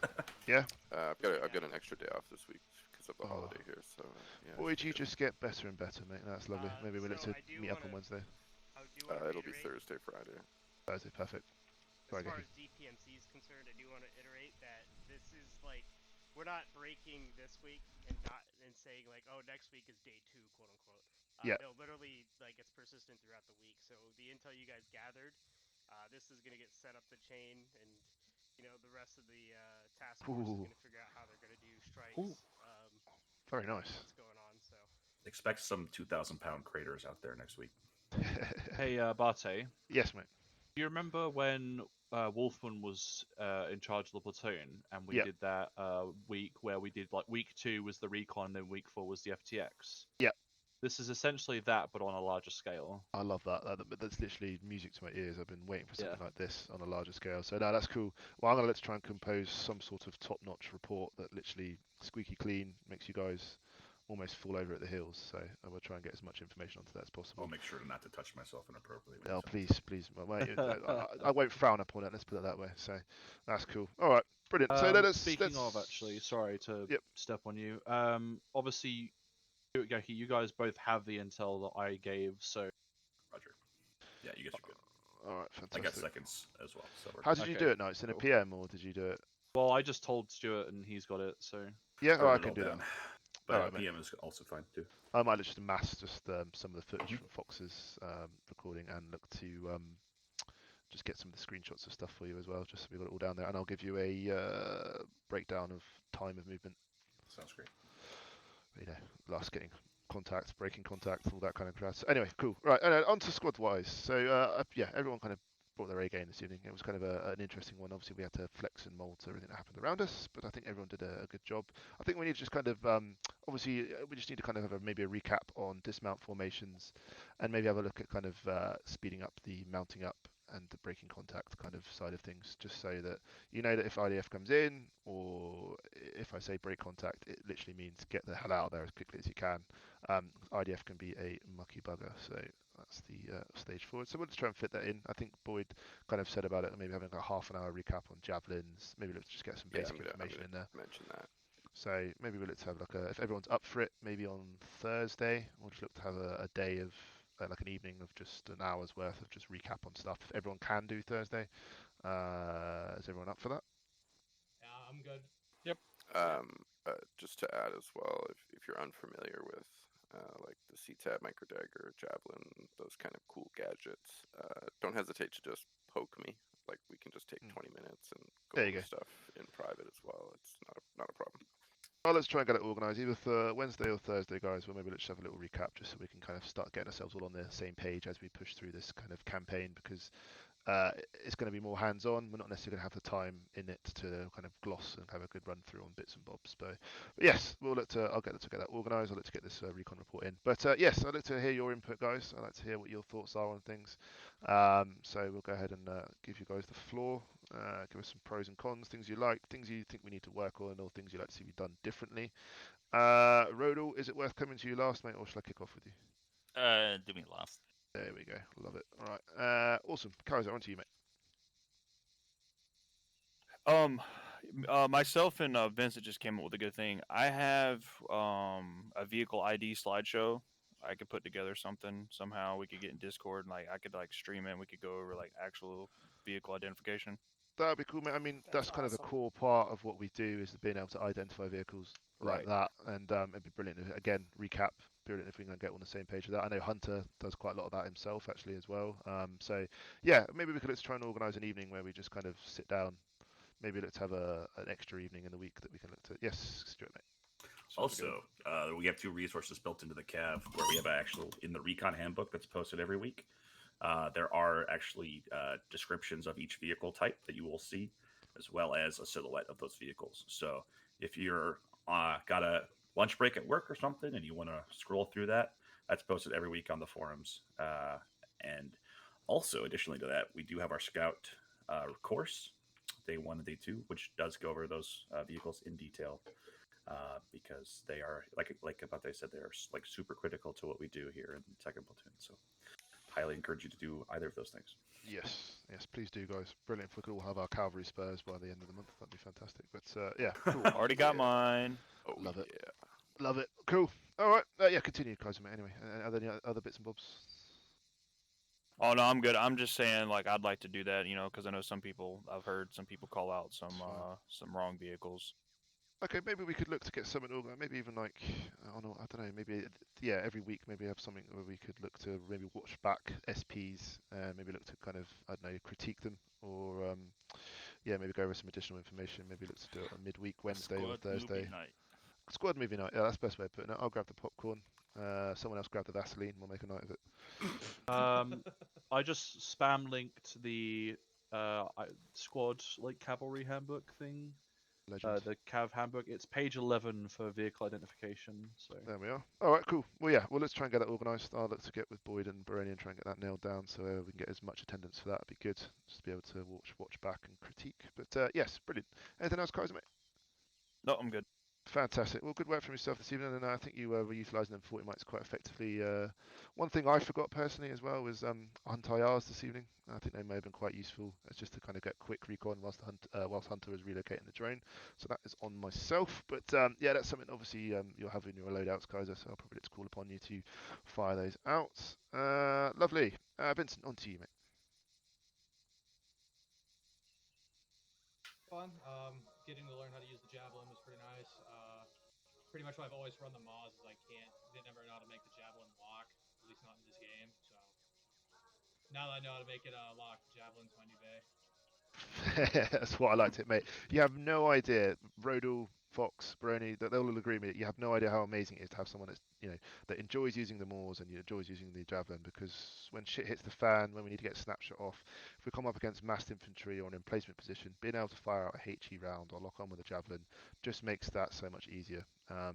[SPEAKER 1] Yeah.
[SPEAKER 11] I've got an extra day off this week because of the holiday here. So yeah.
[SPEAKER 1] Boyd, you just get better and better, mate. That's lovely. Maybe we'll look to meet up on Wednesday.
[SPEAKER 11] It'll be Thursday, Friday.
[SPEAKER 1] Thursday, perfect.
[SPEAKER 2] As far as DPMC is concerned, I do want to iterate that this is like, we're not breaking this week and saying like, oh, next week is day 2, quote unquote.
[SPEAKER 1] Yeah.
[SPEAKER 2] They'll literally, like, it's persistent throughout the week. So the intel you guys gathered, this is going to get set up the chain, and you know the rest of the task force is going to figure out how they're going to do strikes.
[SPEAKER 1] Very nice.
[SPEAKER 2] What's going on? So
[SPEAKER 6] expect some 2,000-pound craters out there next week.
[SPEAKER 5] Hey, Barte.
[SPEAKER 1] Yes, mate.
[SPEAKER 5] Do you remember when Wolfman was in charge of the platoon, and we did that week where we did like week 2 was the recon, then week 4 was the FTX?
[SPEAKER 1] Yeah.
[SPEAKER 5] This is essentially that, but on a larger scale.
[SPEAKER 1] I love that. That's literally music to my ears. I've been waiting for something like this on a larger scale. So no, that's cool. Well, I'm gonna let's try and compose some sort of top-notch report that literally squeaky clean makes you guys almost fall over at the heels. So I will try and get as much information onto that as possible.
[SPEAKER 6] I'll make sure not to touch myself inappropriately.
[SPEAKER 1] Oh, please. I won't frown upon it. Let's put it that way. So that's cool. All right, brilliant. So
[SPEAKER 5] speaking of, actually, sorry to step on you. Obviously, you guys both have the intel that I gave, so.
[SPEAKER 6] Roger. Yeah, you guys are good.
[SPEAKER 1] All right, fantastic.
[SPEAKER 6] I got seconds as well. So
[SPEAKER 1] how did you do it, Knights? In a PM, or did you do it?
[SPEAKER 5] Well, I just told Stuart, and he's got it. So.
[SPEAKER 1] Yeah, I can do that.
[SPEAKER 6] But PM is also fine too.
[SPEAKER 1] I might just amass some of the footage from Fox's recording and look to just get some of the screenshots of stuff for you as well, just so we've got it all down there. And I'll give you a breakdown of time of movement.
[SPEAKER 6] Sounds great.
[SPEAKER 1] You know, last getting contact, breaking contact, all that kind of crap. So anyway, cool. Right, on to squad wise. So yeah, everyone kind of brought their A game this evening. It was kind of an interesting one. Obviously, we had to flex and mold to everything that happened around us, but I think everyone did a good job. I think we need to just kind of, obviously, we just need to kind of have maybe a recap on dismount formations, and maybe have a look at kind of speeding up the mounting up and the breaking contact kind of side of things, just so that you know that if IDF comes in, or if I say break contact, it literally means get the hell out of there as quickly as you can. IDF can be a mucky bugger, so that's the stage forward. So we'll just try and fit that in. I think Boyd kind of said about it, maybe having a half an hour recap on javelins. Maybe let's just get some basic information in there.
[SPEAKER 11] Mention that.
[SPEAKER 1] So maybe we'll look to have like if everyone's up for it, maybe on Thursday, we'll just look to have a day of like an evening of just an hour's worth of just recap on stuff. If everyone can do Thursday, is everyone up for that?
[SPEAKER 9] Yeah, I'm good.
[SPEAKER 5] Yep.
[SPEAKER 11] Just to add as well, if you're unfamiliar with like the CTAB, microdagger, javelin, those kind of cool gadgets, don't hesitate to just poke me. Like we can just take 20 minutes and go over stuff in private as well. It's not a problem.
[SPEAKER 1] Oh, let's try and get it organised either for Wednesday or Thursday, guys. Well, maybe let's have a little recap just so we can kind of start getting ourselves all on the same page as we push through this kind of campaign, because it's going to be more hands-on. We're not necessarily going to have the time in it to kind of gloss and have a good run through on bits and bobs. But yes, I'll get that organised. I'll look to get this recon report in. But yes, I'd like to hear your input, guys. I'd like to hear what your thoughts are on things. So we'll go ahead and give you guys the floor. Give us some pros and cons, things you like, things you think we need to work on, or things you'd like to see be done differently. Rodal, is it worth coming to you last, mate, or shall I kick off with you?
[SPEAKER 8] Do me last.
[SPEAKER 1] There we go. Love it. All right. Awesome. Kaiser, on to you,
[SPEAKER 3] mate. Myself and Vincent just came up with a good thing. I have a vehicle ID slideshow. I could put together something somehow. We could get in Discord and I could stream it. And we could go over actual vehicle identification.
[SPEAKER 1] That'd be cool, mate. I mean, that's kind of the core part of what we do, is being able to identify vehicles like that, and it'd be brilliant. Again, recap. Brilliant if we can get on the same page with that. I know Hunter does quite a lot of that himself, actually, as well. So yeah, maybe we could let's try and organise an evening where we just kind of sit down. Maybe let's have an extra evening in the week that we can look to. Yes, Stuart, mate.
[SPEAKER 6] Also, we have 2 resources built into the CAV where we have in the recon handbook that's posted every week. There are actually descriptions of each vehicle type that you will see, as well as a silhouette of those vehicles. So if you're got a lunch break at work or something and you want to scroll through that, that's posted every week on the forums. And also, additionally to that, we do have our Scout course, day 1 and day 2, which does go over those vehicles in detail. Because they are like Abate said, they are like super critical to what we do here in Second Platoon. So highly encourage you to do either of those things.
[SPEAKER 1] Yes, please do, guys. Brilliant. If we could all have our cavalry spurs by the end of the month, that'd be fantastic. But yeah, cool.
[SPEAKER 3] Already got mine.
[SPEAKER 11] Oh,
[SPEAKER 1] Love it.
[SPEAKER 11] yeah.
[SPEAKER 1] Love it. Cool. All right. Yeah, continue, guys. Anyway, are there any other bits and bobs?
[SPEAKER 3] Oh no, I'm good. I'm just saying, like, I'd like to do that, you know, because I know some people. I've heard some people call out some wrong vehicles.
[SPEAKER 1] Okay, maybe we could look to get something organized. Maybe even like, I don't know. Maybe every week maybe have something where we could look to maybe watch back SPs and maybe look to kind of critique them or maybe go over some additional information. Maybe look to do it on midweek Wednesday or Thursday.
[SPEAKER 3] Movie night.
[SPEAKER 1] Squad movie night. Yeah, that's the best way of putting it. I'll grab the popcorn. Someone else grab the Vaseline. We'll make a night of it.
[SPEAKER 5] I just spam linked the squad cavalry handbook thing. The Cav handbook. It's page 11 for vehicle identification. So
[SPEAKER 1] there we are. All right, cool. Well, yeah. Well, let's try and get that organised. I'll look to get with Boyd and Baroni and try and get that nailed down, so we can get as much attendance for that. It'd be good just to be able to watch back and critique. But yes, brilliant. Anything else, guys, mate?
[SPEAKER 3] No, I'm good.
[SPEAKER 1] Fantastic. Well, good work from yourself this evening, and I think you were utilising them 40 mics quite effectively. One thing I forgot personally as well was Hunt-IRs this evening. I think they may have been quite useful. It's just to kind of get quick recon whilst Hunter is relocating the drone. So that is on myself. But yeah, that's something obviously you'll have in your loadouts, guys. So I'll probably call upon you to fire those out. Lovely. Vincent, on to you, mate.
[SPEAKER 19] Fun. Getting to learn how to use the javelin was pretty nice. Pretty much I've always run the Moz is I didn't ever know how to make the javelin lock, at least not in this game. So now that I know how to make it lock, the javelin's my new bay.
[SPEAKER 1] That's what I liked it, mate. You have no idea, Rodal, Fox, Brony, that they'll all agree with me. You have no idea how amazing it is to have someone that's that enjoys using the Moors and enjoys using the javelin, because when shit hits the fan, when we need to get a snapshot off, if we come up against massed infantry or an emplacement position, being able to fire out a HE round or lock on with a javelin just makes that so much easier.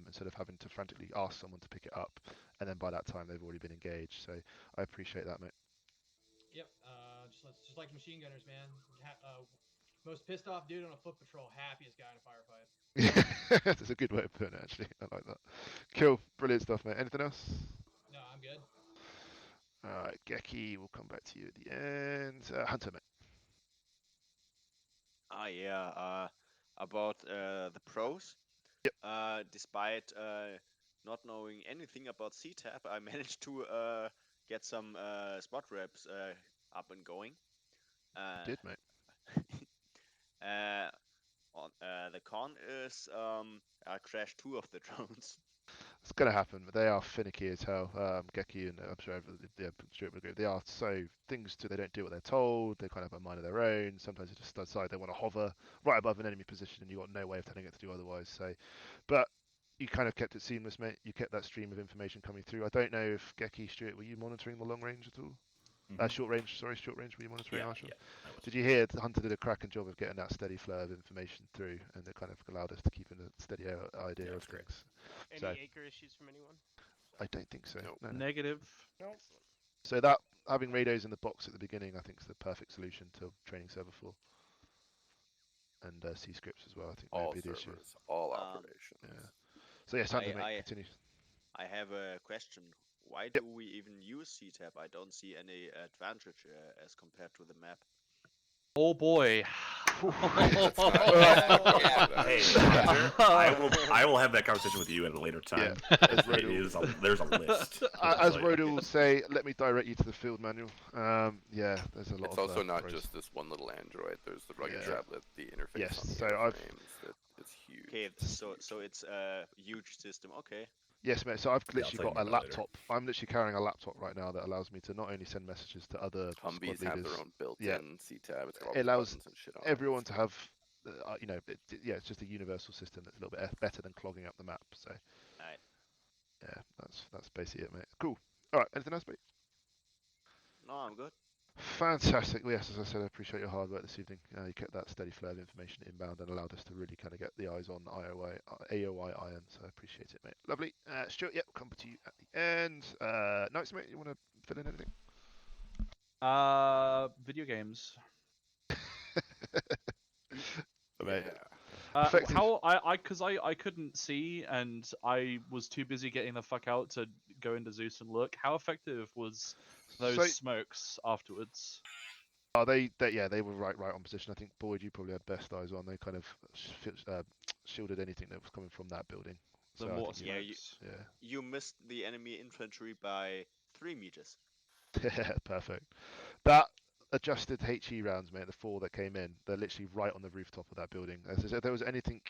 [SPEAKER 1] Instead of having to frantically ask someone to pick it up, and then by that time they've already been engaged. So I appreciate that, mate.
[SPEAKER 19] Yep. Just like machine gunners, man. Most pissed off dude on a foot patrol, happiest guy in a firefight.
[SPEAKER 1] Yeah, that's a good way of putting it, actually. I like that. Cool. Brilliant stuff, mate. Anything else?
[SPEAKER 19] No, I'm good.
[SPEAKER 1] Alright, Geki, we'll come back to you at the end. Hunter, mate.
[SPEAKER 13] Yeah. About the pros.
[SPEAKER 1] Yep.
[SPEAKER 13] Despite not knowing anything about CTAP, I managed to get some spot reps up and going.
[SPEAKER 1] Did, mate.
[SPEAKER 13] The con is I crashed 2 of the drones.
[SPEAKER 1] It's going to happen, but they are finicky as hell. Geki and I'm sure Stuart would agree. They are they don't do what they're told. They kind of have a mind of their own. Sometimes they just decide they want to hover right above an enemy position, and you've got no way of telling it to do otherwise. So, but you kind of kept it seamless, mate. You kept that stream of information coming through. I don't know if Geki, Stuart, were you monitoring the long range at all? Short range, were you monitoring?
[SPEAKER 6] Yeah.
[SPEAKER 1] Did you hear Hunter did a cracking job of getting that steady flow of information through, and it kind of allowed us to keep in a steady idea of things.
[SPEAKER 2] Any acre issues from anyone?
[SPEAKER 1] I don't think so.
[SPEAKER 5] Nope.
[SPEAKER 1] No.
[SPEAKER 5] Negative.
[SPEAKER 2] No.
[SPEAKER 1] So that having radios in the box at the beginning, I think, is the perfect solution to training server 4. And C scripts as well. I think
[SPEAKER 11] all
[SPEAKER 1] maybe the
[SPEAKER 11] servers,
[SPEAKER 1] issue.
[SPEAKER 11] all operations.
[SPEAKER 1] Yeah. So yes, Hunter, mate, continue.
[SPEAKER 13] I have a question. Why do we even use CTAP? I don't see any advantage as compared to the map.
[SPEAKER 5] Oh boy.
[SPEAKER 6] Hey, I will have that conversation with you at a later time. Yeah. There's a list.
[SPEAKER 1] As Rodal will say, let me direct you to the field manual. Yeah, there's a lot.
[SPEAKER 11] It's also not just this one little Android. There's the rugged tablet, the interface on the airframes. It's huge.
[SPEAKER 13] Okay, so it's a huge system. Okay.
[SPEAKER 1] Yes, mate. So I've literally got a laptop. I'm literally carrying a laptop right now that allows me to not only send messages to other
[SPEAKER 11] Humvees have their own built-in CTAB.
[SPEAKER 1] It allows everyone to have, it's just a universal system that's a little bit better than clogging up the map. So, yeah, that's basically it, mate. Cool. All right. Anything else, mate?
[SPEAKER 13] No, I'm good.
[SPEAKER 1] Fantastic. Well, yes, as I said, I appreciate your hard work this evening. You kept that steady flow of information inbound and allowed us to really kind of get the eyes on AOI Iron, so I appreciate it, mate. Lovely. Stuart, yep, we'll come to you at the end. Nice, mate, you want to fill in anything?
[SPEAKER 5] Video games.
[SPEAKER 1] Mate,
[SPEAKER 5] how I couldn't see and I was too busy getting the fuck out to go into Zeus and look. How effective was those smokes afterwards?
[SPEAKER 1] They were right on position. I think Boyd, you probably had best eyes on. They kind of shielded anything that was coming from that building.
[SPEAKER 5] The mortar smokes.
[SPEAKER 13] You missed the enemy infantry by 3 meters.
[SPEAKER 1] Yeah, perfect. That adjusted HE rounds, mate, the 4 that came in, they're literally right on the rooftop of that building. As I said, if there was anything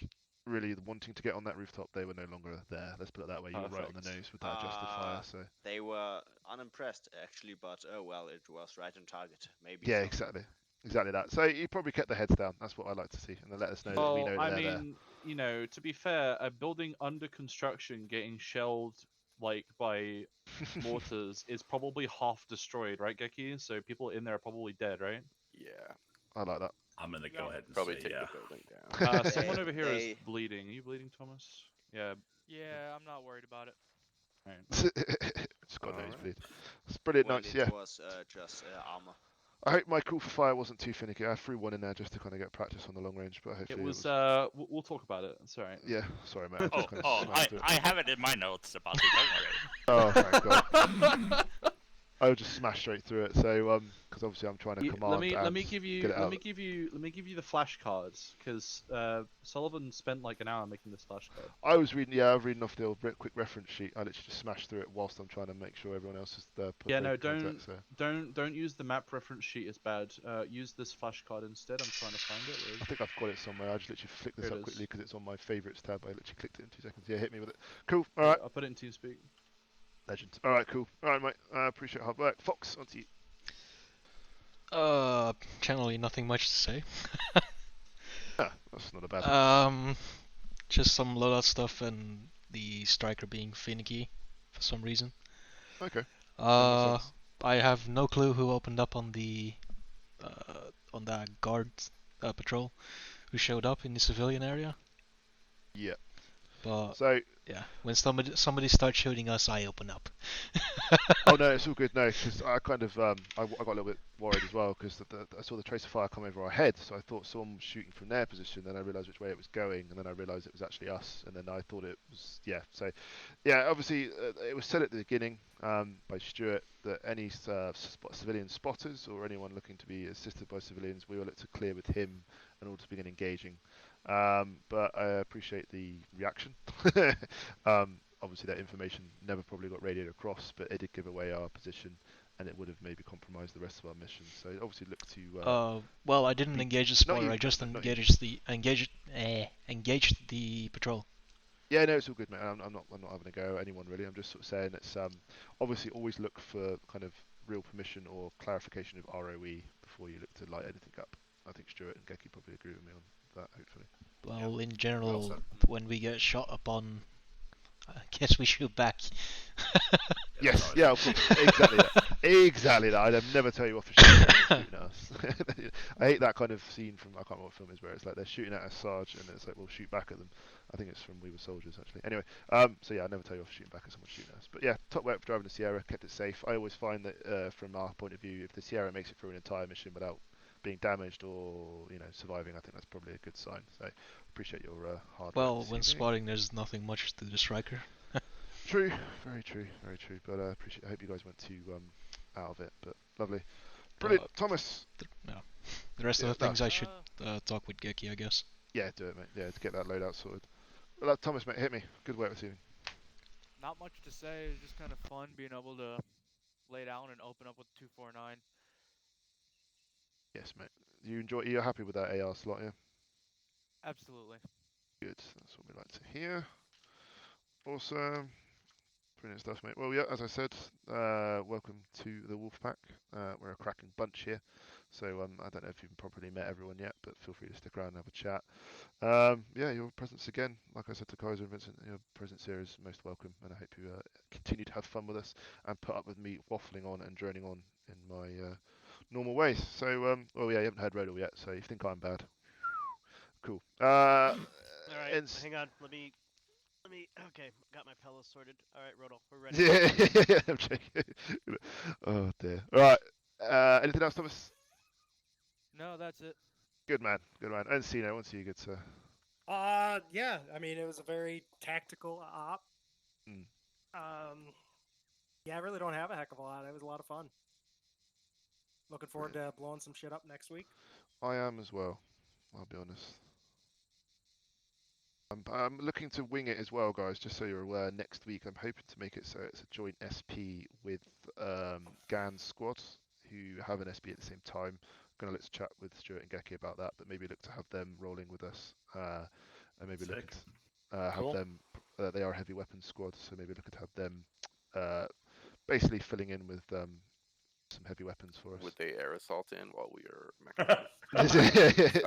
[SPEAKER 1] really wanting to get on that rooftop, they were no longer there. Let's put it that way. You were right on the nose with that adjusted fire. So
[SPEAKER 13] they were unimpressed actually, but oh well, it was right on target. Maybe.
[SPEAKER 1] Yeah,
[SPEAKER 13] so.
[SPEAKER 1] exactly that. So you probably kept their heads down. That's what I like to see, and then let us know that we know they're there.
[SPEAKER 5] You know, to be fair, a building under construction getting shelled like by mortars is probably half destroyed, right, Geki? So people in there are probably dead, right?
[SPEAKER 11] Yeah.
[SPEAKER 1] I like that.
[SPEAKER 6] I'm gonna go ahead and
[SPEAKER 11] probably
[SPEAKER 6] say
[SPEAKER 11] take
[SPEAKER 6] yeah.
[SPEAKER 11] the building down.
[SPEAKER 5] Someone over here is bleeding. Are you bleeding, Thomas? Yeah.
[SPEAKER 9] Yeah, I'm not worried about it.
[SPEAKER 5] Right.
[SPEAKER 1] It's got nosebleed. It's brilliant nights, yeah.
[SPEAKER 13] It was just Arma.
[SPEAKER 1] I hope my call for fire wasn't too finicky. I threw one in there just to kind of get practice on the long range, but hopefully
[SPEAKER 5] it was. We'll talk about it. It's alright.
[SPEAKER 1] Yeah, sorry, mate.
[SPEAKER 8] I have it in my notes about it.
[SPEAKER 1] Oh, thank God. I would just smash straight through it. So, because obviously I'm trying to command.
[SPEAKER 5] Let me give you the flashcards because Sullivan spent like an hour making this flashcard.
[SPEAKER 1] I was reading off the old quick reference sheet. I literally just smashed through it whilst I'm trying to make sure everyone else is there.
[SPEAKER 5] Don't use the map reference sheet. It's bad. Use this flashcard instead. I'm trying to find it.
[SPEAKER 1] I think I've got it somewhere. I just literally flicked this up quickly because it's on my favourites tab. I literally clicked it in 2 seconds. Yeah, hit me with it. Cool. All right.
[SPEAKER 5] I'll put it in TeamSpeak.
[SPEAKER 1] Legend. All right, cool. All right, mate. I appreciate hard work. Fox, on to you.
[SPEAKER 7] Generally nothing much to say.
[SPEAKER 1] That's not a bad.
[SPEAKER 7] Just some loadout stuff and the striker being finicky for some reason.
[SPEAKER 1] Okay.
[SPEAKER 7] I have no clue who opened up on the on that guard patrol who showed up in the civilian area.
[SPEAKER 1] Yeah.
[SPEAKER 7] But
[SPEAKER 1] so
[SPEAKER 7] yeah, when somebody starts shooting us, I open up.
[SPEAKER 1] Oh no, it's all good. No, because I kind of I got a little bit worried as well because I saw the tracer fire come over our head, so I thought someone was shooting from their position. Then I realised which way it was going, and then I realised it was actually us. And then I thought it was So yeah, obviously it was said at the beginning by Stuart that any civilian spotters or anyone looking to be assisted by civilians, we will look to clear with him in order to begin engaging. But I appreciate the reaction. Obviously, that information never probably got radioed across, but it did give away our position, and it would have maybe compromised the rest of our mission. So obviously, look to.
[SPEAKER 7] Well, I didn't engage the spotter. I just engaged the patrol.
[SPEAKER 1] Yeah, no, it's all good, mate. I'm not having a go at anyone really. I'm just sort of saying it's obviously always look for kind of real permission or clarification of ROE before you look to light anything up. I think Stuart and Geki probably agree with me on that, hopefully.
[SPEAKER 7] Well, in general, when we get shot upon, I guess we shoot back.
[SPEAKER 1] Yes, yeah, of course, exactly that. Exactly that. I'd never tell you off for shooting us. I hate that kind of scene from, I can't remember what film it is, where it's like they're shooting at a Sarge and it's like, we'll shoot back at them. I think it's from We Were Soldiers, actually. Anyway, so yeah, I'd never tell you off for shooting back at someone shooting us. But yeah, top work for driving the Sierra, kept it safe. I always find that from our point of view, if the Sierra makes it through an entire mission without being damaged or surviving, I think that's probably a good sign. So appreciate your hard work.
[SPEAKER 7] Well, when spotting, there's nothing much to the striker.
[SPEAKER 1] True, very true, very true. But I hope you guys went too out of it. But lovely, brilliant, Thomas.
[SPEAKER 7] The rest of the things I should talk with Geki, I guess.
[SPEAKER 1] Yeah, do it, mate. Yeah, to get that loadout sorted. Well, Thomas, mate, hit me. Good work this evening.
[SPEAKER 9] Not much to say. It's just kind of fun being able to lay down and open up with 249.
[SPEAKER 1] Yes, mate. You're happy with that AR slot, yeah?
[SPEAKER 9] Absolutely.
[SPEAKER 1] Good. That's what we like to hear. Awesome. Brilliant stuff, mate. Well, yeah, as I said, welcome to the Wolfpack. We're a cracking bunch here. So I don't know if you've probably met everyone yet, but feel free to stick around and have a chat. Yeah, your presence again, like I said to Kaiser and Vincent, your presence here is most welcome, and I hope you continue to have fun with us and put up with me waffling on and droning on in my normal ways. So, well, yeah, you haven't heard Rodal yet, so you think I'm bad. Cool.
[SPEAKER 2] All right, hang on. Let me. Okay, got my pillows sorted. All right, Rodal, we're ready.
[SPEAKER 1] Yeah, I'm checking. Oh dear. All right. Anything else, Thomas?
[SPEAKER 18] No, that's it.
[SPEAKER 1] Good man. Good man. And Cino, once you get to.
[SPEAKER 20] Yeah. I mean, it was a very tactical op.
[SPEAKER 1] Mm.
[SPEAKER 20] Yeah, I really don't have a heck of a lot. It was a lot of fun. Looking forward to blowing some shit up next week.
[SPEAKER 1] I am as well. I'll be honest. I'm looking to wing it as well, guys. Just so you're aware, next week I'm hoping to make it so it's a joint SP with Gan's squad, who have an SP at the same time. I'm gonna let's chat with Stuart and Geki about that, but maybe look to have them rolling with us, and maybe look at have them. They are a heavy weapons squad, so maybe look at have them basically filling in with some heavy weapons for us.
[SPEAKER 11] Would they air assault in while we are mechanized?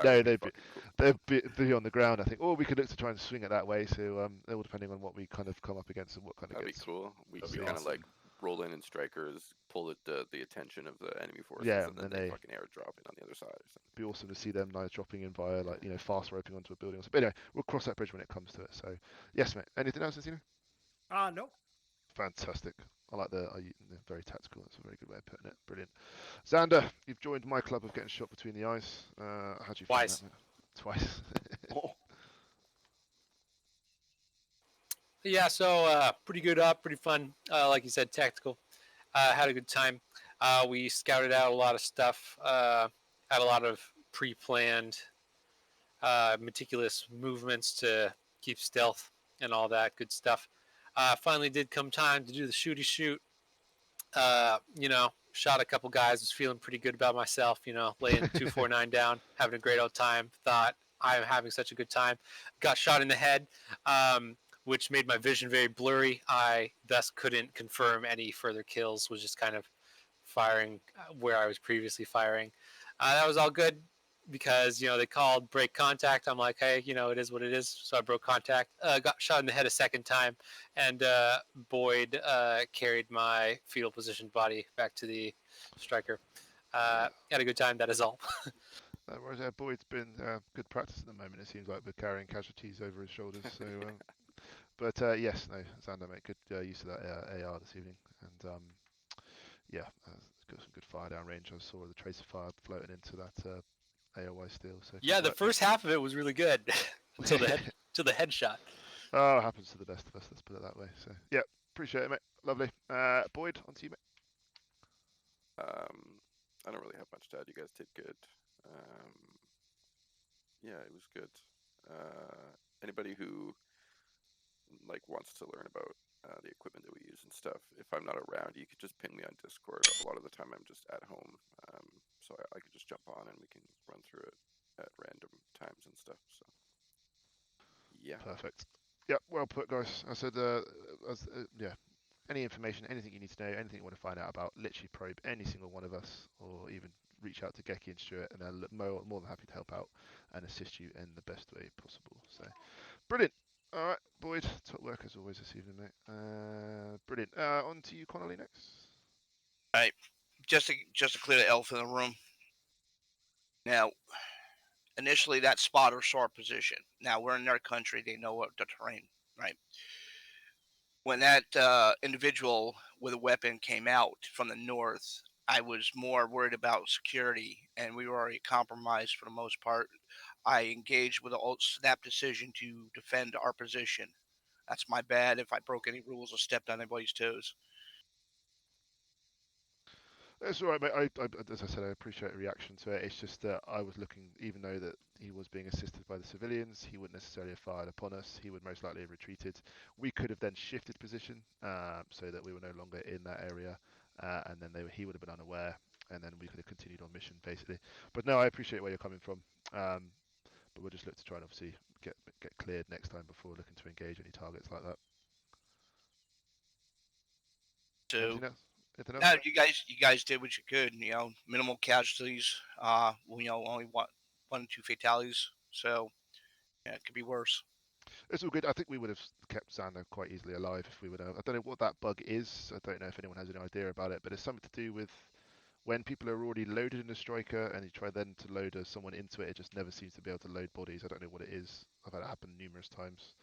[SPEAKER 1] No, they'd be on the ground, I think. Or we could look to try and swing it that way. So all depending on what we kind of come up against and what kind of
[SPEAKER 11] That'd
[SPEAKER 1] gets.
[SPEAKER 11] be cool. We
[SPEAKER 1] That'd
[SPEAKER 11] can
[SPEAKER 1] be
[SPEAKER 11] kind of
[SPEAKER 1] awesome.
[SPEAKER 11] like roll in strikers, pull the attention of the enemy forces,
[SPEAKER 1] Yeah,
[SPEAKER 11] and then they fucking airdrop it on the other side. Or something.
[SPEAKER 1] It'd be awesome to see them nice dropping in via like fast roping onto a building. But anyway, we'll cross that bridge when it comes to it. So yes, mate. Anything else, Encino?
[SPEAKER 20] Nope.
[SPEAKER 1] Fantastic. I like the very tactical. That's a very good way of putting it. Brilliant. Xander, you've joined my club of getting shot between the eyes. How do you find that, mate? Twice.
[SPEAKER 17] Yeah, so pretty good up, pretty fun. Like you said, tactical. Had a good time. We scouted out a lot of stuff. Had a lot of pre-planned, meticulous movements to keep stealth and all that good stuff. Finally, did come time to do the shooty shoot. Shot a couple guys. Was feeling pretty good about myself. Laying 249 down, having a great old time. Thought I'm having such a good time. Got shot in the head. Which made my vision very blurry. I thus couldn't confirm any further kills, was just kind of firing where I was previously firing. That was all good because, they called break contact. I'm like, hey, it is what it is. So I broke contact, got shot in the head a second time, and Boyd carried my fetal positioned body back to the striker. Had a good time, that is all.
[SPEAKER 1] Whereas Boyd's been good practice at the moment. It seems like we're carrying casualties over his shoulders. So, but yes, no, Xander, mate, good use of that AR this evening, and yeah, got some good fire down range. I saw the tracer fire floating into that AOI steel. So
[SPEAKER 17] yeah, the first half of it was really good until the headshot.
[SPEAKER 1] Oh, it happens to the best of us. Let's put it that way. So yeah, appreciate it, mate. Lovely. Boyd, on to you, mate.
[SPEAKER 11] I don't really have much to add. You guys did good. Yeah, it was good. Anybody who wants to learn about the equipment that we use and stuff, if I'm not around, you could just ping me on Discord. A lot of the time I'm just at home, so I could just jump on and we can run through it at random times and stuff. So yeah,
[SPEAKER 1] perfect. Yeah, well put, guys. I said, yeah, any information, anything you need to know, anything you want to find out about, literally probe any single one of us, or even reach out to Geki and Stuart, and they're more than happy to help out and assist you in the best way possible. So brilliant. All right, Boyd, top work as always this evening, mate. Brilliant. On to you, Connolly, next.
[SPEAKER 4] All right, just to clear the elephant in the room. Now, initially that spotter saw our position. Now we're in their country; they know what the terrain, right? When that individual with a weapon came out from the north, I was more worried about security, and we were already compromised for the most part. I engaged with a snap decision to defend our position. That's my bad if I broke any rules or stepped on anybody's toes.
[SPEAKER 1] It's all right, mate. As I said, I appreciate the reaction to it. It's just that I was looking, even though that he was being assisted by the civilians, he wouldn't necessarily have fired upon us. He would most likely have retreated. We could have then shifted position so that we were no longer in that area, and then he would have been unaware, and then we could have continued on mission, basically. But no, I appreciate where you're coming from. But we'll just look to try and obviously get cleared next time before looking to engage any targets like that.
[SPEAKER 4] So
[SPEAKER 1] Anything else? Anything else, Brett?
[SPEAKER 4] you guys did what you could. You know, minimal casualties. You know, only one or two fatalities. So yeah, it could be worse.
[SPEAKER 1] It's all good. I think we would have kept Xander quite easily alive if we would have. I don't know what that bug is. I don't know if anyone has any idea about it, but it's something to do with when people are already loaded in a striker and you try then to load someone into it, it just never seems to be able to load bodies. I don't know what it is. I've had it happen numerous times.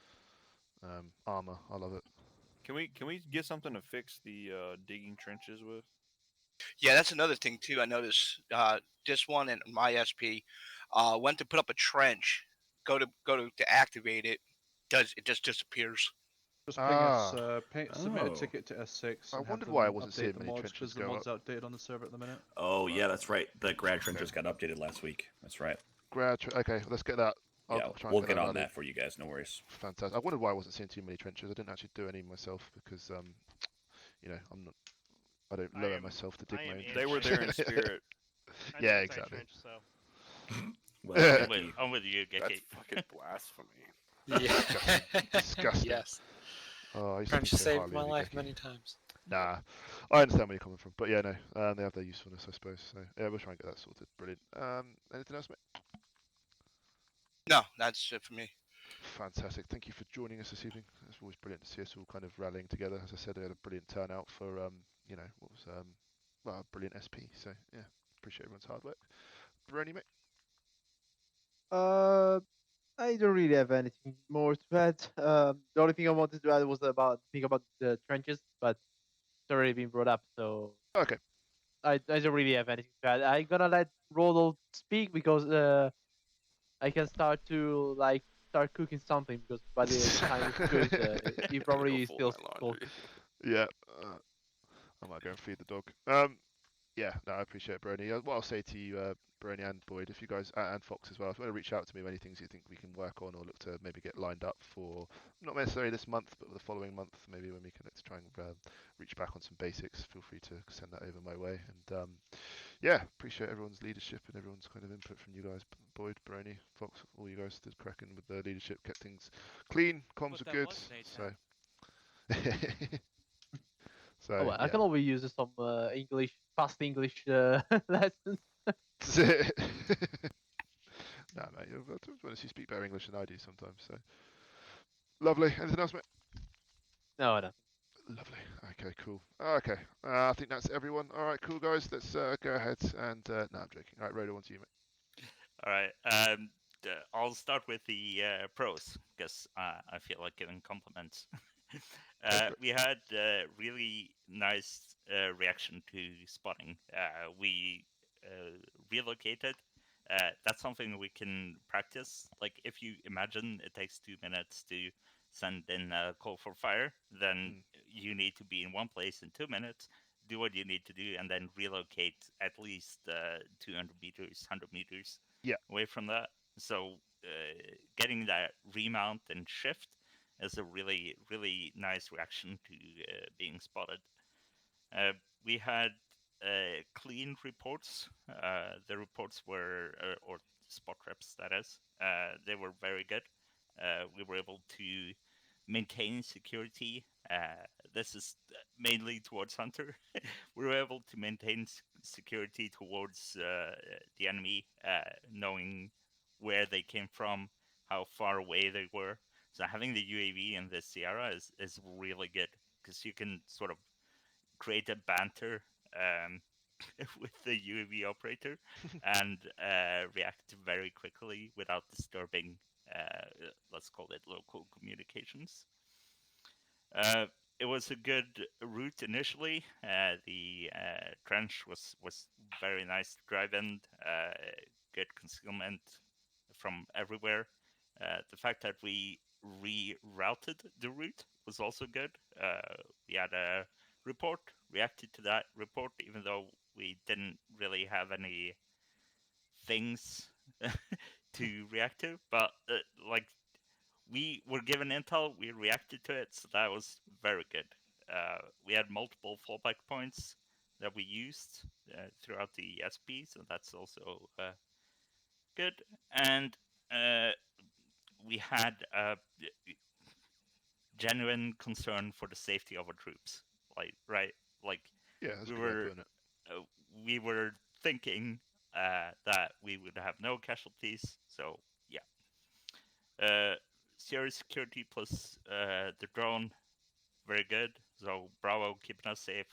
[SPEAKER 1] Arma, I love it.
[SPEAKER 3] Can we get something to fix the digging trenches with?
[SPEAKER 4] Yeah, that's another thing too. I noticed this one and my SP went to put up a trench, go to activate it, it just disappears.
[SPEAKER 5] Just ping us, submit a ticket to S6
[SPEAKER 1] I
[SPEAKER 5] and have
[SPEAKER 1] wondered
[SPEAKER 5] them
[SPEAKER 1] why I wasn't
[SPEAKER 5] update
[SPEAKER 1] seeing
[SPEAKER 5] the
[SPEAKER 1] many
[SPEAKER 5] mods
[SPEAKER 1] trenches
[SPEAKER 5] because the
[SPEAKER 1] go
[SPEAKER 5] mod's
[SPEAKER 1] up.
[SPEAKER 5] outdated on the server at the minute.
[SPEAKER 6] Oh yeah, that's right. The grad trenches got updated last week. That's right.
[SPEAKER 1] Okay, let's get that.
[SPEAKER 6] Yeah,
[SPEAKER 1] try and
[SPEAKER 6] we'll
[SPEAKER 1] get
[SPEAKER 6] get on
[SPEAKER 1] rally.
[SPEAKER 6] that for you guys. No worries.
[SPEAKER 1] Fantastic. I wondered why I wasn't seeing too many trenches. I didn't actually do any myself because you know, I don't lower myself to dig my own.
[SPEAKER 3] They were there in spirit.
[SPEAKER 1] Yeah, exactly.
[SPEAKER 2] So.
[SPEAKER 6] Well,
[SPEAKER 8] I'm with you, Geki.
[SPEAKER 11] That's fucking blasphemy.
[SPEAKER 17] Yeah.
[SPEAKER 1] Disgusting.
[SPEAKER 17] Yes.
[SPEAKER 1] Oh, I used
[SPEAKER 17] Trench
[SPEAKER 1] to think so
[SPEAKER 17] saved
[SPEAKER 1] highly
[SPEAKER 17] my
[SPEAKER 1] of you,
[SPEAKER 17] life
[SPEAKER 1] Geki.
[SPEAKER 17] many times.
[SPEAKER 1] Nah, I understand where you're coming from, but yeah, no, they have their usefulness, I suppose. So yeah, we'll try and get that sorted. Brilliant. Anything else, mate?
[SPEAKER 4] No, that's it for me.
[SPEAKER 1] Fantastic. Thank you for joining us this evening. It's always brilliant to see us all kind of rallying together. As I said, we had a brilliant turnout for you know, what was well, a brilliant SP. So yeah, appreciate everyone's hard work. Brony, mate.
[SPEAKER 9] I don't really have anything more to add. The only thing I wanted to add was about the trenches, but it's already been brought up, so
[SPEAKER 1] okay.
[SPEAKER 9] I don't really have anything to add. I'm gonna let Rodol speak because I can start to start cooking something because by the time it's cooked, he probably still full.
[SPEAKER 1] Yeah, I might go and feed the dog. Yeah, no, I appreciate it, Brony. What I'll say to you, Brony and Boyd, if you guys, and Fox as well, if you want to reach out to me with any things you think we can work on or look to maybe get lined up for, not necessarily this month, but the following month, maybe when we can look to try and reach back on some basics, feel free to send that over my way. And yeah, appreciate everyone's leadership and everyone's kind of input from you guys, Boyd, Brony, Fox, all you guys did cracking with the leadership, kept things clean, comms are good, so... So,
[SPEAKER 9] oh, well,
[SPEAKER 1] yeah.
[SPEAKER 9] I can always use some fast English lessons.
[SPEAKER 1] Nah, mate, to be honest, you speak better English than I do sometimes. So, lovely. Anything else, mate?
[SPEAKER 9] No, no.
[SPEAKER 1] Lovely. Okay, cool. Okay, I think that's everyone. All right, cool, guys. Let's go ahead and. No, I'm joking. All right, Rhoda, on to you, mate.
[SPEAKER 8] All right. I'll start with the pros because I feel like giving compliments. We had really nice reaction to spotting. We relocated. That's something we can practice. Like if you imagine it takes 2 minutes to send in a call for fire, then you need to be in one place in 2 minutes, do what you need to do, and then relocate at least 200 meters, 100 meters away from that. So getting that remount and shift is a really, really nice reaction to being spotted. We had clean reports. The reports were, or spot reps, that is, they were very good. We were able to maintain security. This is mainly towards Hunter. We were able to maintain security towards the enemy, knowing where they came from, how far away they were. So having the UAV in the Sierra is really good because you can sort of create a banter with the UAV operator and react very quickly without disturbing, let's call it, local communications. It was a good route initially. The trench was very nice to drive in, good concealment from everywhere. The fact that we rerouted the route was also good. We had a report, reacted to that report, even though we didn't really have any things to react to. But like we were given intel, we reacted to it, so that was very good. We had multiple fallback points that we used throughout the SP, so that's also good. And we had a genuine concern for the safety of our troops. Like
[SPEAKER 1] Yeah, that's a
[SPEAKER 8] we
[SPEAKER 1] good way of
[SPEAKER 8] were
[SPEAKER 1] putting it.
[SPEAKER 8] we were thinking that we would have no casualties. So yeah, Sierra security plus the drone, very good. So Bravo keeping us safe,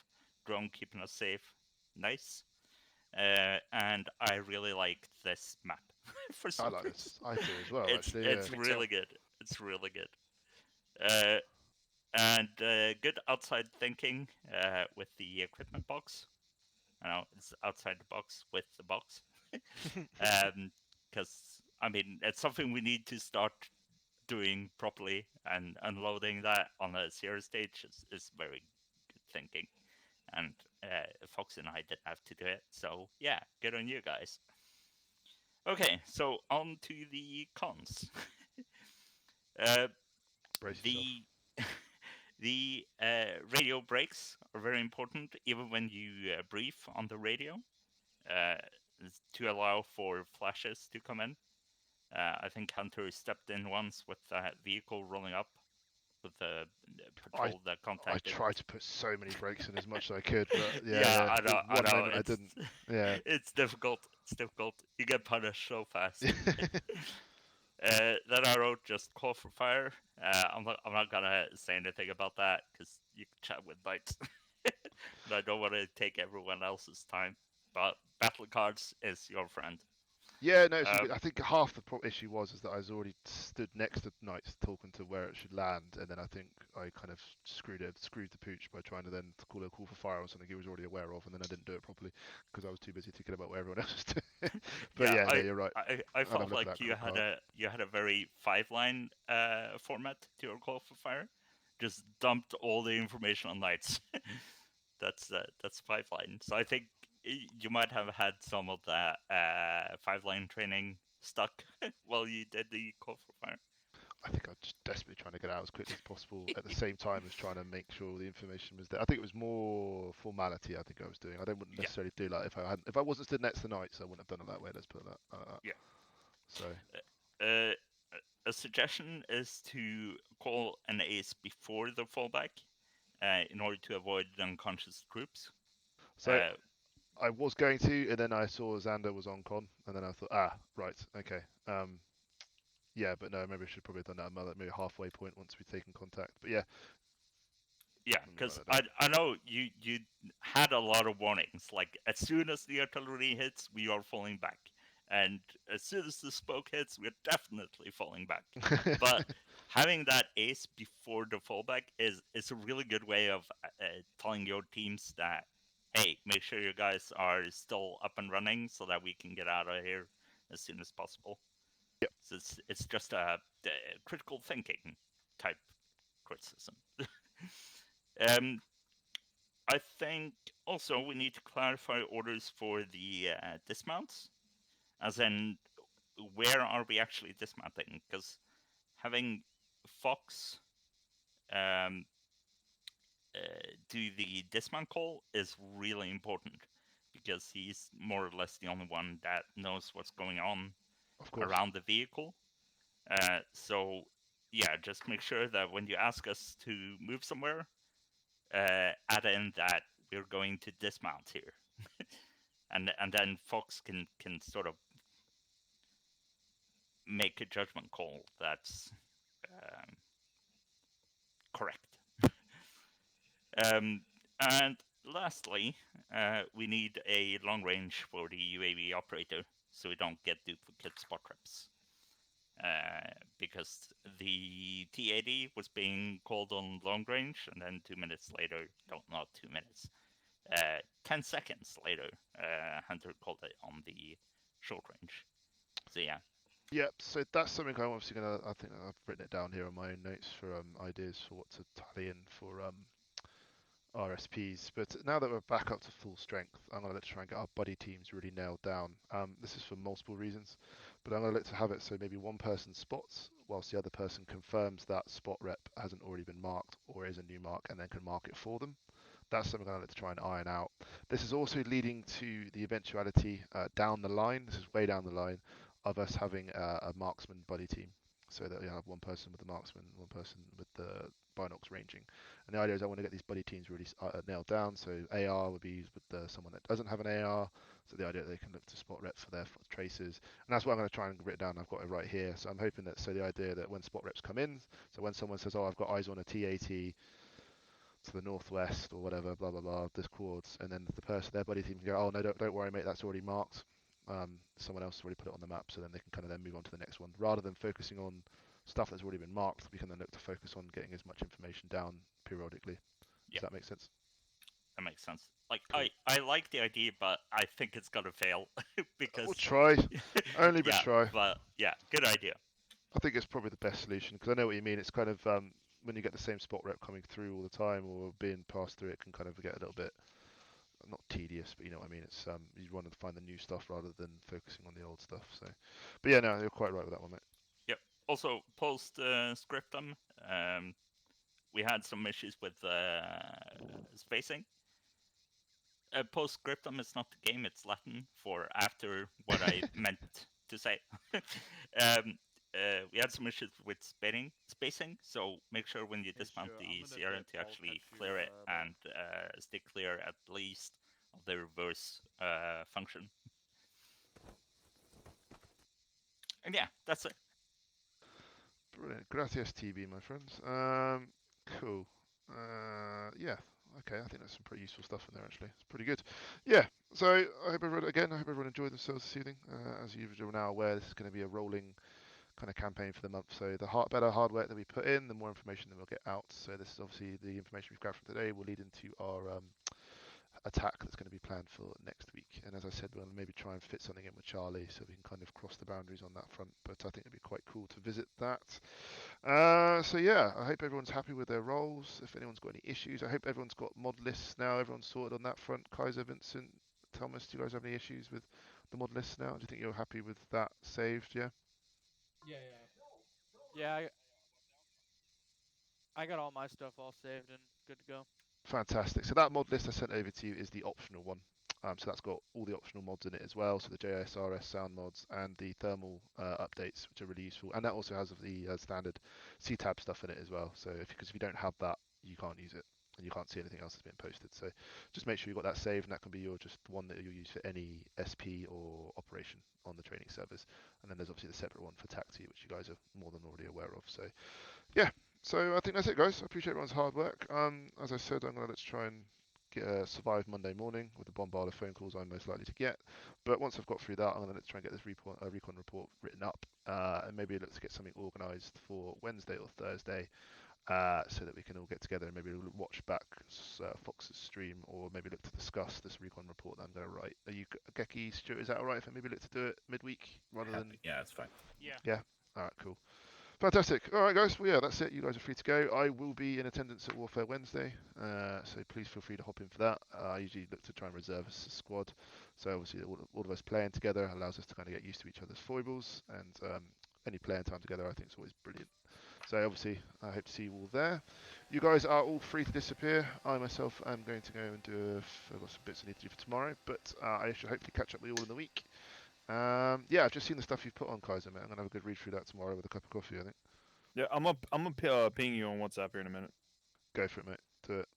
[SPEAKER 8] drone keeping us safe, nice. And I really like this map for
[SPEAKER 1] I
[SPEAKER 8] some
[SPEAKER 1] like
[SPEAKER 8] reason.
[SPEAKER 1] this. I do as well,
[SPEAKER 8] It's
[SPEAKER 1] actually.
[SPEAKER 8] it's
[SPEAKER 1] Yeah.
[SPEAKER 8] really good. It's really good. And good outside thinking with the equipment box. I know it's outside the box with the box. Because I mean it's something we need to start doing properly, and unloading that on a serious stage is very good thinking. And Fox and I didn't have to do it, so yeah, good on you guys. Okay, so on to the cons.
[SPEAKER 1] Brace yourself.
[SPEAKER 8] The the radio breaks are very important, even when you brief on the radio, uh, to allow for flashes to come in. I think Hunter stepped in once with that vehicle rolling up with the patrol that
[SPEAKER 1] I
[SPEAKER 8] contacted.
[SPEAKER 1] tried to put so many breaks in as much as I could, but
[SPEAKER 8] Yeah, I know.
[SPEAKER 1] one moment I didn't. Yeah.
[SPEAKER 8] It's difficult. It's difficult. You get punished so fast. Then I wrote just call for fire. I'm not gonna say anything about that because you can chat with Knights, and I don't want to take everyone else's time. But battle cards is your friend.
[SPEAKER 1] Yeah, no, it's all good. I think half the issue was is that I was already stood next to Knights talking to where it should land, and then I think I kind of screwed the pooch by trying to then call a call for fire on something he was already aware of, and then I didn't do it properly because I was too busy thinking about what everyone else was doing. But yeah, no, you're right.
[SPEAKER 8] I felt like you had a very 5-line format to your call for fire. Just dumped all the information on Knights. That's 5-line. So I think you might have had some of that 5-line training stuck while you did the call for fire.
[SPEAKER 1] I think I'm just desperately trying to get out as quickly as possible at the same time as trying to make sure the information was there. I think it was more formality. I think I was doing. I wouldn't necessarily do like if I wasn't stood next to Knights, I wouldn't have done it that way. Let's put it that.
[SPEAKER 8] Yeah.
[SPEAKER 1] So.
[SPEAKER 8] A suggestion is to call an ace before the fallback, in order to avoid unconscious troops.
[SPEAKER 1] So I was going to, and then I saw Xander was on con, and then I thought, right, okay. Yeah, but no, maybe I should probably have done that maybe halfway point once we've taken contact. But yeah.
[SPEAKER 8] Yeah, because I know you had a lot of warnings. Like as soon as the artillery hits, we are falling back, and as soon as the smoke hits, we're definitely falling back. But having that ace before the fallback is a really good way of telling your teams that, hey, make sure you guys are still up and running so that we can get out of here as soon as possible.
[SPEAKER 1] Yep.
[SPEAKER 8] So it's just a critical thinking type criticism. I think also we need to clarify orders for the dismounts, as in where are we actually dismounting? Because having Fox do the dismount call is really important, because he's more or less the only one that knows what's going on around the vehicle. So yeah, just make sure that when you ask us to move somewhere, add in that we're going to dismount here. and then Fox can sort of make a judgment call that's correct. And lastly, we need a long range for the UAV operator, so we don't get duplicate spot traps. Because the T-80 was being called on long range, and then 2 minutes later, not 2 minutes, 10 seconds later, Hunter called it on the short range. So yeah.
[SPEAKER 1] Yep. So that's something I'm obviously gonna. I think I've written it down here on my own notes for ideas for what to tally in for RSPs. But now that we're back up to full strength, I'm gonna look to try and get our buddy teams really nailed down. This is for multiple reasons, but I'm gonna look to have it so maybe one person spots whilst the other person confirms that spot rep hasn't already been marked or is a new mark, and then can mark it for them. That's something I'm going to try and iron out. This is also leading to the eventuality down the line, this is way down the line, of us having a marksman buddy team. so that you have one person with the marksman, one person with the binocs ranging. And the idea is I want to get these buddy teams really nailed down. So AR would be with someone that doesn't have an AR. So the idea that they can look to spot rep for their traces, and that's what I'm going to try and write down. I've got it right here. So I'm hoping that the idea that when spot reps come in, so when someone says, "Oh, I've got eyes on a T80 to the northwest or whatever, blah blah blah, this coords," and then the person, their buddy team can go, "Oh no, don't worry, mate, that's already marked. Someone else has already put it on the map," so then they can kind of then move on to the next one, rather than focusing on stuff that's already been marked. We can then look to focus on getting as much information down periodically. Does that make sense?
[SPEAKER 8] That makes sense. Like, cool. I like the idea, but I think it's gonna fail because
[SPEAKER 1] we'll try. Only but
[SPEAKER 8] yeah,
[SPEAKER 1] try.
[SPEAKER 8] But yeah, good idea.
[SPEAKER 1] I think it's probably the best solution, because I know what you mean. It's kind of when you get the same spot rep coming through all the time or being passed through, it can kind of get a little bit, not tedious, but you know what I mean. It's you want to find the new stuff rather than focusing on the old stuff. So, but yeah, no, you're quite right with that one, mate.
[SPEAKER 8] Yep. Also, post scriptum, we had some issues with spacing. Post-scriptum is not the game, it's Latin for after what I meant to say. We had some issues with spacing, so make sure when you dismount the Sierra to actually clear it and stay clear at least of the reverse function. And yeah, that's it.
[SPEAKER 1] Brilliant. Gracias, TB, my friends. Cool. Yeah. Okay, I think that's some pretty useful stuff in there, actually. It's pretty good. Yeah, so I hope everyone enjoyed themselves this evening. As you're now aware, this is going to be a rolling kind of campaign for the month. So the better hard work that we put in, the more information that we'll get out. So this is obviously the information we've gathered from today will lead into our attack that's going to be planned for next week. And as I said, we'll maybe try and fit something in with Charlie so we can kind of cross the boundaries on that front. But I think it'd be quite cool to visit that. So yeah, I hope everyone's happy with their roles. If anyone's got any issues, I hope everyone's got mod lists now. Everyone's sorted on that front. Kaiser, Vincent, Thomas, do you guys have any issues with the mod lists now? Do you think you're happy with that saved? Yeah.
[SPEAKER 9] Yeah, I got all my stuff all saved and good to go.
[SPEAKER 1] Fantastic. So that mod list I sent over to you is the optional one. So that's got all the optional mods in it as well. So the JSRS sound mods and the thermal updates, which are really useful. And that also has the standard CTAB stuff in it as well. So because if you don't have that, you can't use it. And you can't see anything else that's been posted. So just make sure you've got that saved, and that can be just one that you'll use for any SP or operation on the training servers. And then there's obviously the separate one for TACTI, which you guys are more than already aware of. So yeah, so I think that's it, guys. I appreciate everyone's hard work. As I said, let's try and survive Monday morning with the bombard of phone calls I'm most likely to get. But once I've got through that, I'm going to try and get this recon report written up, and maybe look to get something organised for Wednesday or Thursday, so that we can all get together and maybe watch back Fox's stream, or maybe look to discuss this recon report that I'm going to write. Are you, Geki, Stuart, is that alright if I maybe look to do it midweek rather than...
[SPEAKER 6] Yeah, it's fine.
[SPEAKER 2] Yeah.
[SPEAKER 1] Yeah? Alright, cool. Fantastic. All right, guys. Well, yeah, that's it. You guys are free to go. I will be in attendance at Warfare Wednesday, so please feel free to hop in for that. I usually look to try and reserve a squad, so obviously all of us playing together allows us to kind of get used to each other's foibles, and any playing time together I think is always brilliant. So obviously I hope to see you all there. You guys are all free to disappear. I myself am going to go and do I've got some bits I need to do for tomorrow, but I should hopefully catch up with you all in the week. Yeah, I've just seen the stuff you've put on, Kaiser, mate. I'm going to have a good read through that tomorrow with a cup of coffee, I think.
[SPEAKER 3] Yeah, I'm gonna ping you on WhatsApp here in a minute.
[SPEAKER 1] Go for it, mate. Do it.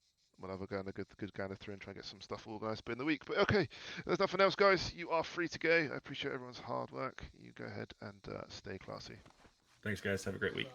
[SPEAKER 1] We'll have a good gander through and try and get some stuff organised in the week. But okay, there's nothing else, guys. You are free to go. I appreciate everyone's hard work. You go ahead and stay classy.
[SPEAKER 6] Thanks, guys. Have a great week.